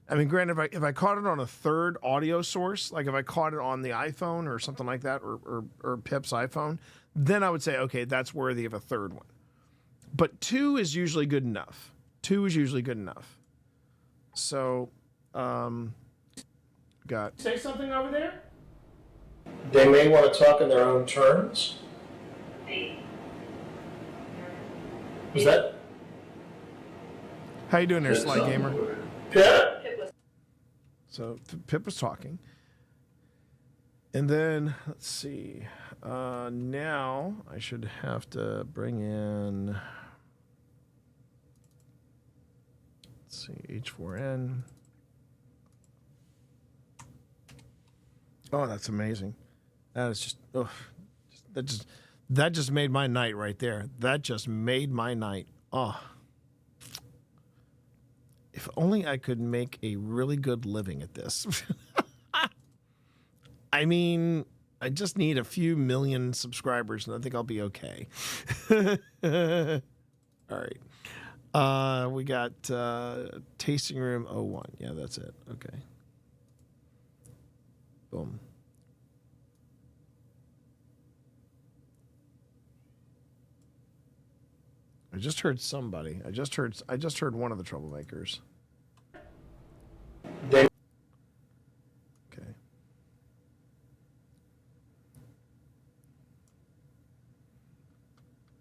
I mean, granted, if I caught it on a third audio source, like if I caught it on the iPhone or something like that, or Pip's iPhone, then I would say, okay, that's worthy of a third one. But 2 is usually good enough. 2 is usually good enough. So, got.
Say something over there? They may want to talk in their own terms. Was that?
How you doing there, Sly Gamer?
Yeah.
So Pip was talking. And then, let's see. Now I should have to bring in, let's see, H4N. Oh, that's amazing. That is just, that just made my night right there. That just made my night. Oh. If only I could make a really good living at this. I mean, I just need a few million subscribers and I think I'll be okay. All right. We got Tasting Room 01. Yeah, that's it. Okay. Boom. I just heard somebody. I just heard one of the troublemakers. Okay.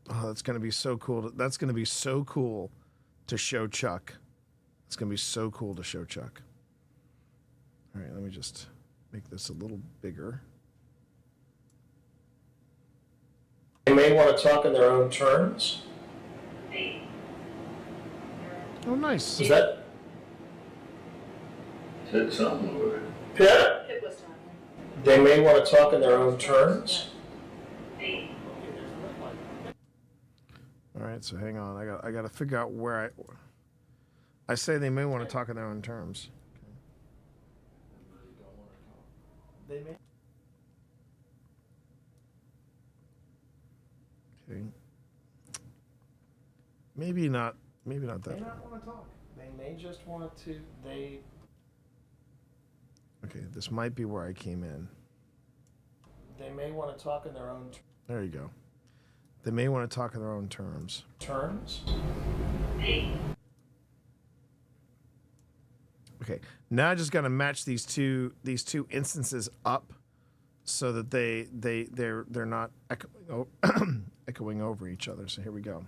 Oh, that's gonna be so cool. That's gonna be so cool to show Chuck. It's gonna be so cool to show Chuck. All right, let me just make this a little bigger.
They may want to talk in their own terms.
Oh, nice.
Was that?
Said something over there.
Yeah. They may want to talk in their own terms.
All right, so hang on. I got to figure out where I say they may want to talk in their own terms.
They may.
Okay. Maybe not
Maybe not that.
They may not want to talk. They may just want to. They.
Okay, this might be where I came in.
They may want to talk in their own
There you go. They may want to talk in their own terms.
terms.
Okay, now I just got to match these two instances up, so that they're not echoing over each other. So here we go.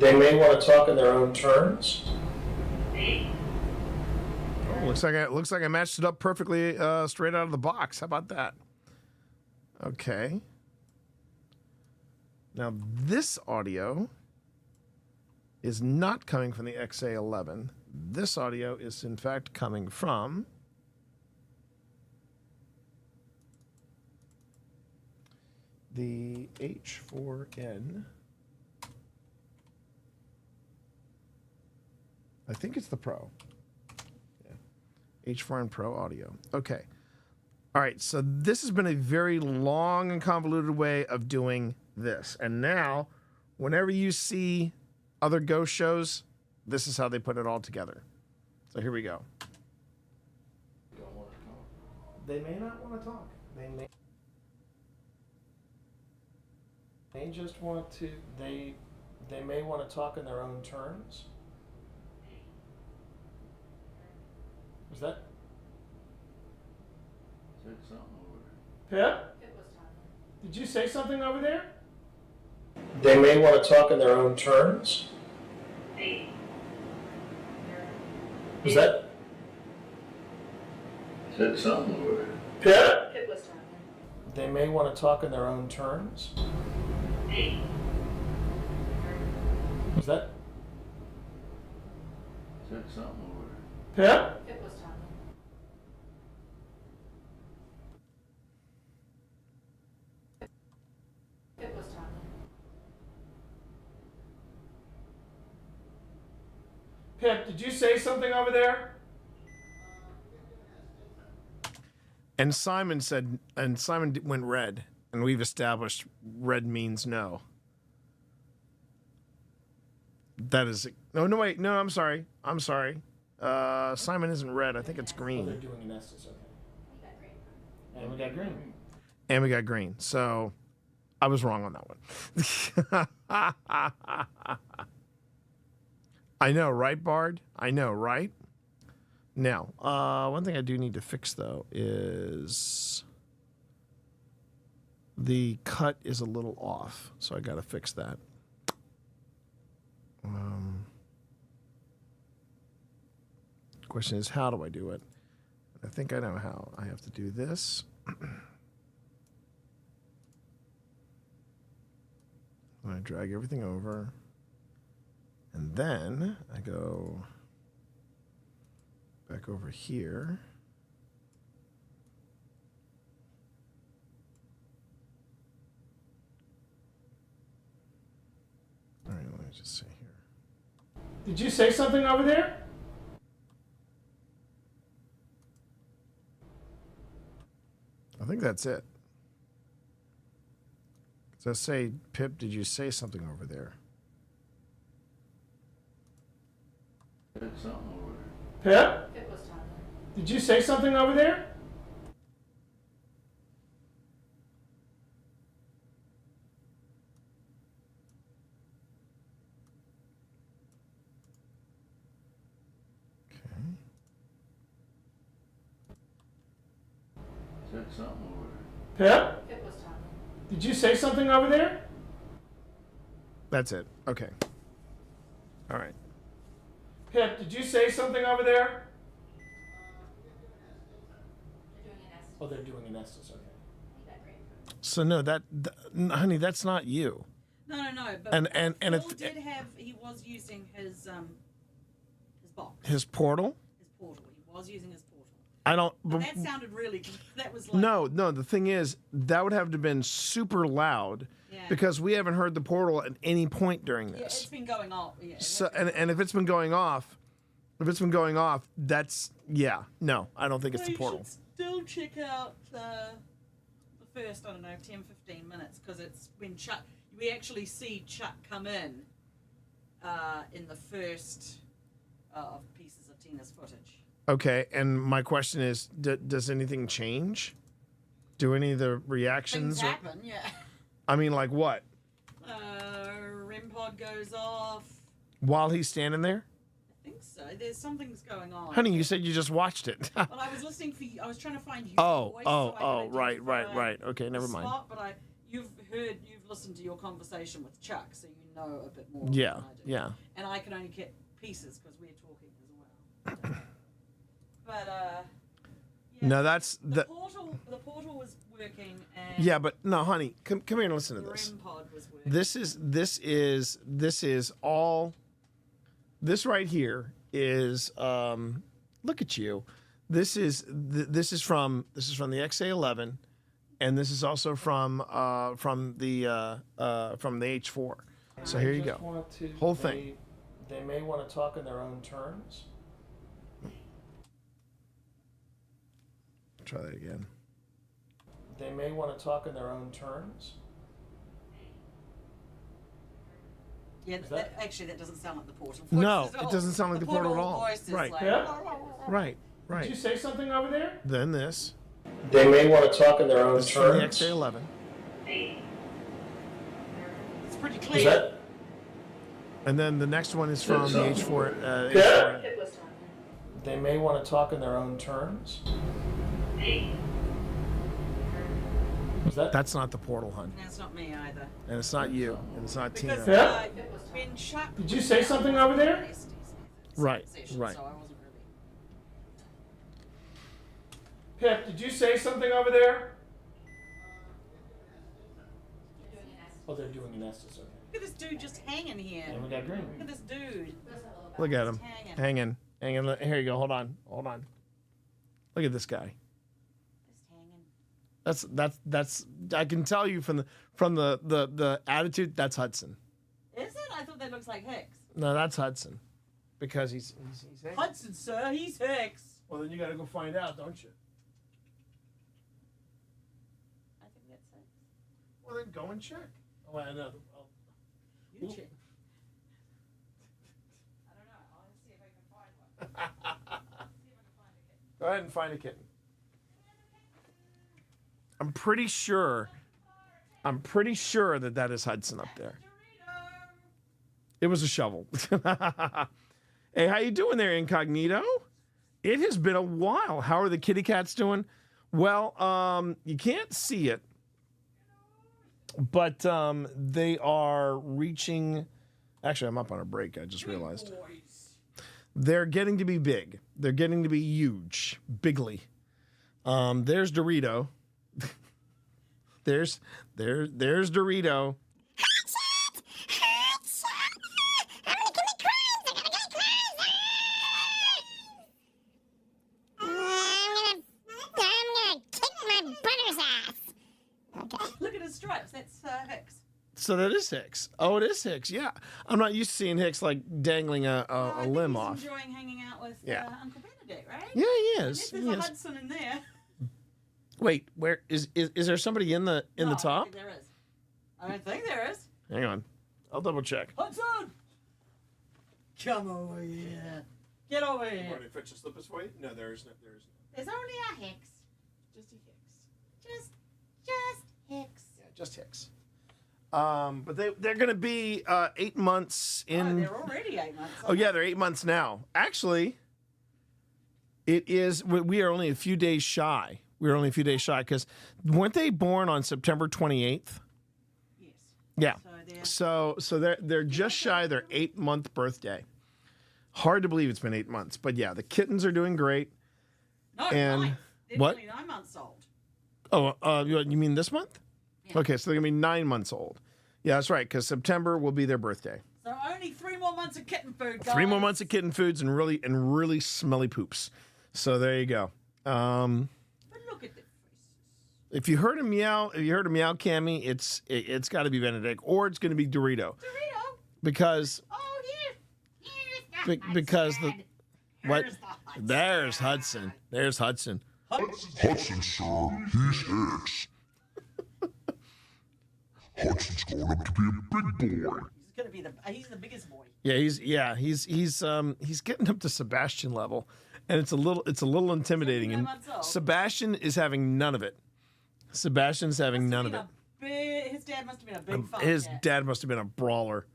They may want to talk in their own terms.
Oh, looks like I matched it up perfectly straight out of the box. How about that? Okay. Now this audio is not coming from the XA11. This audio is in fact coming from the H4N. I think it's the Pro. Yeah. H4N Pro audio. Okay. All right, so this has been a very long and convoluted way of doing this. And now, whenever you see other ghost shows, this is how they put it all together. So here we go.
They may not want to talk. They may just want to. They may want to talk in their own terms. Was that?
Said something over there.
Pip? Did you say something over there? They may want to talk in their own terms. Was that?
Said something over there.
Pip? They may want to talk in their own terms. Was that?
Said something over there.
Pip? Pip, did you say something over there?
And Simon went red, and we've established red means no. That is no, wait, no, I'm sorry. Simon isn't red. I think it's green.
Oh, they're doing an Estes, okay. And we got green.
And we got green. So I was wrong on that one. I know, right, Bard? I know, right? Now, one thing I do need to fix, though, is the cut is a little off. So I got to fix that. Question is, how do I do it? I think I know how. I have to do this. I drag everything over. And then I go back over here. All right, let me just see here.
Did you say something over there?
I think that's it. Does that say, Pip, did you say something over there?
Said something over there.
Pip? Did you say something over there?
Okay.
Said something over there.
Pip? Did you say something over there?
That's it. Okay. All right.
Pip, did you say something over there? Oh, they're doing an Estes, okay.
So no, honey, that's not you.
No. But
And
Paul
if
did have, he was using his box.
his portal.
His portal. He was using his portal.
I don't.
Now, that sounded really. That was like.
No. The thing is, that would have to have been super loud because we haven't heard the portal at any point during this.
Yeah, it's been going off. Yeah.
So and if it's been going off, that's no. I don't think it's the portal.
You should still check out the first, I don't know, 10, 15 minutes, because it's when Chuck, we actually see Chuck come in the first of pieces of Tina's footage.
Okay, and my question is, does anything change? Do any of the reactions?
Things happen, yeah.
I mean, like what?
REM pod goes off.
While he's standing there?
I think so. There's something's going on.
Honey, you said you just watched it.
Well, I was listening for you. I was trying to find your voice.
Right. Okay, never mind.
Spot, but you've listened to your conversation with Chuck, so you know a bit more.
Yeah,
than I do.
yeah.
And I can only get pieces because we're talking as well. But yeah,
No, that's
the portal. The portal was working. And
yeah, but no, honey, come here and listen to
the
this.
REM pod was working.
This is all. This right here is look at you. This is from the XA11, and this is also from the H4. So here you go. Whole thing.
They may want to talk in their own terms.
Try that again.
They may want to talk in their own terms.
Yeah, actually, that doesn't sound like the portal voice.
No,
at all.
it doesn't sound like the portal at all.
Voice is
Right.
like,
Yeah.
Right.
Did you say something over there?
Then this.
They may want to talk in their own
This is from the
terms.
XA11.
It's pretty
Is
clear.
that?
And then the next one is from the H4.
Yeah.
H4.
They may want to talk in their own terms. Is that?
That's not the portal, hun.
That's not me either.
And it's not you. And it's not
Because
Tina.
when Chuck
Did you say something over there?
Right,
session,
right.
So I wasn't really.
Pip, did you say something over there? Oh, they're doing an Estes, okay.
Look at this dude just hanging here.
And we got green.
Look at this dude.
Look at him.
Just
Hanging. Here you go. Hold on. Look at this guy.
Just hanging.
That's. I can tell you from the attitude. That's Hudson.
Is it? I thought that looks like Hicks.
No, that's Hudson, because he's hanging.
Hudson, sir. He's Hicks.
Well, then you got to go find out, don't you?
I think that's Hicks.
Well, then go and check. Oh, I know.
You check. I don't know. I'll see if I can find one.
Go ahead and find a kitten. I'm pretty sure that is Hudson up there. It was a shovel. Hey, how you doing there, Incognito? It has been a while. How are the kitty cats doing? Well, you can't see it, but they are reaching. Actually, I'm up on a break. I just realized. They're getting to be big. They're getting to be huge, bigly. There's Dorito. There's Dorito.
Look at his stripes. That's Hicks.
So that is Hicks. Oh, it is Hicks. Yeah, I'm not used to seeing Hicks like dangling a limb off.
He's enjoying hanging out with Uncle Benedict, right?
Yeah, he is.
There's a Hudson in there.
Wait, where is there somebody in the
No,
top?
I don't think there is. I don't think there is.
Hang on, I'll double check.
Hudson! Come over here. Get over here.
Want to fetch a slippers for you? No, there is not.
There's only a Hicks.
Just a Hicks.
Just Hicks.
Yeah, just Hicks. But they're going to be 8 months in.
Oh, they're already 8 months.
Oh yeah, they're 8 months now. Actually, it is. We are only a few days shy. We're only a few days shy because weren't they born on September 28th?
Yes.
Yeah. So they're just shy of their 8-month birthday. Hard to believe it's been 8 months, but yeah, the kittens are doing great.
No,
and
9. They're
what?
only 9 months old.
Oh, you mean this month?
Yeah.
Okay, so they're gonna be 9 months old. Yeah, that's right, because September will be their birthday.
So only 3 more months of kitten food, guys.
3 more months of kitten foods and really smelly poops. So there you go.
But look at the faces.
If you heard a meow, Cammy, it's got to be Benedict or it's going to be Dorito.
Dorito.
Because.
Oh, here's
because the what?
Here's the Hudson.
There's Hudson. There's Hudson.
Hudson, sir. He's Hicks. Hudson's growing up to be a big boy.
He's gonna be he's the biggest boy.
Yeah, he's getting up to Sebastian level, and it's a little intimidating. And Sebastian is having none of it. Sebastian's having none of it.
His dad must have been a big fan.
His dad must have been a brawler.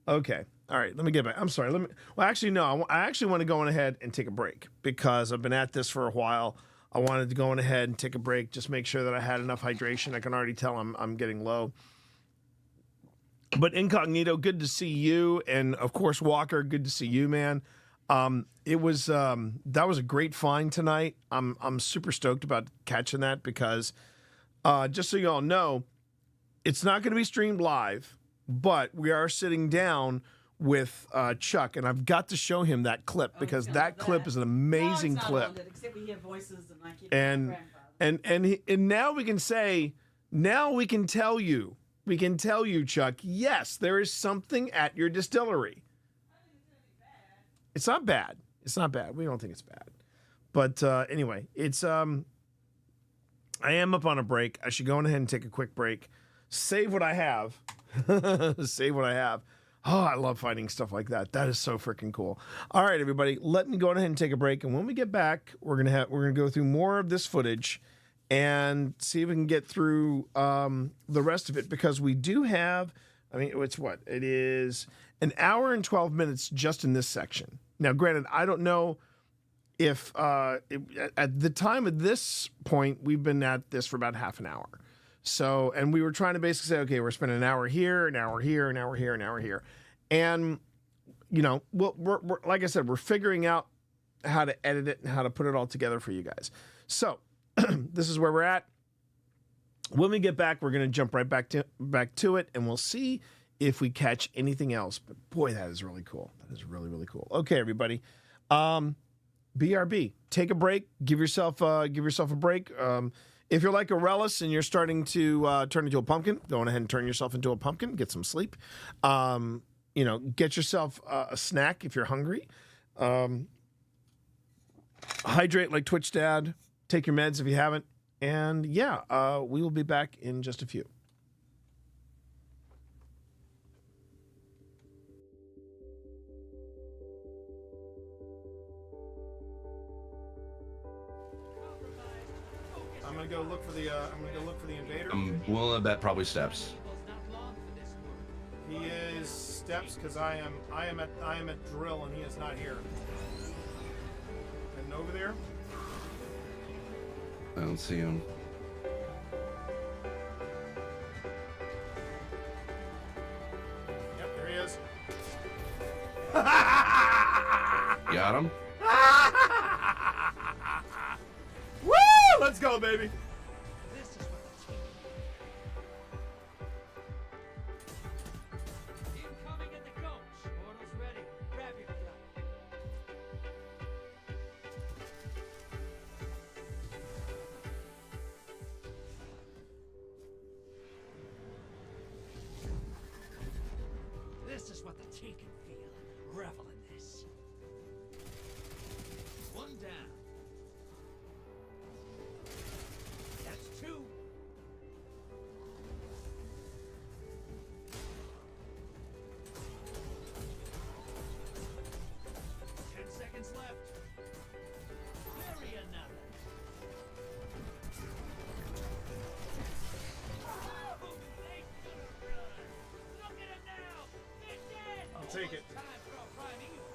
Okay. All right. Let me get back. I'm sorry. Well, actually, no. I actually want to go on ahead and take a break because I've been at this for a while. I wanted to go on ahead and take a break, just make sure that I had enough hydration. I can already tell I'm getting low. But Incognito, good to see you, and of course Walker, good to see you, man. It was that was a great find tonight. I'm super stoked about catching that because just so you all know, it's not going to be streamed live, but we are sitting down with Chuck, and I've got to show him that clip because that clip is an amazing clip.
Except we hear voices and I keep
and now we can say, now we can tell you, Chuck, yes, there is something at your distillery. It's not bad. It's not bad. We don't think it's bad. But anyway, it's I am up on a break. I should go on ahead and take a quick break. Save what I have. Save what I have. Oh, I love finding stuff like that. That is so freaking cool. All right, everybody, let me go ahead and take a break. And when we get back, we're gonna go through more of this footage and see if we can get through the rest of it because we do have. I mean, it's what it is, an hour and 12 minutes just in this section. Now, granted, I don't know if at the time of this point, we've been at this for about half an hour. So, and we were trying to basically say, okay, we're spending an hour here, an hour here, an hour here, an hour here. And, you know, we're like I said, we're figuring out how to edit it and how to put it all together for you guys. So this is where we're at. When we get back, we're going to jump right back to it, and we'll see if we catch anything else. But boy, that is really cool. That is really, really cool. Okay, everybody. BRB, take a break. Give yourself a break. If you're like Aurelius and you're starting to turn into a pumpkin, go on ahead and turn yourself into a pumpkin. Get some sleep. You know, get yourself a snack if you're hungry. Hydrate like Twitch Dad. Take your meds if you haven't. And yeah, we will be back in just a few. I'm gonna go look for the invader.
I'm willing to bet probably Steps.
He is Steps because I am at drill and he is not here. And over there.
I don't see him.
Yep, there he is.
Got him?
Woo! Let's go, baby.
Incoming at the coach. Portal's ready. Grab your gun. This is what the team can feel. Revel in this. One down. That's two. Seconds left. Bury another. Oh, they could've run. Look at him now. They're dead.
I'll take it.
Time for a prime evil.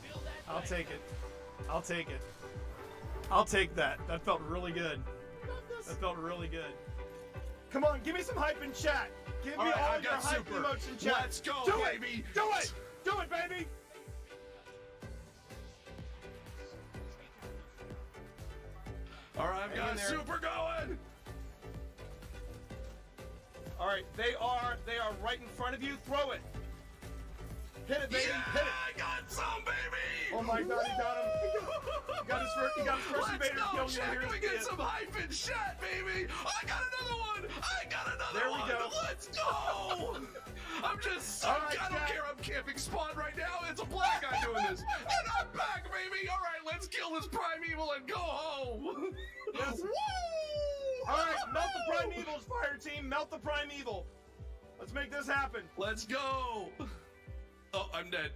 Feel that
I'll
way.
take it. I'll take it. I'll take that. That felt really good. That felt really good. Come on, give me some hype in chat. Give me all your hype emotes in chat.
Let's go,
Do
baby.
it. Do it. Do it, baby.
All right, I've got a super going.
All right, they are right in front of you. Throw it. Hit it, baby.
Yeah,
Hit it.
I got some, baby.
Oh my God, he got him. He got his first
Let's
invader
go,
kill.
Jack.
Here's
We
the
get
kid.
some hype in chat, baby. I got another one.
There we go.
Let's go. I'm just so
All right,
I don't
Jack.
care. I'm camping spawn right now. It's a black guy doing this. And I'm back, baby. All right, let's kill this primeval and go home.
Yes.
Woo!
All right, melt the primeval's fire team. Melt the primeval.
Let's make this happen.
Let's go. Oh, I'm dead.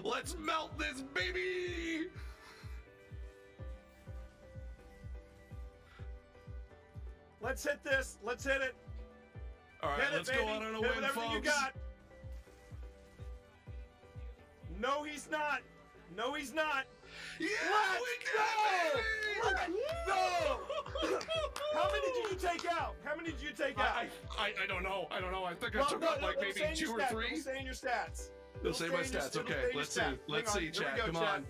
Let's melt this baby.
Let's hit this. Let's hit it.
All right, let's go out on a win,
Hit everything you
folks.
got. No, he's not. No, he's not.
Yeah,
Let's go! How many did you take out? How many did you take out?
I don't know. I think I took out like maybe 2 or 3.
Don't say in your stats.
They'll say my stats. Okay, let's see. Let's see, chat. Come on.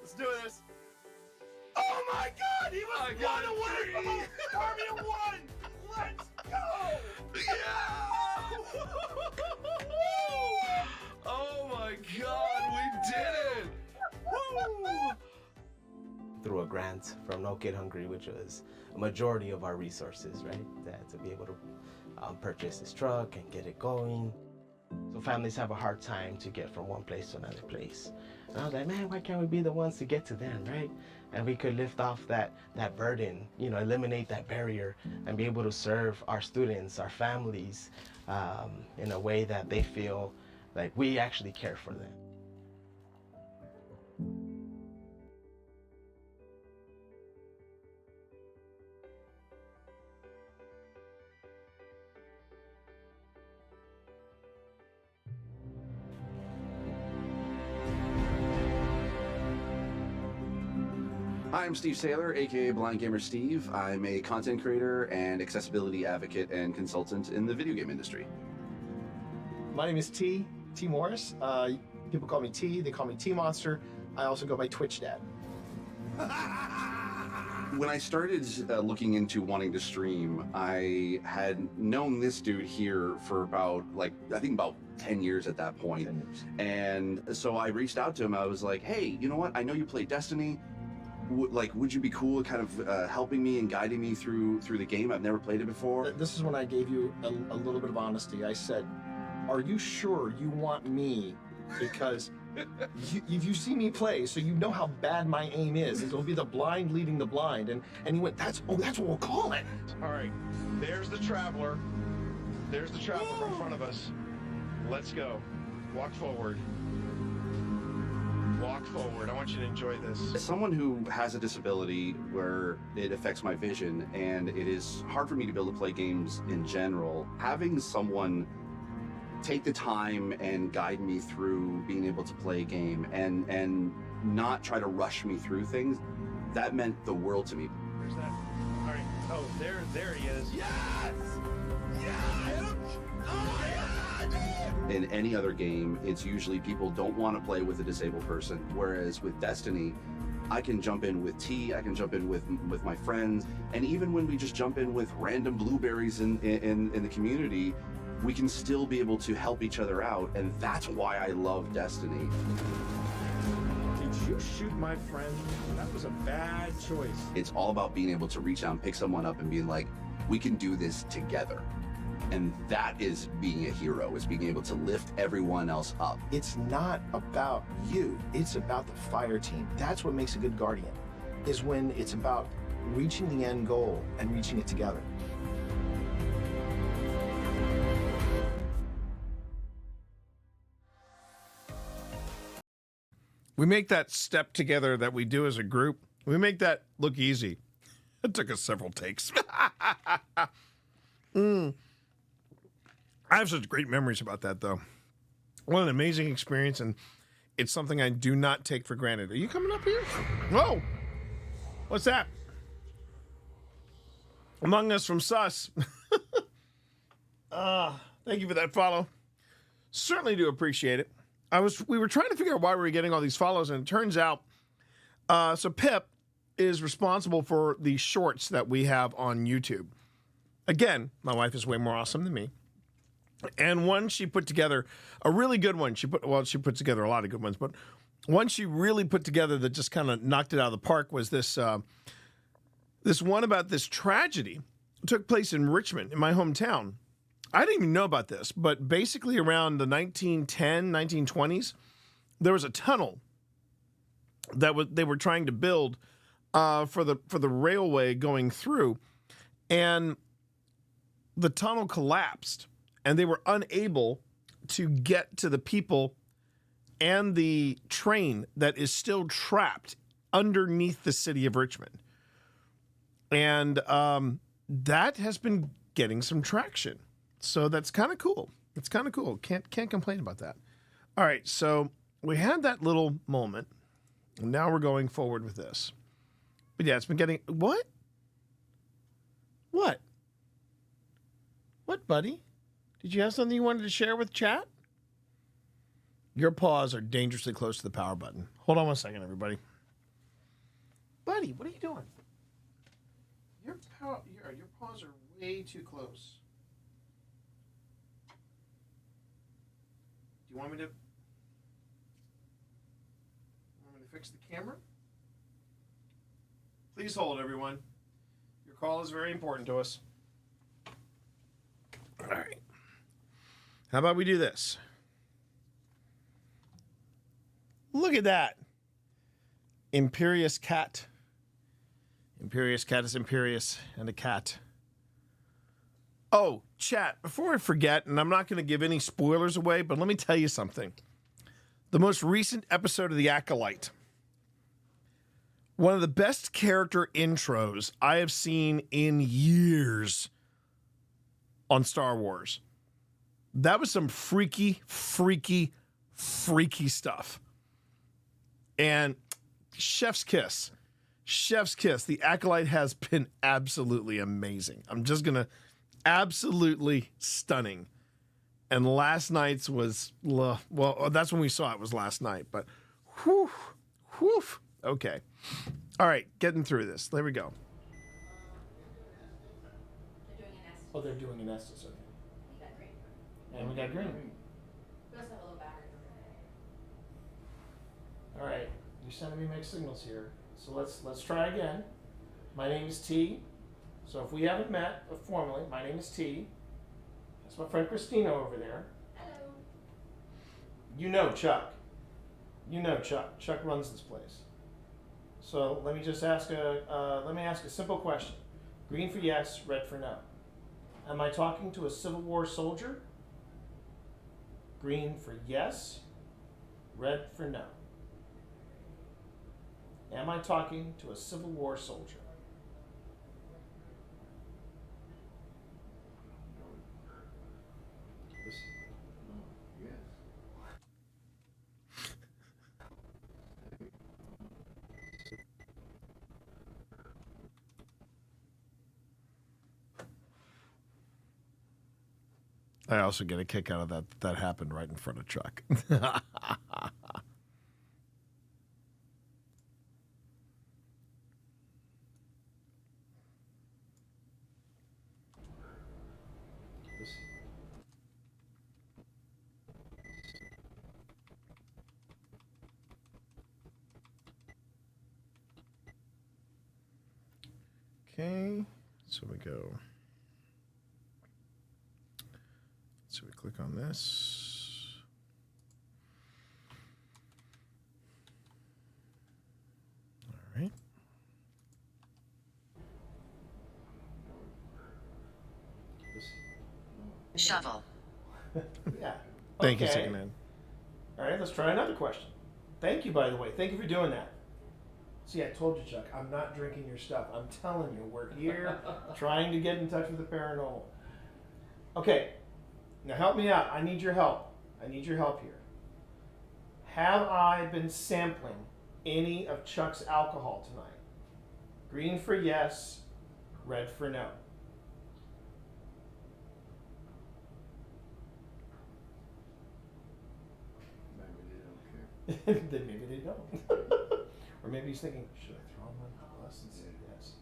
Let's do this. Oh my God! He was one away from an army of 1. Let's go!
Yeah! Oh my God, we did it! Woo!
Through a grant from No Kid Hungry, which was a majority of our resources, right? To be able to purchase this truck and get it going. So families have a hard time to get from one place to another place. And I was like, man, why can't we be the ones to get to them, right? And we could lift off that burden, eliminate that barrier and be able to serve our students, our families, in a way that they feel like we actually care for them.
Hi, I'm Steve Saylor, aka Blind Gamer Steve. I'm a content creator and accessibility advocate and consultant in the video game industry.
My name is T Morris. People call me T. They call me T Monster. I also go by Twitch Dad.
When I started looking into wanting to stream, I had known this dude here for about 10 years at that point. And so I reached out to him. I was like, hey, you know what? I know you play Destiny. Would you be cool kind of helping me and guiding me through the game? I've never played it before.
This is when I gave you a little bit of honesty. I said, are you sure you want me? Because you see me play, so you know how bad my aim is. It'll be the blind leading the blind. And he went, that's what we'll call it.
All right, there's the Traveler. There's the Traveler in front of us. Let's go. Walk forward. Walk forward. I want you to enjoy this.
As someone who has a disability where it affects my vision and it is hard for me to be able to play games in general, having someone take the time and guide me through being able to play a game and not try to rush me through things, that meant the world to me.
Where's that? All right. Oh, there he is. Yes! Yes! Oh, yeah!
In any other game, it's usually people don't want to play with a disabled person, whereas with Destiny, I can jump in with T, I can jump in with my friends, and even when we just jump in with random blueberries in the community, we can still be able to help each other out, and that's why I love Destiny.
Did you shoot my friend? That was a bad choice.
It's all about being able to reach out and pick someone up and being like, we can do this together. And that is being a hero, is being able to lift everyone else up.
It's not about you, it's about the fire team. That's what makes a good guardian, is when it's about reaching the end goal and reaching it together.
We make that step together that we do as a group, we make that look easy. It took us several takes. I have such great memories about that, though. What an amazing experience, and it's something I do not take for granted. Are you coming up here? Whoa! What's that? Among Us from Sus. Thank you for that follow. Certainly do appreciate it. We were trying to figure out why we were getting all these follows, and it turns out, so Pip is responsible for the shorts that we have on YouTube. Again, my wife is way more awesome than me. And one she put together, a really good one. She put together a lot of good ones, but one she really put together that just kind of knocked it out of the park was this this one about this tragedy. It took place in Richmond, in my hometown. I didn't even know about this, but basically around the 1910, 1920s, there was a tunnel that they were trying to build for the railway going through, and the tunnel collapsed and they were unable to get to the people and the train that is still trapped underneath the city of Richmond. And that has been getting some traction. So that's kind of cool. It's kind of cool. Can't complain about that. All right, so we had that little moment, and now we're going forward with this. But yeah, it's been getting... What? What? What, buddy? Did you have something you wanted to share with chat? Your paws are dangerously close to the power button. Hold on one second, everybody. Buddy, what are you doing? Your paws are way too close. Do you want me to fix the camera? Please hold, everyone. Your call is very important to us. All right. How about we do this? Look at that. Imperious cat. Imperious cat is imperious and a cat. Oh, chat, before I forget, and I'm not going to give any spoilers away, but let me tell you something. The most recent episode of The Acolyte, one of the best character intros I have seen in years on Star Wars. That was some freaky stuff. And chef's kiss. Chef's kiss. The Acolyte has been absolutely amazing. I'm just going to... Absolutely stunning. And last night's was... Well, that's when we saw it, was last night. But whew. Okay. All right, getting through this. There we go. Oh, they're doing an Estes. Okay.
We got green.
And we got green.
We also have a little battery.
All right, you're sending me mixed signals here. So let's try again. My name is T. So if we haven't met formally, my name is T. That's my friend Christina over there.
Hello.
You know Chuck. You know Chuck. Chuck runs this place. So let me just ask a simple question. Green for yes, red for no. Am I talking to a Civil War soldier? Green for yes, red for no. Am I talking to a Civil War soldier? I also get a kick out of that. That happened right in front of Chuck. Okay, so we go. So we click on this. All right.
Shovel.
Yeah.
Thank
you,
you,
Second Man. All right, let's try another question. Thank you, by the way. Thank you for doing that. See, I told you, Chuck, I'm not drinking your stuff. I'm telling you, we're here trying to get in touch with the paranormal. Okay, now help me out. I need your help. I need your help here. Have I been sampling any of Chuck's alcohol tonight? Green for yes, red for no. Then maybe they don't. Or maybe he's thinking, should I throw him on the bus and say yes?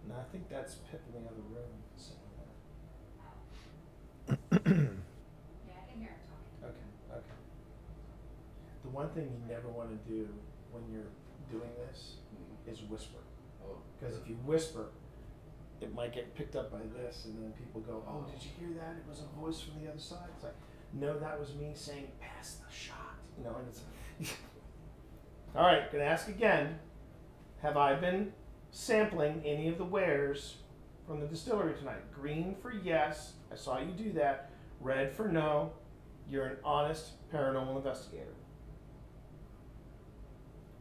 No, I think that's Pip in the other room saying that.
Yeah, I can hear him talking.
Okay. The one thing you never want to do when you're doing this is whisper. Because if you whisper, it might get picked up by this, and then people go, oh, did you hear that? It was a voice from the other side. It's like, no, that was me saying, pass the shot. You know, and it's... All right, gonna ask again. Have I been
sampling any of the wares from the distillery tonight. Green for yes. I saw you do that. Red for no. You're an honest paranormal investigator.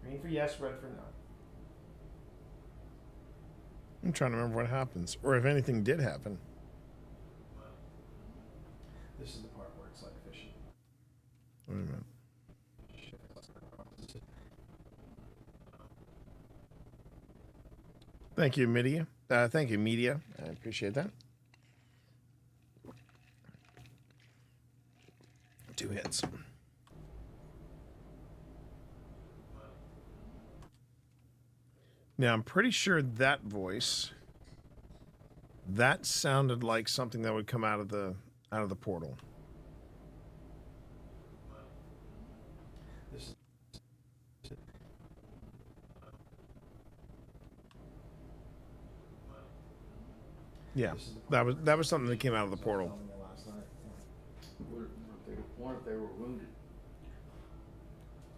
Green for yes, red for no.
I'm trying to remember what happens, or if anything did happen.
This is the part where it's like fishing.
Wait a minute. Thank you, media. Thank you, media. I appreciate that. 2 hits. Now, I'm pretty sure that voice, that sounded like something that would come out of the portal.
This is
Yeah, that was something that came out of the portal.
What if they were wounded?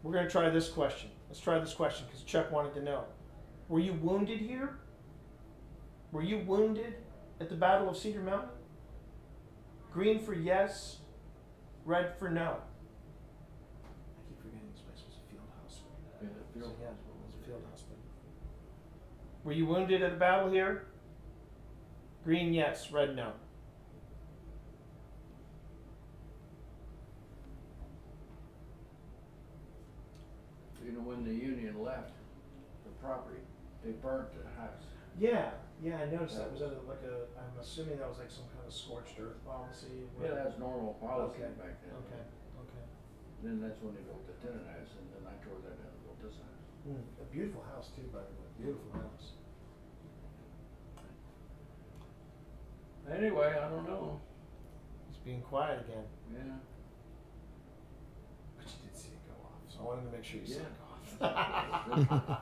We're going to try this question. Let's try this question because Chuck wanted to know. Were you wounded here? Were you wounded at the Battle of Cedar Mountain? Green for yes, red for no. I keep forgetting this place was a field hospital.
Yeah, the field
hospital was a field hospital. Were you wounded at the battle here? Green yes, red no.
You know, when the Union left the property, they burnt the house.
Yeah, I noticed that. Was that I'm assuming that was like some kind of scorched earth policy?
Yeah, that's normal policy back then.
Okay.
Then that's when they built the tenant house, and then I tore that down and built this house.
A beautiful house too, by the way. Beautiful house.
Anyway, I don't know.
It's being quiet again.
Yeah.
But you did see it go off, so I wanted to make sure you saw it go off.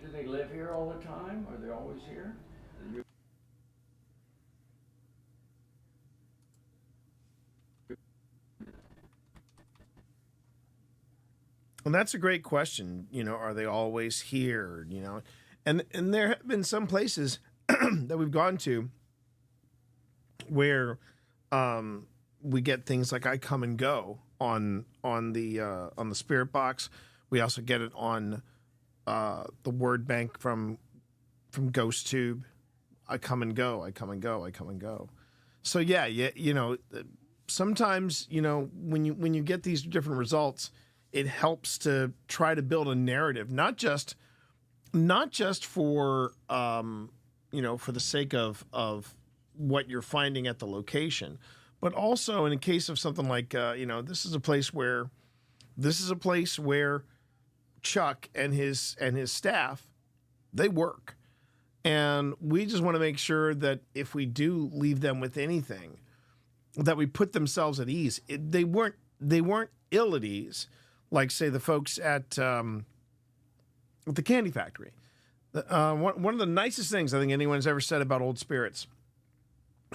Do they live here all the time? Are they always here?
And that's a great question. You know, are they always here? You know, and there have been some places that we've gone to where we get things like I Come and Go on the spirit box. We also get it on the word bank from Ghost Tube. I come and go. I come and go. I come and go. So yeah, you know, sometimes, you know, when you get these different results, it helps to try to build a narrative, not just for you know, for the sake of what you're finding at the location, but also in a case of something like you know, this is a place where Chuck and his staff, they work, and we just want to make sure that if we do leave them with anything, that we put themselves at ease. They weren't ill at ease, like say the folks at the candy factory. One of the nicest things I think anyone's ever said about Old Spirits,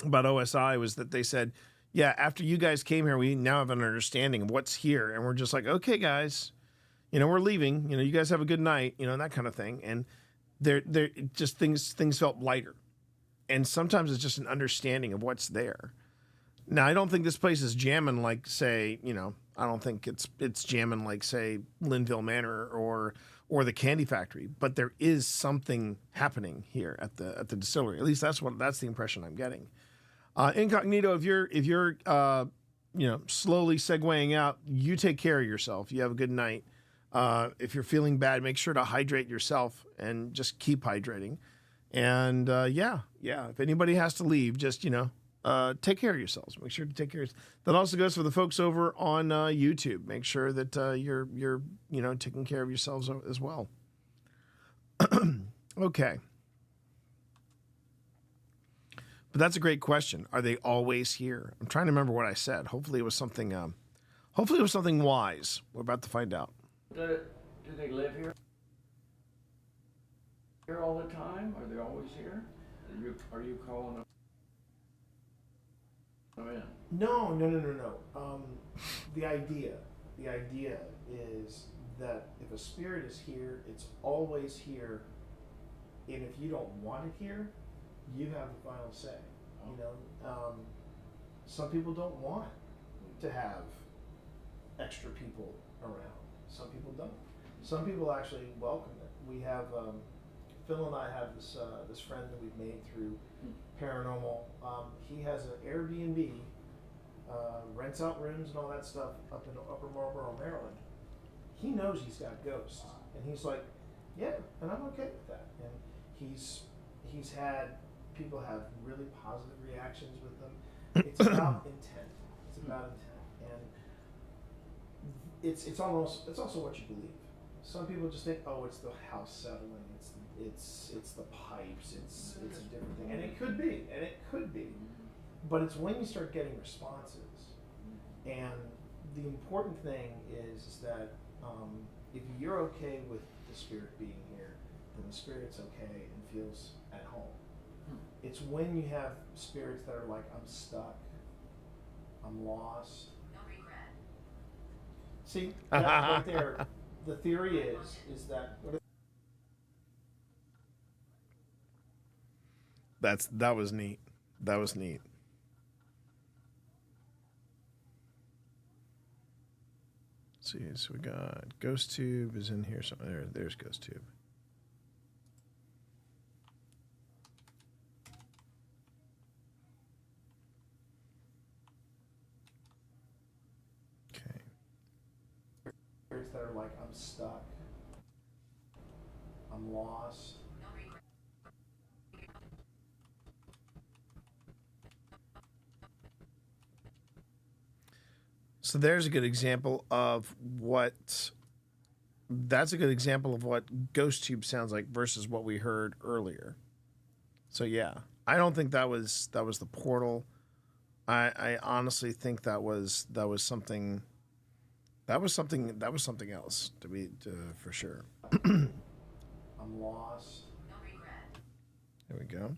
about OSI, was that they said, yeah, after you guys came here, we now have an understanding of what's here. And we're just like, okay, guys, you know, we're leaving, you know, you guys have a good night, you know, and that kind of thing. And they're just things felt lighter. And sometimes it's just an understanding of what's there. Now, I don't think this place is jamming like, say, you know, I don't think it's jamming like, say, Linville Manor or the Candy Factory, but there is something happening here at the distillery. At least that's the impression I'm getting. Incognito, if you're you know, slowly segueing out, you take care of yourself. You have a good night. If you're feeling bad, make sure to hydrate yourself and just keep hydrating. And yeah, if anybody has to leave, just, you know, take care of yourselves. Make sure to take care of yourselves. That also goes for the folks over on YouTube. Make sure that you're you know, taking care of yourselves as well. Okay. But that's a great question. Are they always here? I'm trying to remember what I said. Hopefully it was something wise. We're about to find out.
Do they live here all the time? Are they always here? Are you calling them in?
No. The idea is that if a spirit is here, it's always here, and if you don't want it here, you have the final say. You know, some people don't want to have extra people around. Some people don't. Some people actually welcome it. We have Phil and I have this this friend that we've made through paranormal. He has an Airbnb, rents out rooms and all that stuff up in Upper Marlboro, Maryland. He knows he's got ghosts, and he's like, yeah, and I'm okay with that. And he's had people have really positive reactions with them. It's about intent. It's about intent, and it's also what you believe. Some people just think, oh, it's the house settling, it's the pipes, it's a different thing, and it could be, but it's when you start getting responses, and the important thing is that if you're okay with the spirit being here, then the spirit's okay and feels at home. It's when you have spirits that are like, I'm stuck, I'm lost.
No regret.
See, that right there, the theory is that
that was neat. That was neat. Let's see, so we got Ghost Tube is in here somewhere. There's Ghost Tube.
spirits that are like, I'm stuck, I'm lost.
So there's a good example of what. That's a good example of what Ghost Tube sounds like versus what we heard earlier. So yeah, I don't think that was the portal. I honestly think that was something. That was something else for sure.
I'm lost.
No regret.
There we go.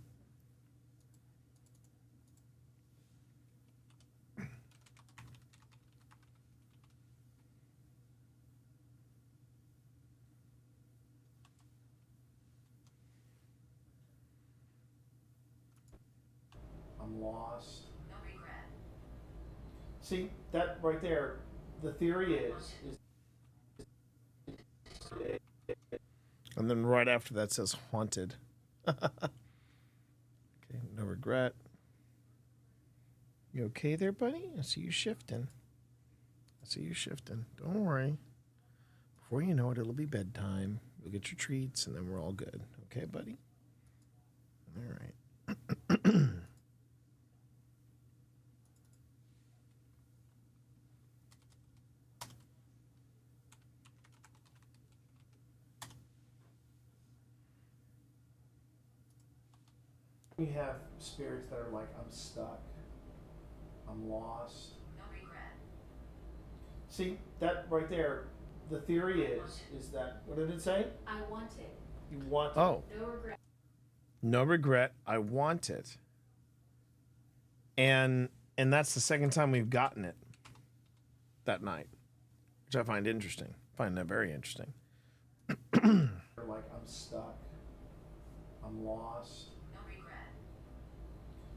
I'm lost.
No regret.
See, that right there, the theory is
And then right after that says haunted. Okay, no regret. You okay there, buddy? I see you shifting. Don't worry. Before you know it, it'll be bedtime. You'll get your treats, and then we're all good. Okay, buddy? All right.
you have spirits that are like, I'm stuck, I'm lost.
No regret.
See, that right there, the theory is that, what did it say?
I want it.
You want it.
Oh.
No regret.
No regret. I want it. And that's the second time we've gotten it that night, which I find interesting. Find that very interesting.
Like, I'm stuck, I'm lost.
No regret.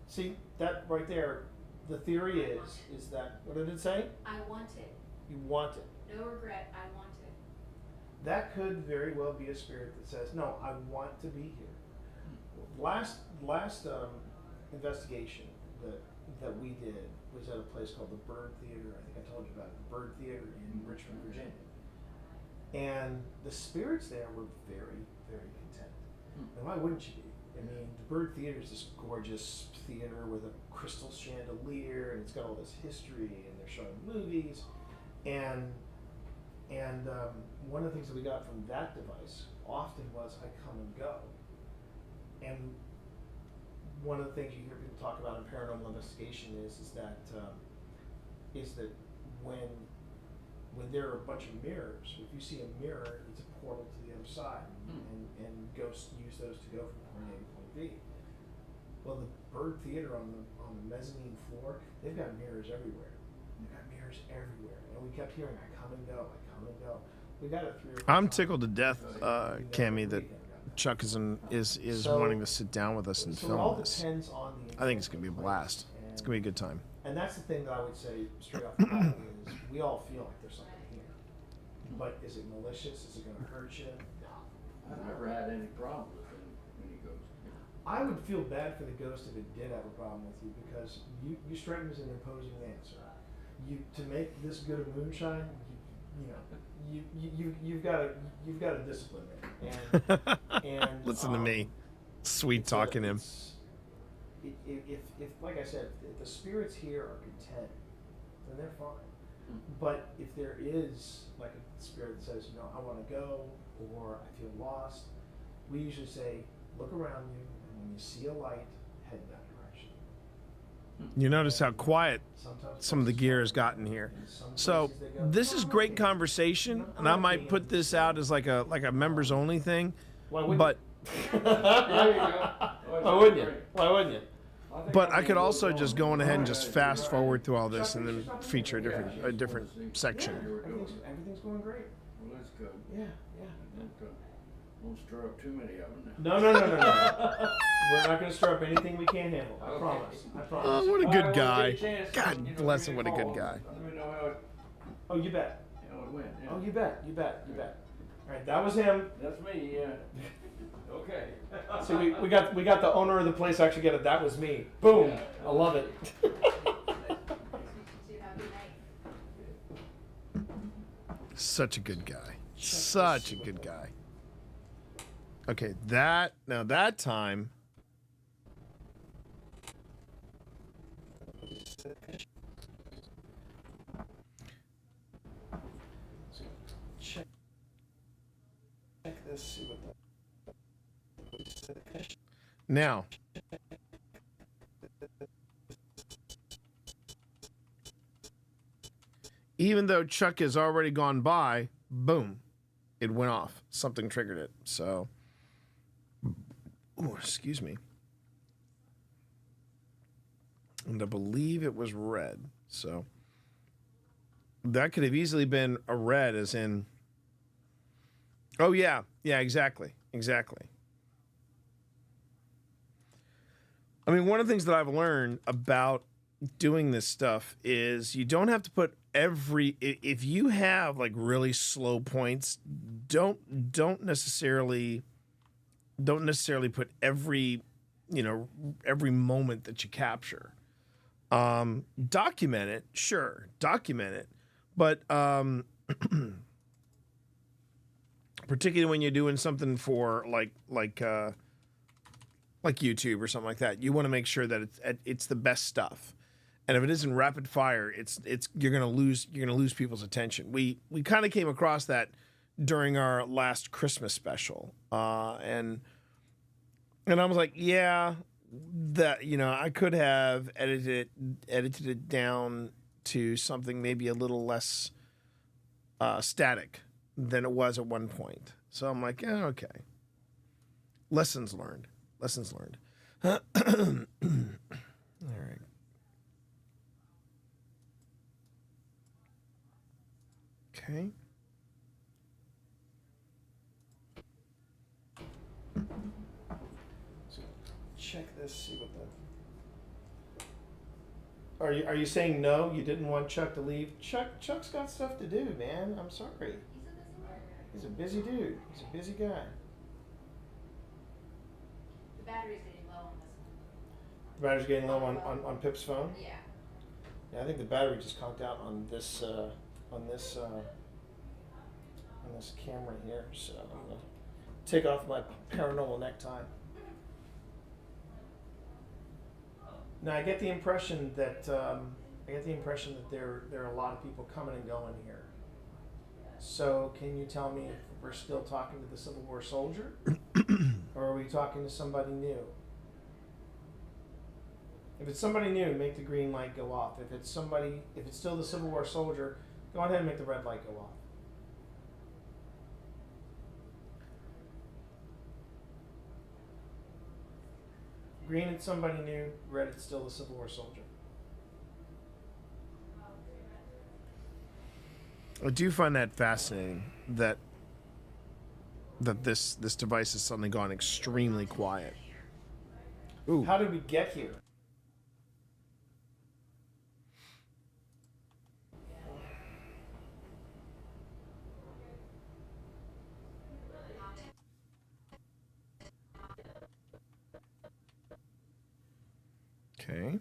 See, that right there, the theory is that, what did it say?
I want it.
You want it.
No regret. I want it.
That could very well be a spirit that says, no, I want to be here. Last investigation that we did was at a place called the Bird Theater. I think I told you about it, the Bird Theater in Richmond, Virginia. And the spirits there were very, very content. And why wouldn't you be? I mean, the Bird Theater is this gorgeous theater with a crystal chandelier, and it's got all this history, and they're showing movies. And one of the things that we got from that device often was, I come and go. And one of the things you hear people talk about in paranormal investigation is that when there are a bunch of mirrors, if you see a mirror, it's a portal to the other side, and ghosts use those to go from point A to point B. Well, the Bird Theater on the mezzanine floor, they've got mirrors everywhere. They've got mirrors everywhere, and we kept hearing, I come and go, I come and go. We got it through.
I'm tickled to death, Cammy, that Chuck is wanting to sit down with us and
So it
film
all
this.
depends on the
I think it's gonna be a blast. It's gonna be a good time.
And that's the thing that I would say straight off the bat is we all feel like there's something here. But is it malicious? Is it going to hurt you? No.
I've never had any problem with him when he goes.
I would feel bad for the ghost if it did have a problem with you because you strike me as an imposing man, sir. To make this good of moonshine, you've got to discipline it. And
Listen to me, sweet talking him.
If like I said, if the spirits here are content, then they're fine. But if there is like a spirit that says, I want to go, or I feel lost, we usually say, look around you, and when you see a light, head in that direction.
You notice how quiet some of the gear has gotten here. So this is great conversation, and I might put this out as like a members only thing. But
There you go.
Why wouldn't you? Why wouldn't you?
But I could also just go on ahead and just fast forward through all this and then feature a different section.
Everything's going great.
Well, that's good.
Yeah.
Won't stir up too many of them.
No. We're not going to stir up anything we can't handle. I promise.
Oh, what a good guy. God bless him, what a good guy.
Let me know how it.
Oh, you bet.
How it went. Yeah.
Oh, you bet. All right, that was him.
That's me. Yeah. Okay.
So we got the owner of the place actually get it. That was me. Boom.
Yeah.
I love it.
Such a good guy. Such a good guy. Okay, that time.
Check this. See what
Now, even though Chuck has already gone by, boom, it went off. Something triggered it. So, excuse me. And I believe it was red. So, that could have easily been a red, as in, oh, yeah, exactly. I mean, one of the things that I've learned about doing this stuff is you don't have to put if you have like really slow points, don't necessarily put every moment that you capture. Document it, sure, but particularly when you're doing something for like YouTube or something like that, you want to make sure that it's the best stuff. And if it isn't rapid fire, you're gonna lose people's attention. We kind of came across that during our last Christmas special, and I was like, yeah, that I could have edited it down to something maybe a little less static than it was at one point. So I'm like, yeah, okay. Lessons learned. All right. Okay.
So check this. See what the. Are you saying no? You didn't want Chuck to leave? Chuck's got stuff to do, man. I'm sorry. He's a busy dude. He's a busy guy.
The battery's getting low on this one.
The battery's getting low on Pip's phone?
Yeah.
Yeah, I think the battery just conked out on this camera here, so I'm gonna take off my paranormal necktie. Now I get the impression that there are a lot of people coming and going here. So can you tell me if we're still talking to the Civil War soldier, or are we talking to somebody new? If it's somebody new, make the green light go off. If it's still the Civil War soldier, go ahead and make the red light go off. Green, it's somebody new. Red, it's still the Civil War soldier.
I do find that fascinating that this device has suddenly gone extremely quiet. Ooh.
How did we get here?
Okay.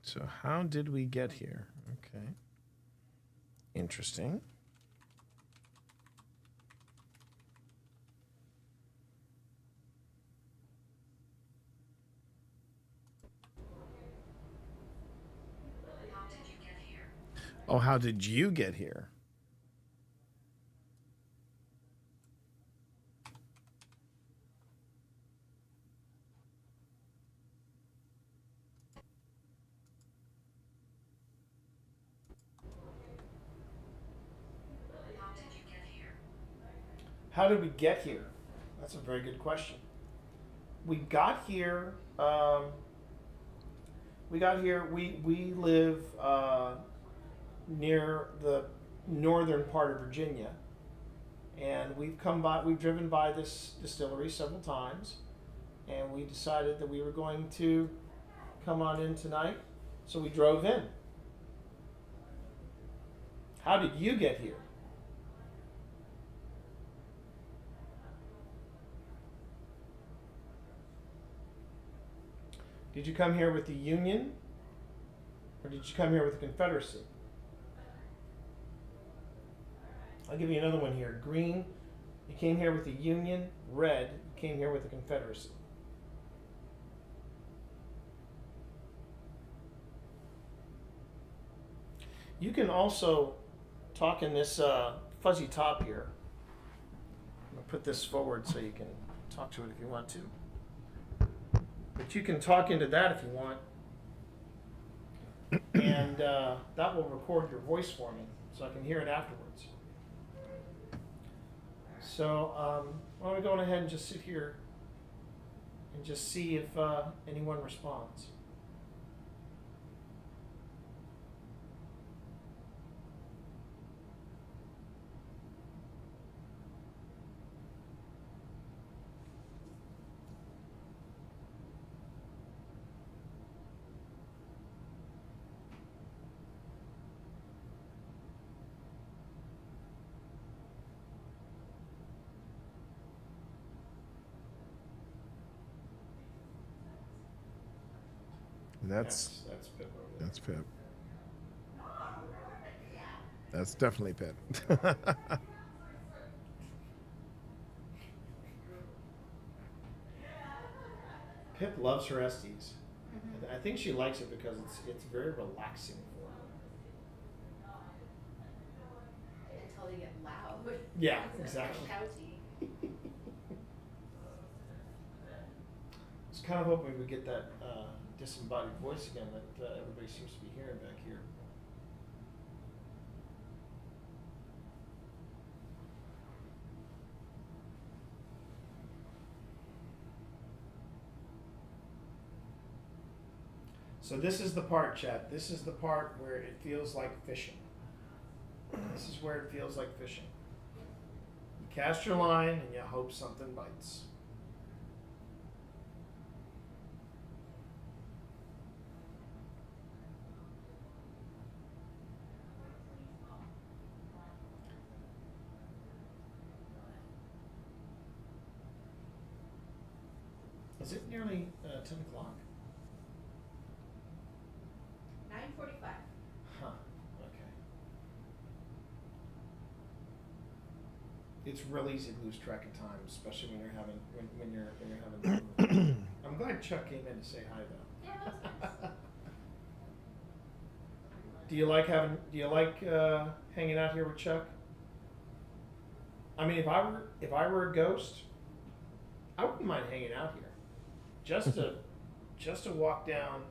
So how did we get here? Okay. Interesting. Oh, how did you get here?
How did we get here? That's a very good question. We got here. We live near the northern part of Virginia, and we've driven by this distillery several times, and we decided that we were going to come on in tonight, so we drove in. How did you get here? Did you come here with the Union, or did you come here with the Confederacy? I'll give you another one here. Green, you came here with the Union. Red, you came here with the Confederacy. You can also talk in this fuzzy top here. I'm going to put this forward so you can talk to it if you want to. But you can talk into that if you want. And that will record your voice for me so I can hear it afterwards. So why don't we go ahead and just sit here and just see if anyone responds.
That's
Pip over there.
That's Pip. That's definitely Pip.
Pip loves her Estes. I think she likes it because it's very relaxing for her.
Until they get loud.
Yeah, exactly.
Shouty.
I was kind of hoping we would get that disembodied voice again that everybody seems to be hearing back here. So this is the part, chat. This is the part where it feels like fishing. This is where it feels like fishing. You cast your line and you hope something bites. Is it nearly 10 o'clock?
9:45.
Huh, okay.
It's real easy to lose track of time, especially when you're having I'm glad Chuck came in to say hi though.
Yeah, that was nice.
Do you like hanging out here with Chuck? I mean, if I were a ghost, I wouldn't mind hanging out here. Just to walk down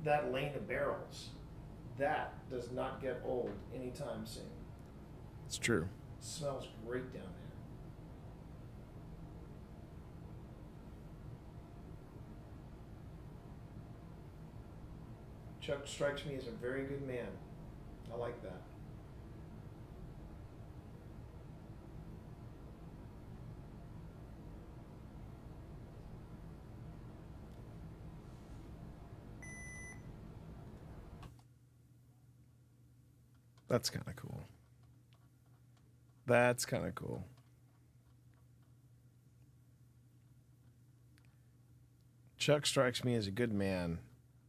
that lane of barrels. That does not get old anytime soon.
It's true.
It smells great down there. Chuck strikes me as a very good man. I like that.
That's kind of cool. That's kind of cool. Chuck strikes me as a good man,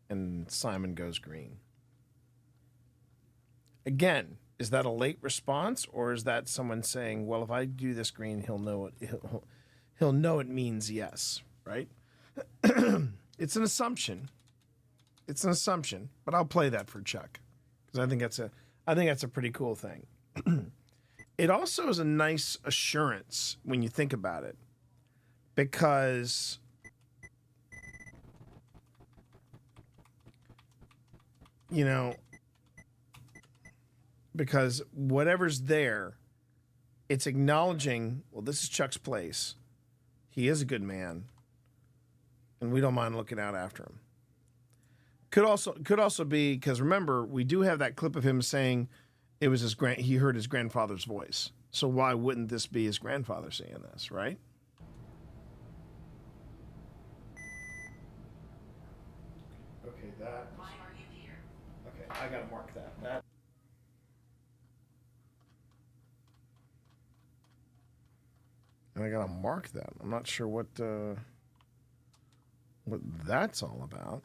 and Simon goes green. Again, is that a late response, or is that someone saying, "Well, if I do this green, he'll know it. He'll know it means yes." Right? It's an assumption. It's an assumption, but I'll play that for Chuck because I think that's a pretty cool thing. It also is a nice assurance when you think about it, because because whatever's there, it's acknowledging, well, this is Chuck's place. He is a good man, and we don't mind looking out after him. Could also be because remember, we do have that clip of him saying it was he heard his grandfather's voice. So why wouldn't this be his grandfather saying this, right?
Okay, that. Why are you here? Okay, I gotta mark that.
And I gotta mark that. I'm not sure what that's all about.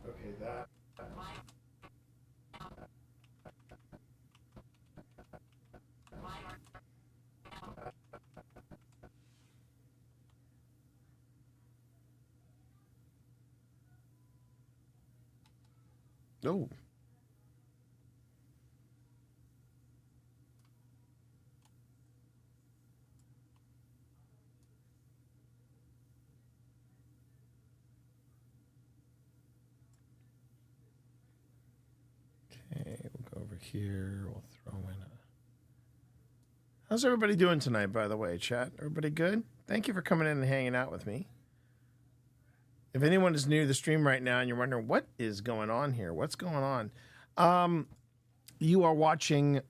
Okay, that.
Oh. Okay, we'll go over here. We'll throw in a... How's everybody doing tonight, by the way, chat? Everybody good? Thank you for coming in and hanging out with me. If anyone is new to the stream right now and you're wondering what is going on here, what's going on? You are watching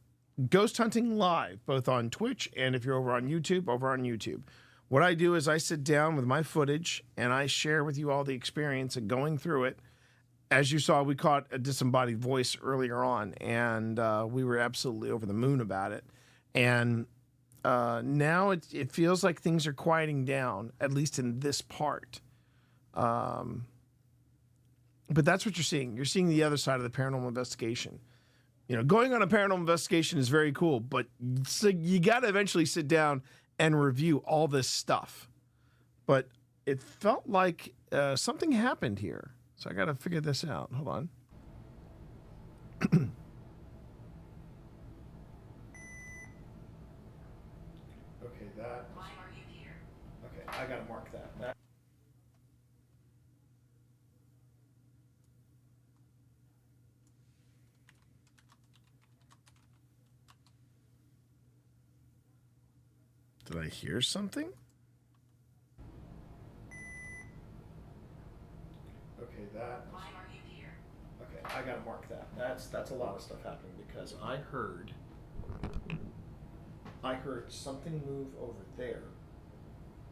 Ghost Hunting Live, both on Twitch and if you're over on YouTube, What I do is I sit down with my footage and I share with you all the experience of going through it. As you saw, we caught a disembodied voice earlier on, and we were absolutely over the moon about it. And now it feels like things are quieting down, at least in this part. But that's what you're seeing. You're seeing the other side of the paranormal investigation. Going on a paranormal investigation is very cool, but so you got to eventually sit down and review all this stuff. But it felt like something happened here. So I got to figure this out. Hold on.
Okay, that. Why are you here? Okay, I gotta mark that.
Did I hear something?
Okay, that. Why are you here? Okay, I gotta mark that. That's a lot of stuff happening because I heard something move over there.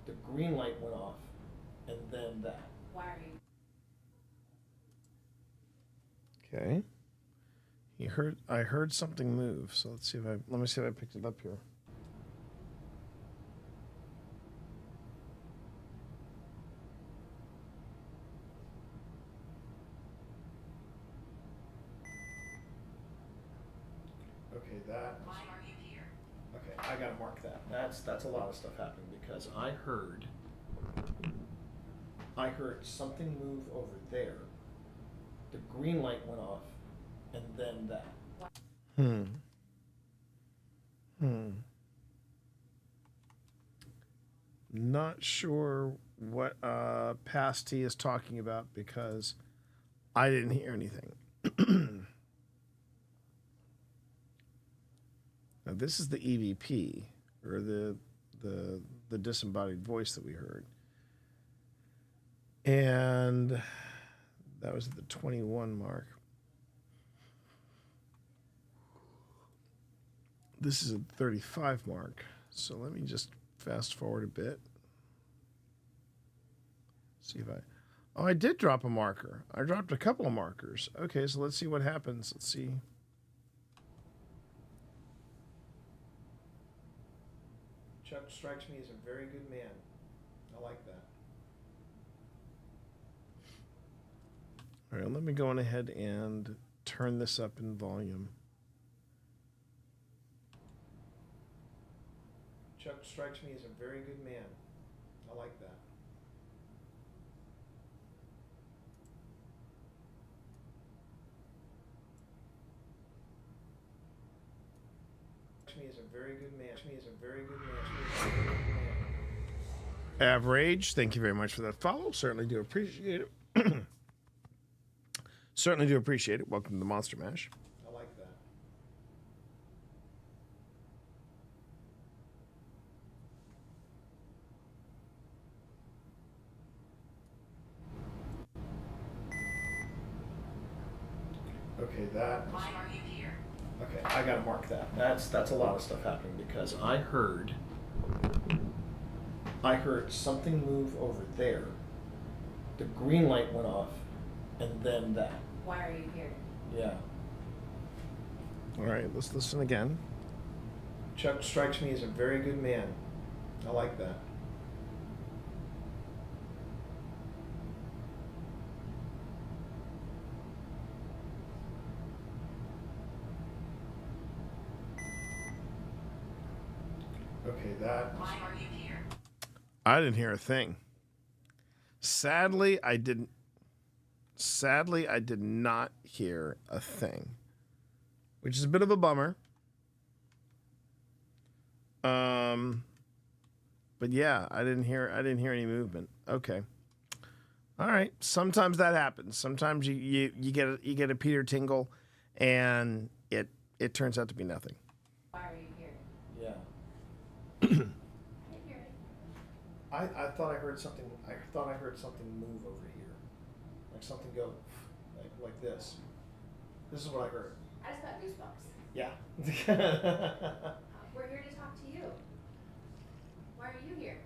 The green light went off, and then that.
Why are you?
Okay. I heard something move. So let me see if I picked it up here.
that. Why are you here? Okay, I gotta mark that. That's a lot of stuff happening because I heard something move over there. The green light went off, and then that.
Not sure what Pasty is talking about because I didn't hear anything. Now this is the EVP or the disembodied voice that we heard, and that was at the 21 mark. This is at the 35 mark. So let me just fast forward a bit. See if I did drop a marker. I dropped a couple of markers. Okay, so let's see what happens. Let's see.
Chuck strikes me as a very good man. I like that.
All right, let me go on ahead and turn this up in volume.
Chuck strikes me as a very good man. I like that. Me as a very good man. Me as a very good man.
Average, thank you very much for that follow. Certainly do appreciate it. Certainly do appreciate it. Welcome to the Monster Mash.
I like that. Okay, that. Why are you here? Okay, I gotta mark that. That's a lot of stuff happening because I heard something move over there. The green light went off, and then that.
Why are you here?
Yeah.
All right, let's listen again.
Chuck strikes me as a very good man. I like that. Okay, that. Why are you here?
I didn't hear a thing. Sadly, I did not hear a thing, which is a bit of a bummer. But yeah, I didn't hear any movement. Okay. All right. Sometimes that happens. Sometimes you get a Peter tingle, and it turns out to be nothing.
Why are you here?
Yeah.
I didn't hear it.
I thought I heard something. I thought I heard something move over here, like something go, like this. This is what I heard.
I just got goosebumps.
Yeah.
We're here to talk to you. Why are you here?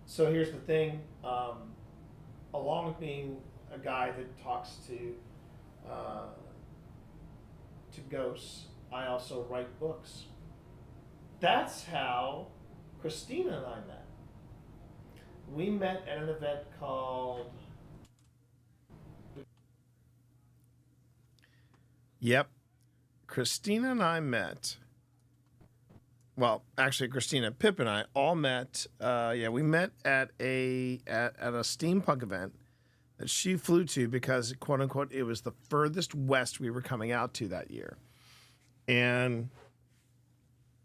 So here's the thing. Along with being a guy that talks to ghosts, I also write books. That's how Christina and I met. We met at an event called...
Yep. Christina and I met. Well, actually, Christina, Pip, and I all met. We met at a steampunk event that she flew to because, quote unquote, it was the furthest west we were coming out to that year, and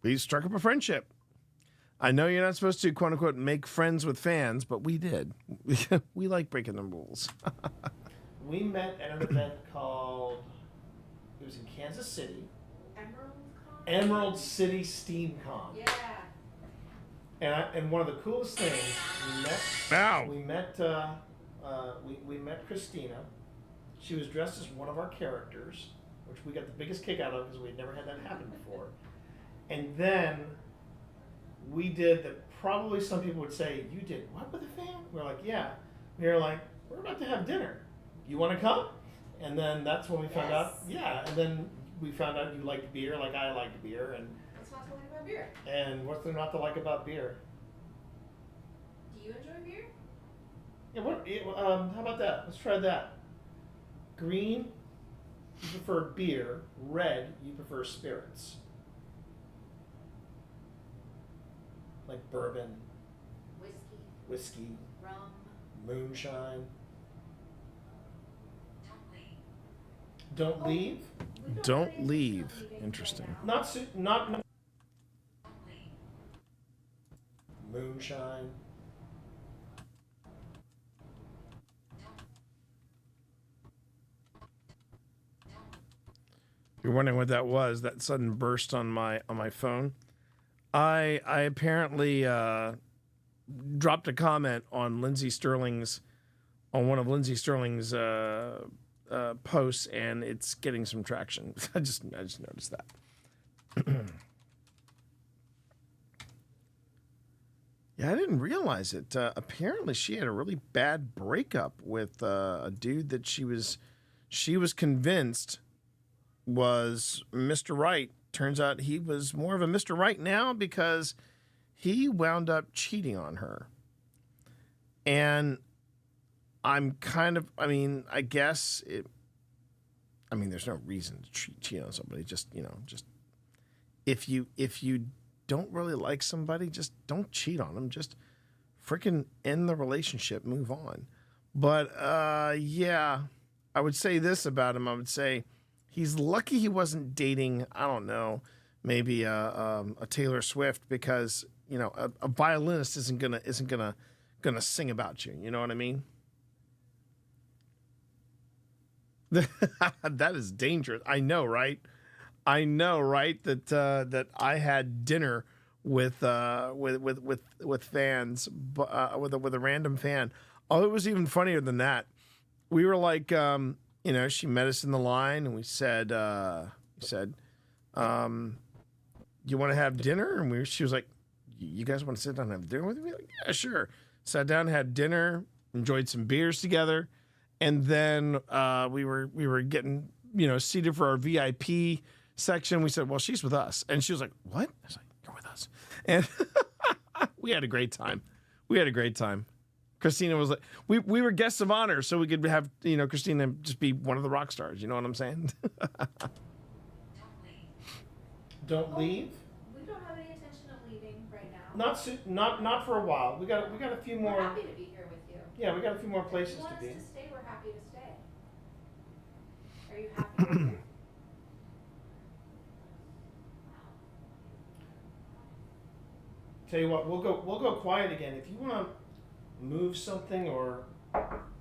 we struck up a friendship. I know you're not supposed to, quote unquote, make friends with fans, but we did. We like breaking the rules.
We met at an event called. It was in Kansas City. Emerald City SteamCon.
Yeah.
And one of the coolest things we met Christina. She was dressed as one of our characters, which we got the biggest kick out of because we'd never had that happen before. And then we did that. Probably some people would say, "You did what with a fan?" We're like, "Yeah." We were like, "We're about to have dinner. You want to come?" And then that's when we found out. Yeah. And then we found out you liked beer, like I liked beer, and
What's not to like about beer?
and what's there not to like about beer?
Do you enjoy beer?
Yeah. How about that? Let's try that. Green, you prefer beer. Red, you prefer spirits. Like bourbon, whiskey,
rum.
moonshine. Don't leave.
Don't leave. Interesting.
Not moonshine.
You're wondering what that was? That sudden burst on my phone. I apparently dropped a comment on one of Lindsey Sterling's posts, and it's getting some traction. I just noticed that. Yeah, I didn't realize it. Apparently, she had a really bad breakup with a dude that she was convinced was Mr. Right. Turns out he was more of a Mr. Right now because he wound up cheating on her. And I guess there's no reason to cheat on somebody. Just if you don't really like somebody, just don't cheat on them. Just freaking end the relationship, move on. But yeah, I would say this about him. I would say he's lucky he wasn't dating, I don't know, maybe a Taylor Swift, because a violinist isn't gonna sing about you. You know what I mean? That is dangerous. I know, right? That I had dinner with fans, with a random fan. Oh, it was even funnier than that. We were like, she met us in the line, and we said, you want to have dinner? And she was like, you guys want to sit down and have dinner with me? Like, yeah, sure. Sat down, had dinner, enjoyed some beers together. And then we were getting, seated for our VIP section. We said, well, she's with us. And she was like, what? I was like, you're with us. And we had a great time. Christina was like, we were guests of honor, so we could have, Christina just be one of the rock stars. You know what I'm saying?
Don't leave.
We don't have any intention of leaving right now.
Not for a while. We got a few more.
We're happy to be here with you.
Yeah, we got a few more places
If you want
to be.
us to stay, we're happy to stay. Are you happy?
Tell you what, we'll go quiet again. If you want to move something or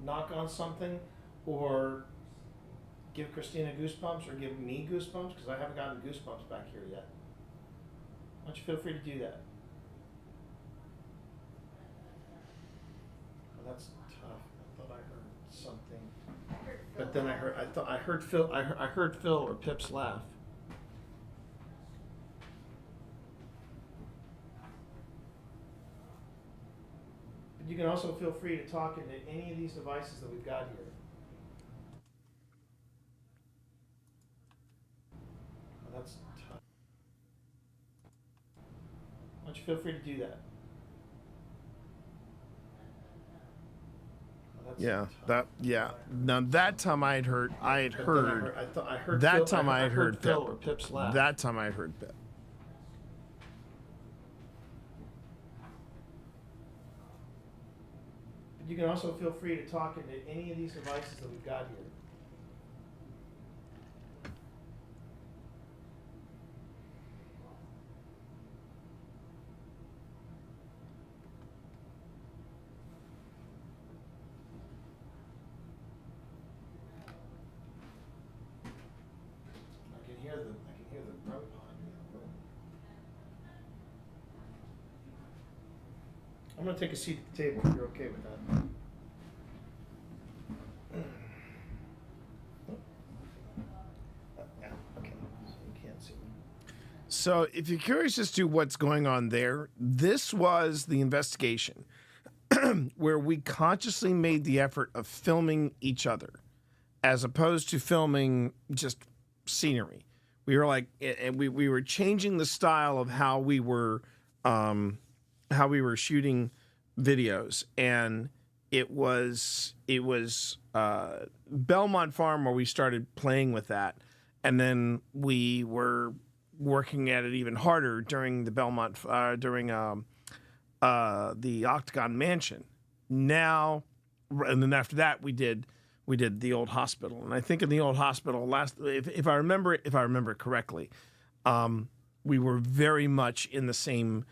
knock on something or give Christina goosebumps or give me goosebumps, because I haven't gotten goosebumps back here yet. Why don't you feel free to do that? Oh, that's tough. I thought I heard something, but then I heard Phil or Pip's laugh. You can also feel free to talk into any of these devices that we've got here. Oh, that's tough. Why don't you feel free to do that? Oh, that's tough.
Now that time I had heard that time I had heard
Phil or Pip's laugh.
That time I had heard Pip.
You can also feel free to talk into any of these devices that we've got here. I can hear the drum behind me. I'm going to take a seat at the table if you're okay with that. Yeah, okay. So you can't see me.
So if you're curious as to what's going on there, this was the investigation where we consciously made the effort of filming each other as opposed to filming just scenery. We were like, and we were changing the style of how we were shooting videos, and it was Belmont Farm where we started playing with that, and then we were working at it even harder during the Belmont during the Octagon Mansion. Now, and then after that we did the old hospital, and I think in the old hospital if I remember it correctly, we were very much in the same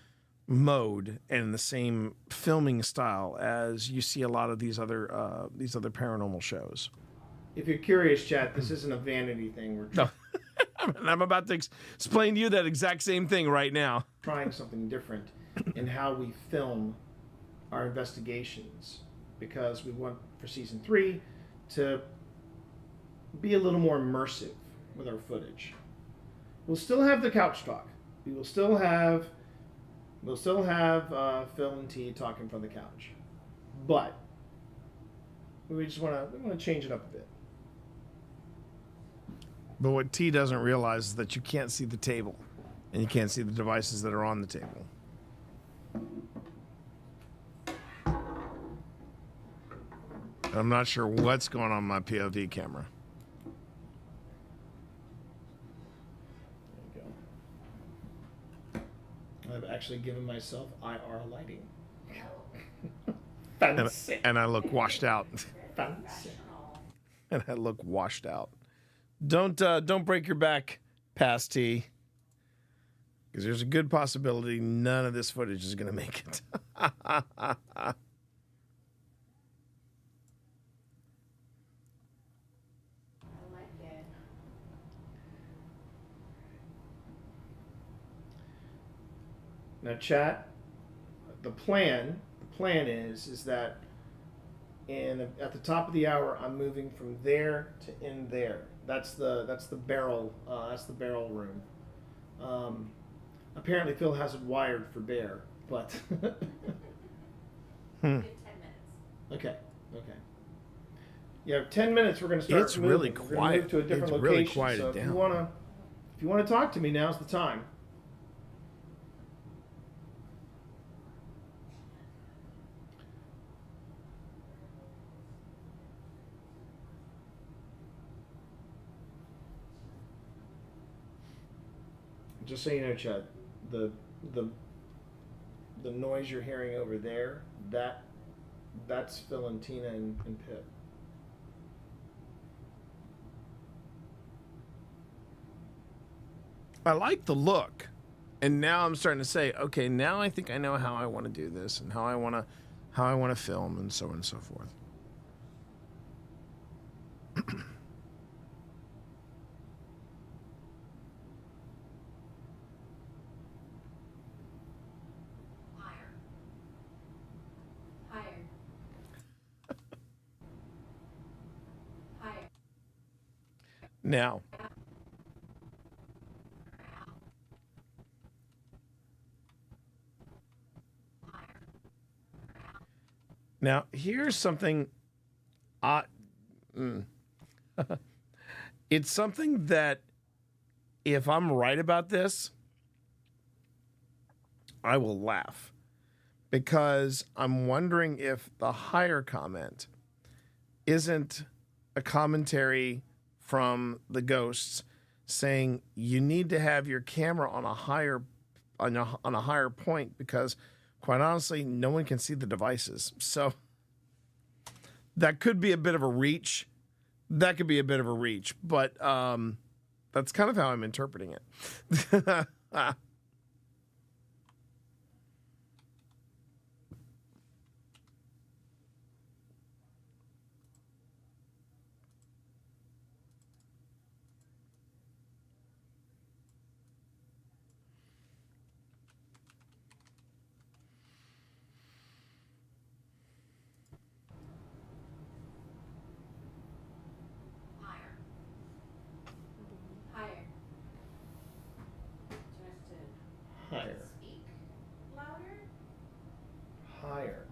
mode and the same filming style as you see a lot of these other paranormal shows.
If you're curious, chat, this isn't a vanity thing. We're
No. I'm about to explain to you that exact same thing right now.
trying something different in how we film our investigations, because we want for season 3 to be a little more immersive with our footage. We'll still have the couch talk. We'll still have Phil and T talking from the couch, but we want to change it up a bit.
But what T doesn't realize is that you can't see the table, and you can't see the devices that are on the table. I'm not sure what's going on my POV camera.
There you go. I've actually given myself IR lighting.
And I look washed out.
Fancy.
And I look washed out. Don't break your back, past T, because there's a good possibility none of this footage is going to make it.
Now, chat. The plan is that at the top of the hour, I'm moving from there to in there. That's the barrel. That's the barrel room. Apparently, Phil has it wired for bear, but.
We have 10 minutes.
Okay. Yeah, 10 minutes. We're going to start.
It's really
moving. We're gonna
quiet.
move to a different
It's really
location.
quieted
So if
down.
you want to talk to me, now's the time. Just so you know, Chad, the noise you're hearing over there, that's Phil and Tina and Pip.
I like the look, and now I'm starting to say, okay, now I think I know how I want to do this and how I want to film and so on and so forth. Now, here's something. It's something that, if I'm right about this, I will laugh, because I'm wondering if the higher comment isn't a commentary from the ghosts saying you need to have your camera on a higher point, because quite honestly, no one can see the devices. So that could be a bit of a reach. But that's kind of how I'm interpreting it.
Higher.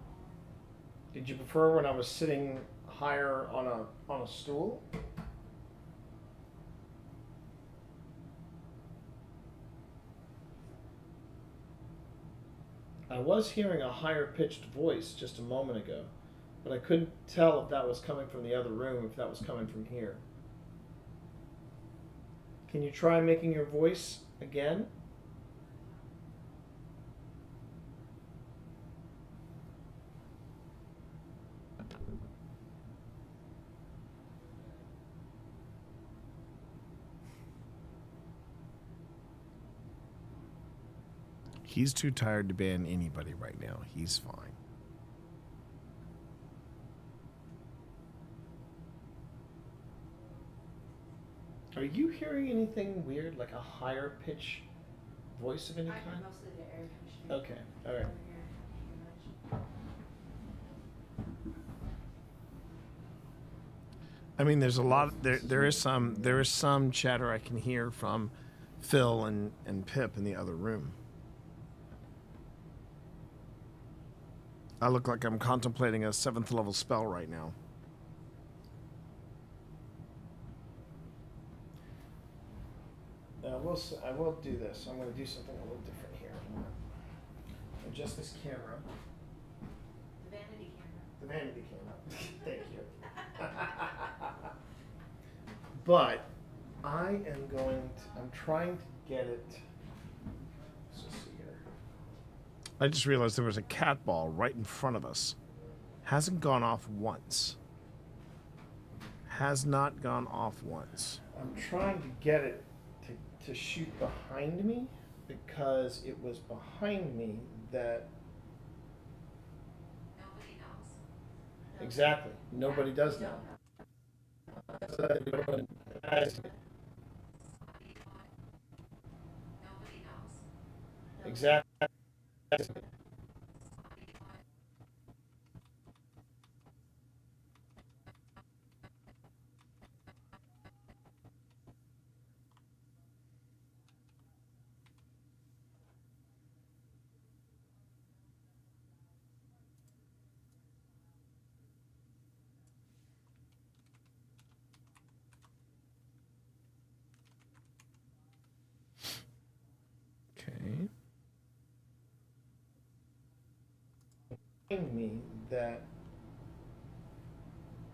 Did you prefer when I was sitting higher on a stool? I was hearing a higher pitched voice just a moment ago,
but I couldn't tell if that was coming from the other room, if that was coming from here. Can you try making your voice again? He's too tired to ban anybody right now. He's fine. Are you hearing anything weird, like a higher pitch voice of any kind?
Mostly the air conditioning.
Okay, all right. I mean, there's a lot. There is some chatter I can hear from Phil and Pip in the other room. I look like I'm contemplating a 7th level spell right now. I will do this. I'm going to do something a little different here. Adjust this camera.
The vanity camera.
The vanity camera. Thank you. But I am I'm trying to get it. Let's just see here. I just realized there was a cat ball right in front of us. Hasn't gone off once. Has not gone off once. I'm trying to get it to shoot behind me because it was behind me that.
Nobody knows.
Exactly. Nobody does know.
Nobody knows.
Exactly. Okay. Me that.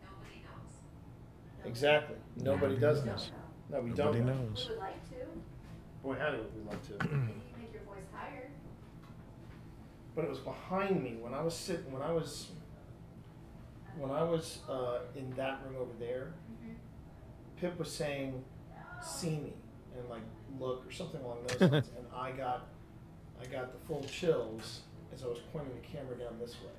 Nobody knows.
Exactly. Nobody does know. No, we
We
don't.
would like to.
Boy, how do we love to?
Maybe you make your voice higher.
But it was behind me when I was sitting. When I was in that room over there. Pip was saying, "See me," and like look or something along those lines, and I got the full chills as I was pointing the camera down this way.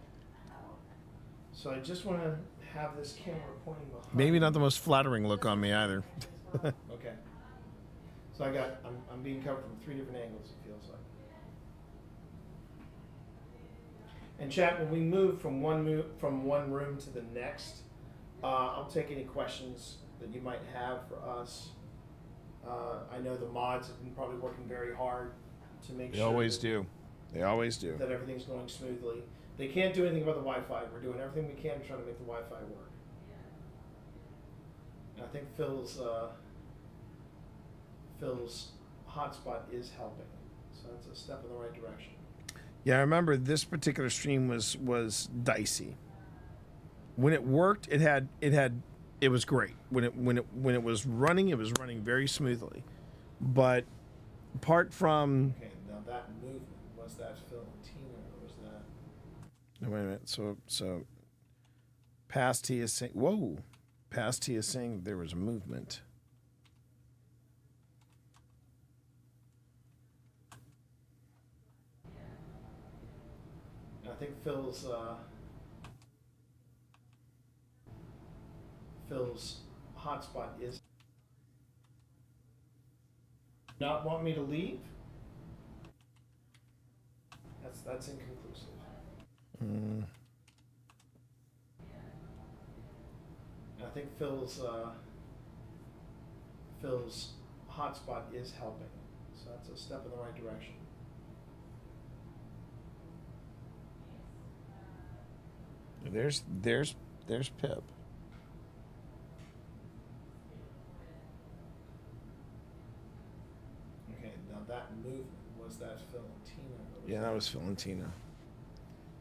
So I just want to have this camera pointing behind. Maybe not the most flattering look on me either. Okay. So I'm being covered from 3 different angles, it feels like. And chat, when we move from one room to the next, I'll take any questions that you might have for us. I know the mods have been probably working very hard to make sure. They always do. That everything's going smoothly. They can't do anything about the Wi-Fi. We're doing everything we can to try to make the Wi-Fi work. And I think Phil's hotspot is helping, so that's a step in the right direction. Yeah, I remember this particular stream was dicey. When it worked, it was great. When it was running very smoothly. But apart from now that movement, was that Phil and Tina or was that? No, wait a minute. So Past T is saying Past T is saying there was a movement. I think Phil's hotspot is not want me to leave. That's inconclusive. I think Phil's hotspot is helping, so that's a step in the right direction. There's Pip. Okay, now that movement, was that Phil and Tina? Yeah, that was Phil and Tina.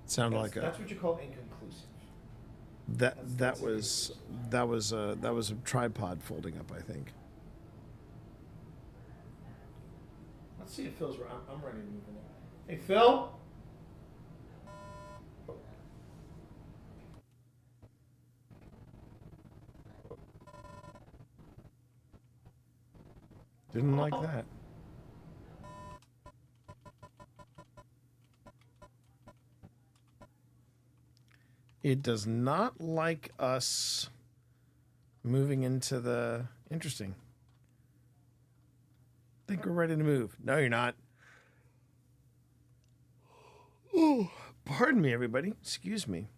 Sounded like
That's what you call inconclusive.
That was a tripod folding up, I think.
Let's see if Phil's right. I'm ready to move in it. Hey, Phil?
Didn't like that. It does not like us moving into the... Interesting. I think we're ready to move. No, you're not. Oh, pardon me, everybody. Excuse me.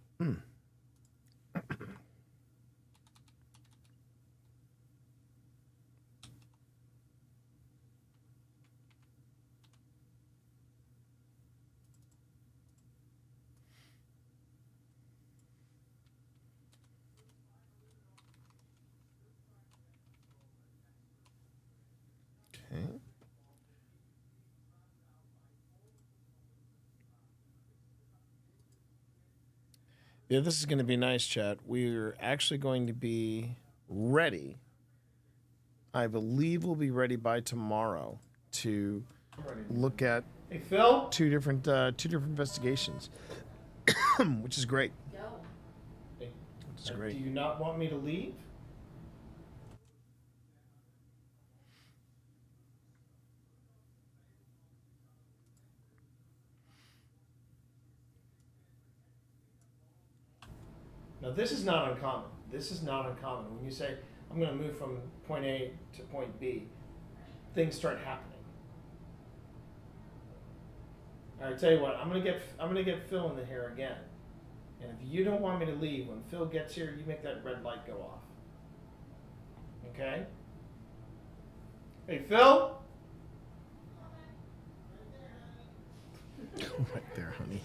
Okay. Yeah, this is going to be nice, chat. We're actually going to be ready. I believe we'll be ready by tomorrow to look at
Hey, Phil?
two different investigations, which is great.
Hey,
Which is great.
do you not want me to leave? Now, this is not uncommon. This is not uncommon. When you say, I'm going to move from point A to point B, things start happening. All right, tell you what, I'm gonna get Phil in here again, and if you don't want me to leave, when Phil gets here, you make that red light go off. Okay? Hey, Phil?
Right there, honey.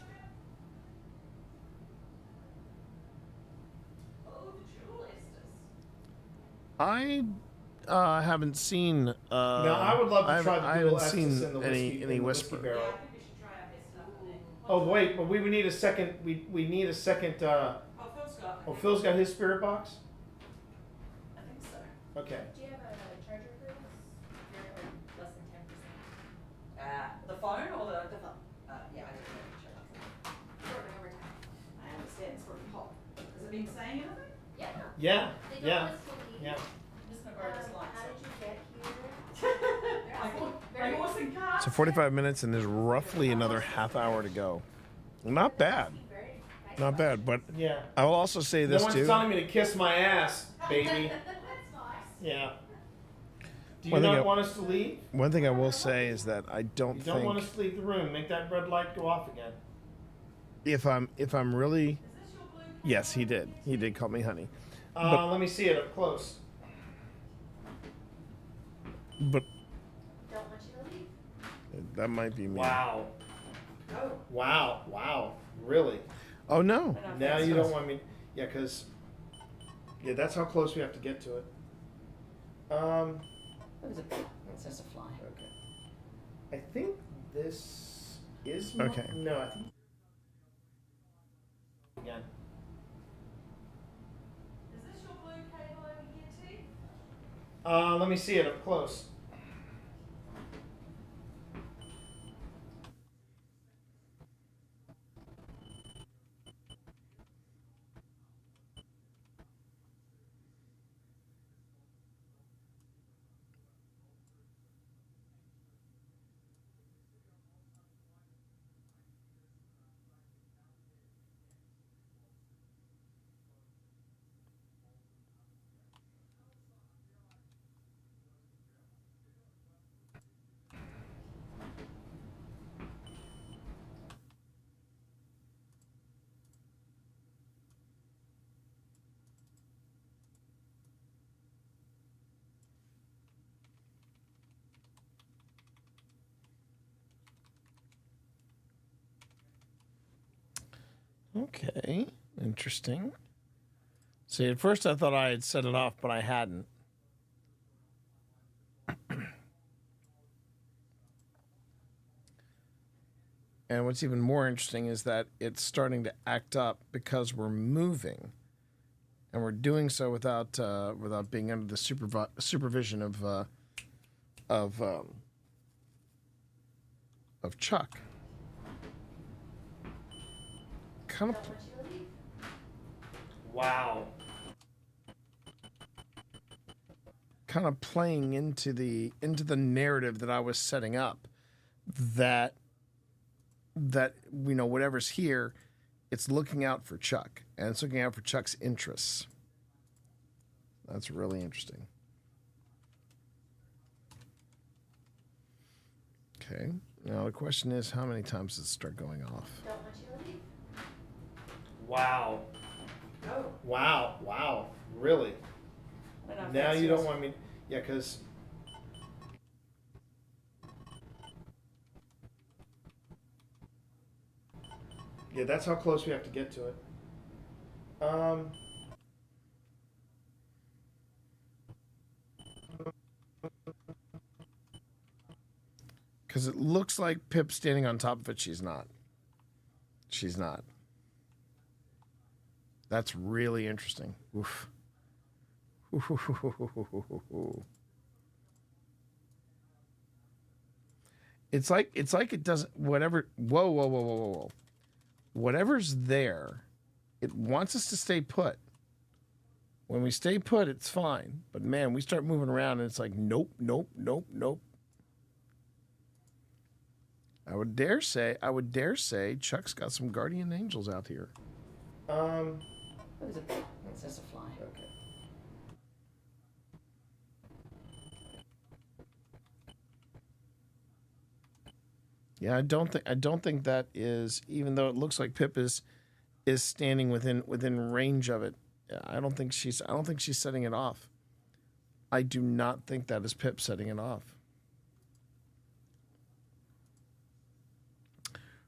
I haven't seen.
Now, I would love to try
I
the dual
haven't
Estus
seen
in the whiskey,
any
in the
whisper.
whiskey barrel. Oh wait, but we would need a second. We need a second. Phil's got his spirit box.
I think so.
Okay.
Do you have a charger for this? You're less than 10%.
The phone or the
phone.
Yeah, I didn't know the charger.
Shortly over time.
I understand it's sort of hot. Has it been saying anything?
Yeah.
Yeah.
They don't
Yeah.
listen to me.
Yeah.
I'm just gonna borrow this light.
How did you get here?
My horse and cart.
So 45 minutes, and there's roughly another half hour to go. Not bad. Not bad, but
Yeah.
I will also say this
No one's
too.
telling me to kiss my ass, baby. Yeah. Do you
One thing
not
I-
want us to leave?
One thing I will say is that I don't
You don't
think
want us to leave the room. Make that red light go off again.
if I'm really. Yes, he did. He did call me honey. But
Let me see it up close.
but
Don't want you to leave.
that might be me.
Wow.
Oh.
Wow. Wow. Really?
Oh no.
Now you don't want me. Yeah, because. Yeah, that's how close we have to get to it.
It's just a fly.
Okay. I think this is.
Okay.
No, I think. Again.
Is this your blue cable over here, T?
Let me see it up close.
Okay. Interesting. See, at first I thought I had set it off, but I hadn't. And what's even more interesting is that it's starting to act up because we're moving. and we're doing so without being under the supervision of Chuck. Kind of. Wow. Kind of playing into the narrative that I was setting up, that whatever's here, it's looking out for Chuck, and it's looking out for Chuck's interests. That's really interesting. Okay. Now the question is, how many times does it start going off?
Don't want you to leave.
Wow.
Oh.
Wow. Really? Now you don't want me. Yeah, because. Yeah, that's how close we have to get to it. Because it looks like Pip's standing on top of it. She's not. She's not. That's really interesting. Oof. It's like it doesn't. Whatever. Whoa. Whatever's there, it wants us to stay put. When we stay put, it's fine. But man, we start moving around, and it's like nope. I would dare say Chuck's got some guardian angels out here.
What is it? It's just a fly.
Okay. Yeah, I don't think that is, even though it looks like Pip is standing within range of it. I don't think she's setting it off. I do not think that is Pip setting it off.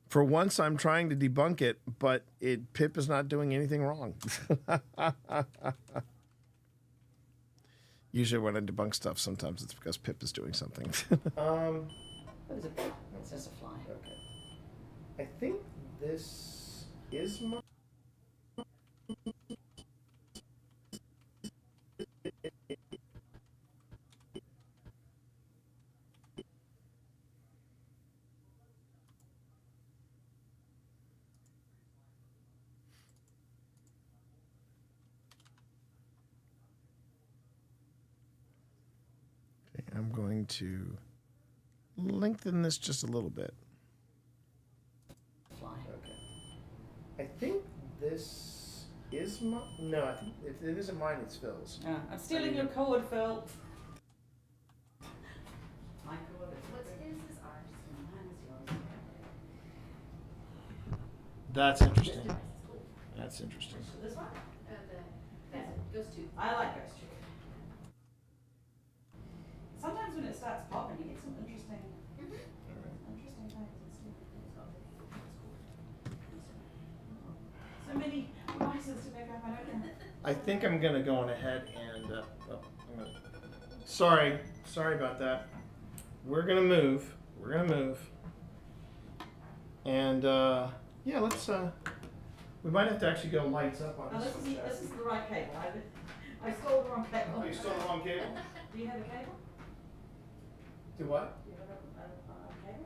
For once, I'm trying to debunk it, but Pip is not doing anything wrong. Usually when I debunk stuff, sometimes it's because Pip is doing something.
What is it? It's just a fly.
Okay. I think this is my... Okay, I'm going to lengthen this just a little bit.
Fly.
Okay. I think this is my... No, I think it isn't mine, it's Phil's.
I'm stealing your code, Phil. My code
What's his is ours, and mine is yours.
That's interesting. That's interesting.
This one?
Ghost tooth.
I like ghost tooth. Sometimes when it starts popping, you get some interesting things. So many devices to pick up. I don't know.
I think I'm gonna go on ahead and sorry about that. We're gonna move. And yeah, let's we might have to actually go lights up on
No,
this one.
this is the right cable. I stole the wrong cable.
Oh, you stole the wrong cable?
Do you have a cable?
Do what?
Do you have a cable?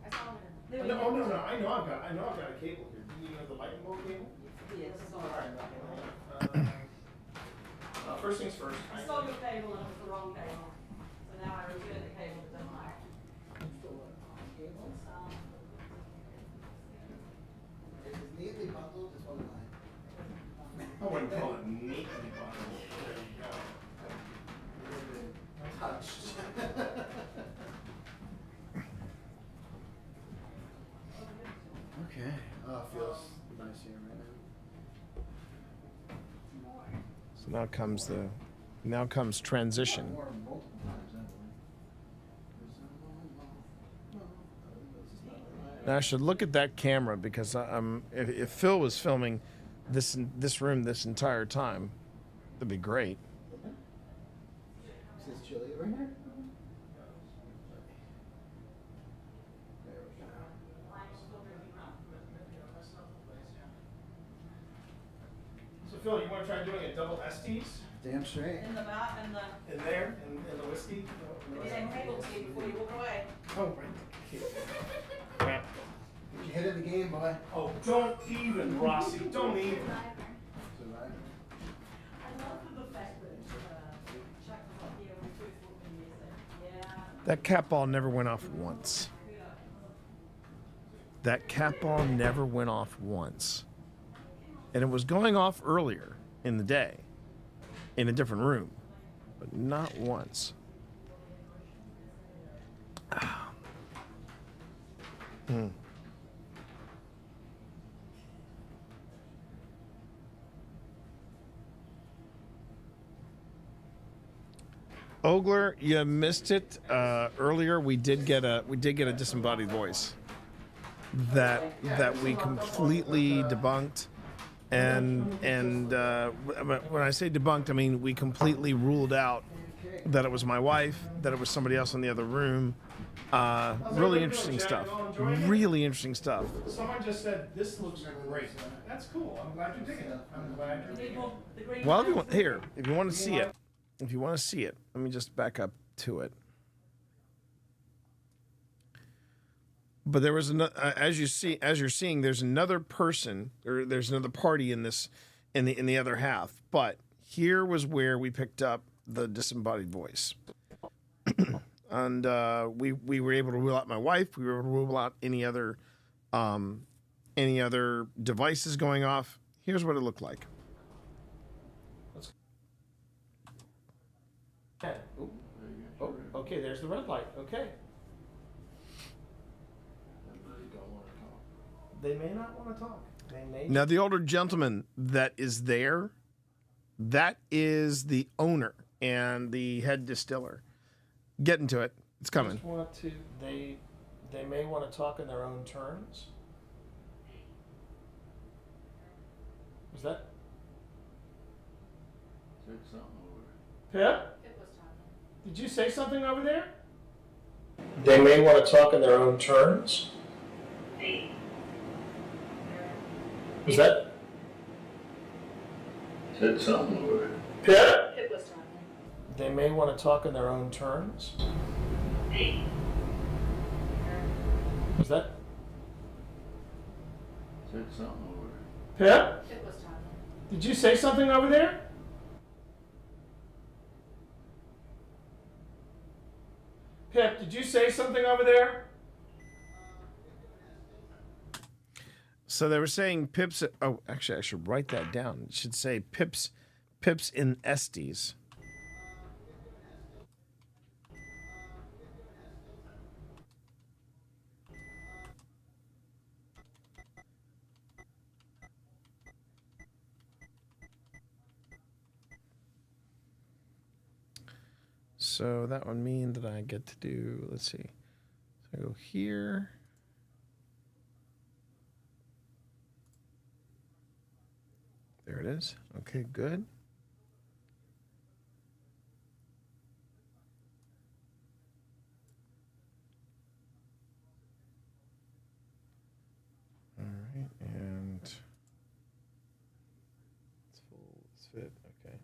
I saw one in the...
No, I know I've got a cable here. Do you have the lightning bolt cable?
Yes, it's all
All
right.
right. First things first.
I stole your cable and it was the wrong cable. So now I return the cable to Denmark.
Neatly bundled is one of mine.
I wouldn't call it neatly bundled. There you go.
Touched. Okay. Oh, it feels nice here right now.
So now comes transition.
More multiple times, I believe.
Now I should look at that camera because if Phil was filming this room this entire time, that'd be great.
Is this chilly over here? There we go.
So Phil, you want to try doing a double Estes?
Damn straight.
In the bar, in the.
In there? In the whiskey?
If you ain't able to before you walk away.
Oh, right. Crap.
You hit in the game, boy.
Oh, don't even, Rossi. Don't even.
Survivor.
I love the fact that Chuck was up here when we first walked in here. Yeah.
That cat ball never went off once. That cat ball never went off once. And it was going off earlier in the day in a different room, but not once. Hmm. Ogler, you missed it earlier. We did get a disembodied voice that we completely debunked, and when I say debunked, I mean we completely ruled out that it was my wife, that it was somebody else in the other room. Really interesting stuff. Really interesting stuff. Someone just said this looks great. That's cool. I'm glad you're digging it. I'm glad you're digging it. Well, if you want to see it, let me just back up to it. But there was as you're seeing, there's another person, or there's another party in this, in the other half. But here was where we picked up the disembodied voice. And we were able to rule out my wife. We were able to rule out any other devices going off. Here's what it looked like. Oh, okay. There's the red light. Okay. They may not want to talk. They may. Now the older gentleman that is there, that is the owner and the head distiller. Get into it. It's coming. They may want to talk in their own terms. Was that?
Said something over
Pip? Did you say something over there? They may want to talk in their own terms. Was that?
Said something over
Pip? They may want to talk in their own terms. Was that?
Said something over
Pip? Did you say something over there? Pip, did you say something over there? So they were saying Pip's. Oh, actually, I should write that down. It should say Pip's in Estes. So that would mean that I get to do, let's see. So I go here. There it is. Okay, good. All right, and it's full, it's fit, okay.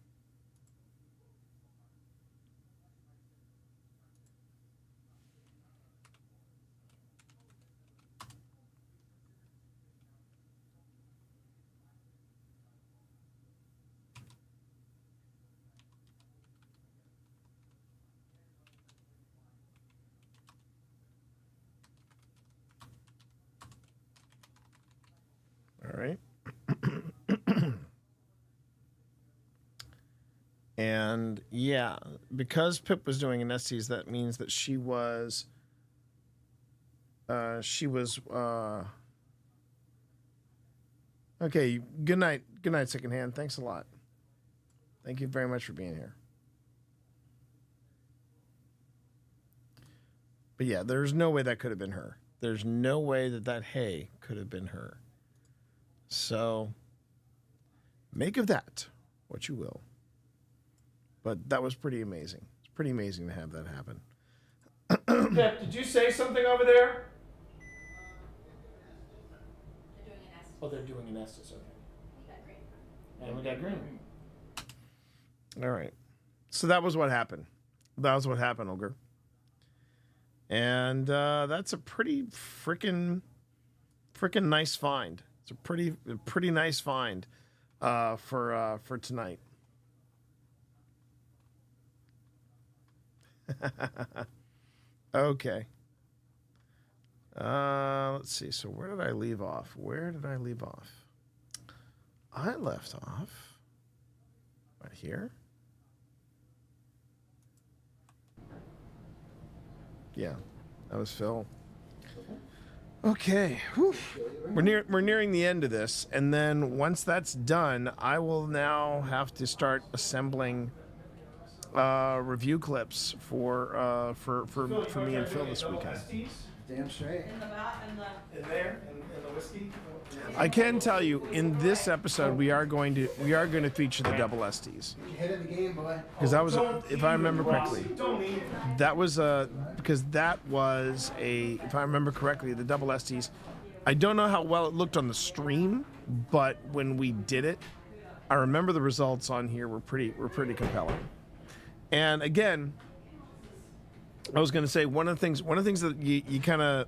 All right. And yeah, because Pip was doing an Estes, that means that she was okay. Good night, secondhand. Thanks a lot. Thank you very much for being here. But yeah, there's no way that could have been her. There's no way that hay could have been her. So, make of that what you will. But that was pretty amazing. It's pretty amazing to have that happen. Pep, did you say something over there?
They're doing an Estes.
Oh, they're doing an Estes, okay.
Okay, great.
And we got green. All right. So that was what happened. That was what happened, Ogre. And that's a pretty freaking nice find. It's a pretty nice find for tonight. Okay. Let's see. So where did I leave off? I left off right here. Yeah, that was Phil. Okay, whew. We're nearing the end of this, and then once that's done, I will now have to start assembling review clips for me and Phil this weekend.
Damn straight.
In
there, in the whiskey. I can tell you, in this episode, we are going to feature the double STs.
Head of the game, boy.
Because that was, if I remember correctly, that was because that was if I remember correctly, the double STs. I don't know how well it looked on the stream, but when we did it, I remember the results on here were pretty compelling. And again, I was going to say one of the things that you kind of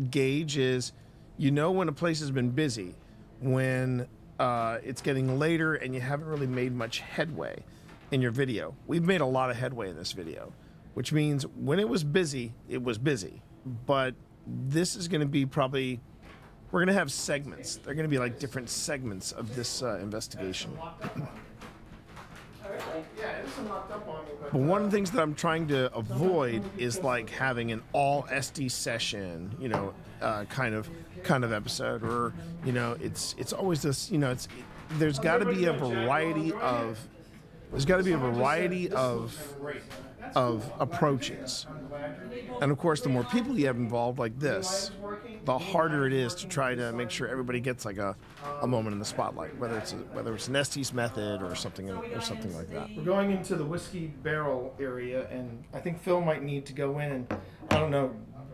gauge is, when a place has been busy, when it's getting later and you haven't really made much headway in your video. We've made a lot of headway in this video, which means when it was busy, it was busy. But this is going to be we're going to have segments. They're going to be like different segments of this investigation.
Yeah, it isn't locked up on me,
But one of the things that I'm trying to avoid is like having an all SD session, kind of episode, or it's always this, there's got to be a variety of approaches. And of course, the more people you have involved like this, the harder it is to try to make sure everybody gets like a moment in the spotlight, whether it's an Estes method or something like that. We're going into the whiskey barrel area, and I think Phil might need to go in, and I don't know.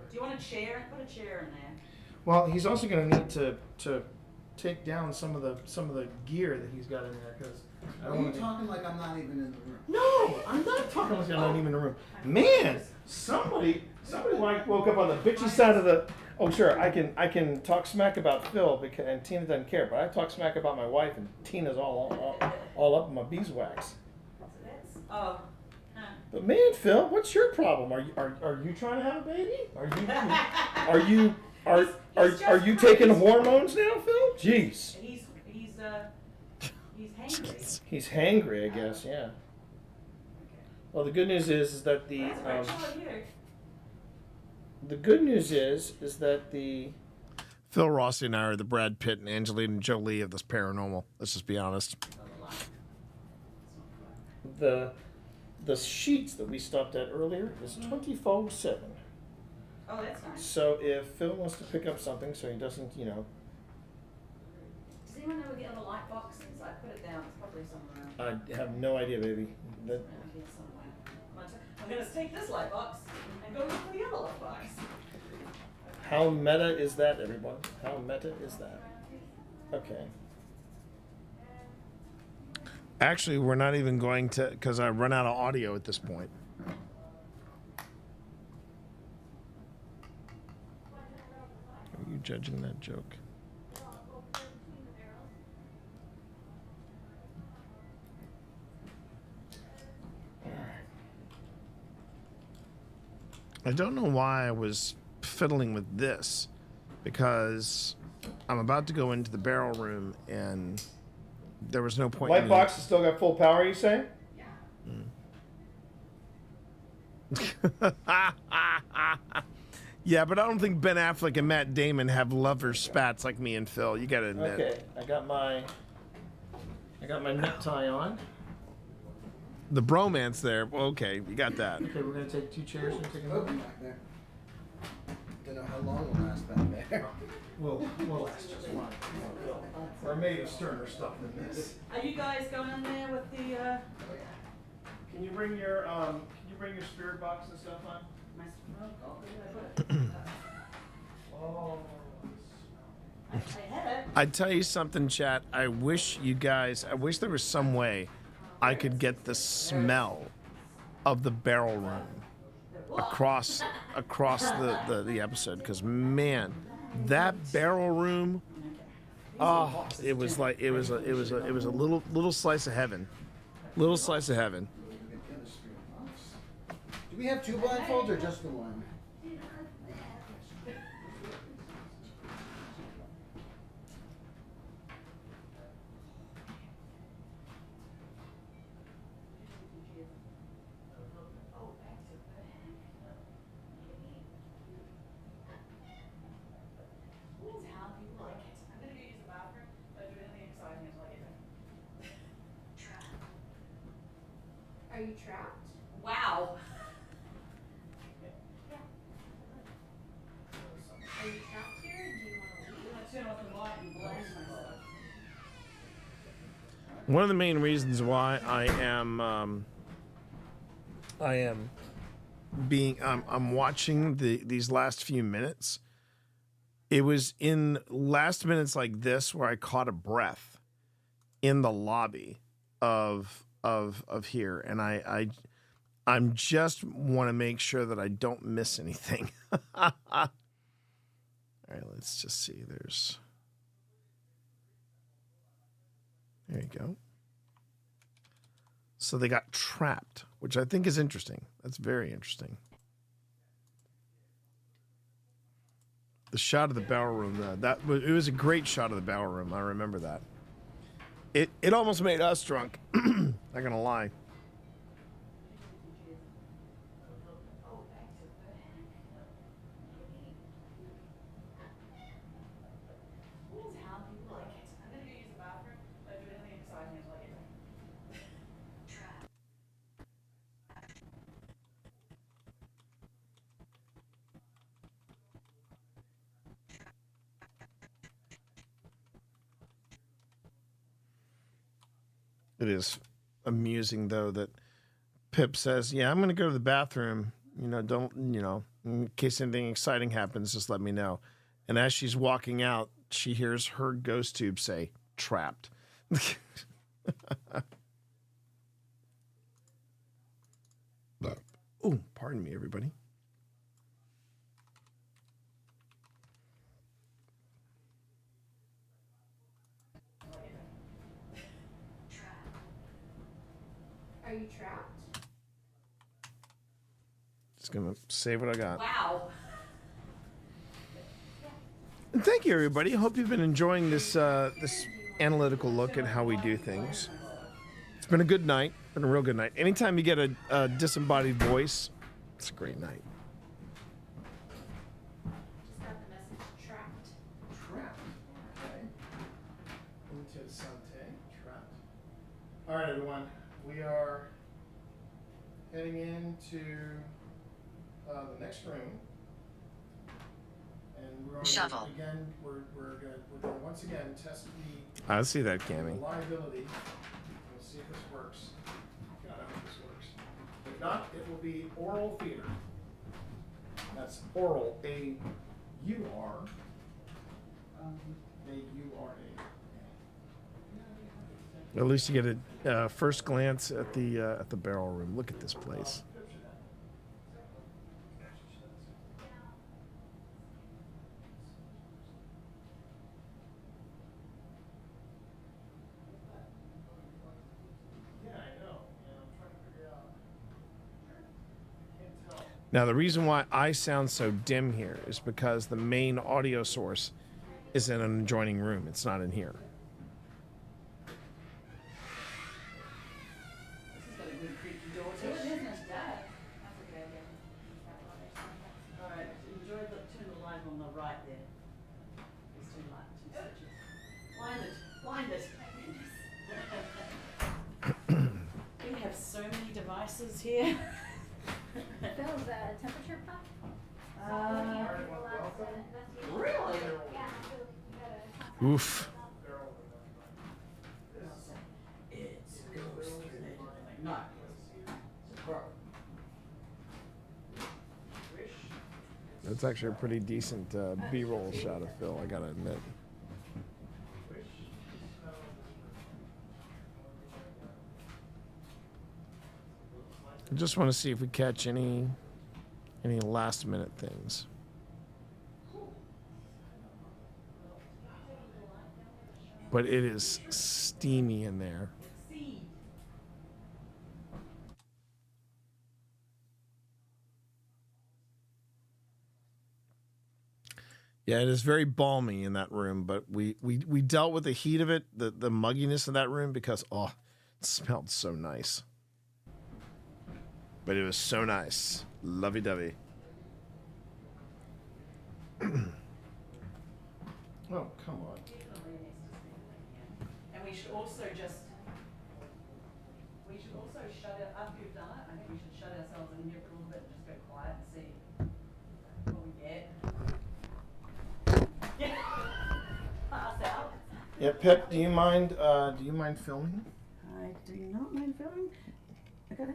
Do you want a chair? Put a chair in there.
Well, he's also going to need to take down some of the gear that he's got in there, because I don't
Are you
want to.
talking like I'm not even in the room?
No, I'm not talking like I'm not even in the room. Man, somebody like woke up on the bitchy side of the. Oh, sure, I can talk smack about Phil and Tina doesn't care, but I talk smack about my wife and Tina's all up in my beeswax.
Oh.
But man, Phil, what's your problem? Are you trying to have a baby? Are you taking hormones now, Phil? Jeez.
He's hangry.
He's hangry, I guess. Yeah. Well, the good news is that the good news is that the Phil Rossi and I are the Brad Pitt and Angelina Jolie of this paranormal. Let's just be honest. The sheets that we stopped at earlier is 24/7.
Oh, that's nice.
So if Phil wants to pick up something, so he doesn't,
Does anyone know where the other light box is? I put it down. It's probably somewhere.
I have no idea, baby.
I'm going to take this light box and go look for the other light box.
How meta is that, everyone? How meta is that? Okay. Actually, we're not even going to, because I run out of audio at this point. Are you judging that joke? I don't know why I was fiddling with this, because I'm about to go into the barrel room and there was no point. White box has still got full power, you say? Yeah. Yeah, but I don't think Ben Affleck and Matt Damon have lover spats like me and Phil. You gotta admit. Okay, I got my necktie on. The bromance there. Well, okay, you got that. Okay, we're gonna take 2 chairs and take a look
back there. Don't know how long we'll last back there.
We'll last just fine. We're made of sterner stuff than this.
Are you guys going in there with the?
Can you bring your spirit box and stuff on?
My smoke. Oh,
Oh.
I had it.
I tell you something, chat. I wish there was some way I could get the smell of the barrel room across the episode, because man, that barrel room, oh, it was a little slice of heaven, little slice of heaven.
Do we have two blindfolds or just the one?
Are you trapped?
Wow.
Are you trapped here? Do you want to leave?
I'm gonna turn off the light and blaze myself.
One of the main reasons why I'm watching these last few minutes. It was in last minutes like this where I caught a breath in the lobby of here, and I'm just want to make sure that I don't miss anything. All right, let's just see. There you go. So they got trapped, which I think is interesting. That's very interesting. The shot of the barrel room, it was a great shot of the barrel room. I remember that. It almost made us drunk. Not gonna lie. It is amusing, though, that Pip says, yeah, I'm going to go to the bathroom. In case anything exciting happens, just let me know. And as she's walking out, she hears her ghost tube say, trapped. Oh, pardon me, everybody.
Are you trapped?
Just gonna save what I got.
Wow.
And thank you, everybody. Hope you've been enjoying this analytical look at how we do things. It's been a good night. Been a real good night. Anytime you get a disembodied voice, it's a great night.
Just got the message trapped.
Trapped. Okay. Into Sante. Trapped. All right, everyone. We are heading into the next room, and we're
Shovel.
again. We're going to once again test the.
I see that, Cammy.
Reliability. We'll see if this works. God, I hope this works. If not, it will be oral theater. That's oral. A-U-R. A-U-R-A.
At least you get a first glance at the barrel room. Look at this place. Now, the reason why I sound so dim here is because the main audio source is in an adjoining room. It's not in here.
Alright, enjoy turn the light on the right there. There's two switches. Blind it. We have so many devices here.
Phil, is that a temperature puck?
Really?
Oof.
It's no.
That's actually a pretty decent B-roll shot of Phil, I gotta admit. I just want to see if we catch any last minute things. But it is steamy in there. Yeah, it is very balmy in that room, but we dealt with the heat of it, the mugginess of that room, because, oh, it smelled so nice. But it was so nice. Lovey-dovey. Oh, come on.
And we should also shut it, after you've done it, I think we should shut ourselves in here for a little bit and just go quiet and see what we get. Yeah. Pass out.
Yeah, Pip, do you mind filming?
I do not mind filming. Okay.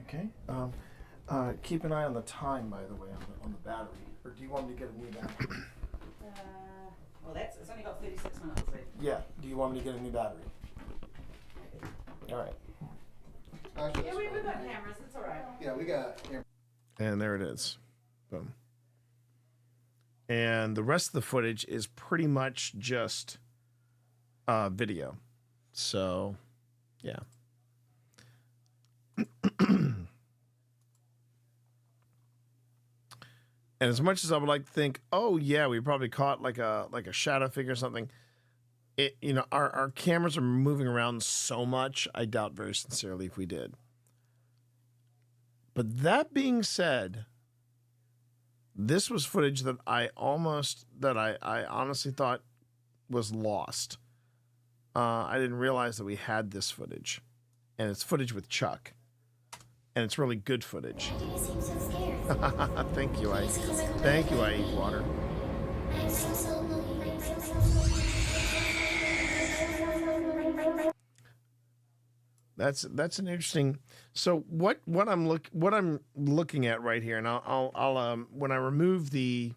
Okay. Keep an eye on the time, by the way, on the battery. Or do you want me to get a new battery?
Well, it's only got 36 minutes. So.
Yeah. Do you want me to get a new battery? All right.
Yeah, we've got cameras. It's all right.
Yeah, we got cameras.
And there it is. Boom. And the rest of the footage is pretty much just video. So, yeah. And as much as I would like to think, oh yeah, we probably caught like a shadow figure or something. Our cameras are moving around so much. I doubt very sincerely if we did. But that being said, this was footage that I honestly thought was lost. I didn't realize that we had this footage, and it's footage with Chuck, and it's really good footage. Thank you, I eat water. That's an interesting. So what I'm looking at right here, and I'll when I remove the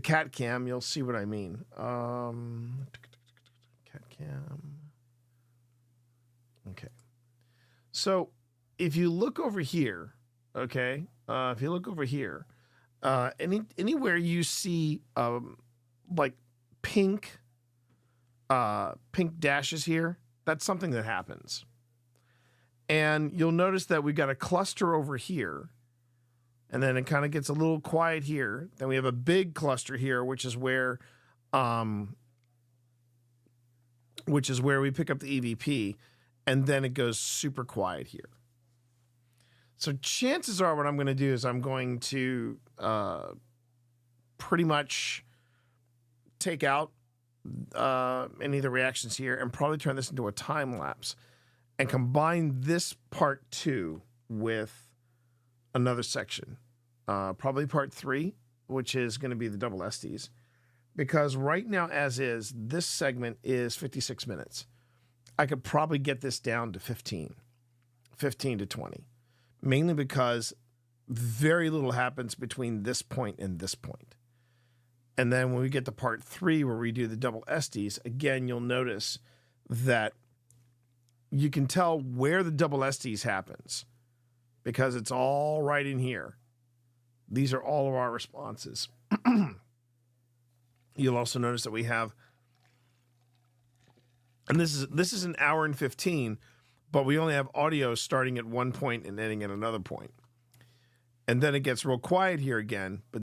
cat cam, you'll see what I mean. Cat cam. Okay. So if you look over here, okay, if you look over here, anywhere you see like pink dashes here, that's something that happens. And you'll notice that we've got a cluster over here, and then it kind of gets a little quiet here. Then we have a big cluster here, which is where we pick up the EVP, and then it goes super quiet here. So chances are what I'm going to do is I'm going to pretty much take out any of the reactions here and probably turn this into a time lapse and combine this part 2 with another section, probably part 3, which is going to be the double SDs. Because right now, as is, this segment is 56 minutes. I could probably get this down to 15 to 20, mainly because very little happens between this point and this point. And then when we get to part 3, where we do the double SDs, again, you'll notice that you can tell where the double SDs happens because it's all right in here. These are all of our responses. You'll also notice that we have, and this is an hour and 15, but we only have audio starting at one point and ending at another point. And then it gets real quiet here again, but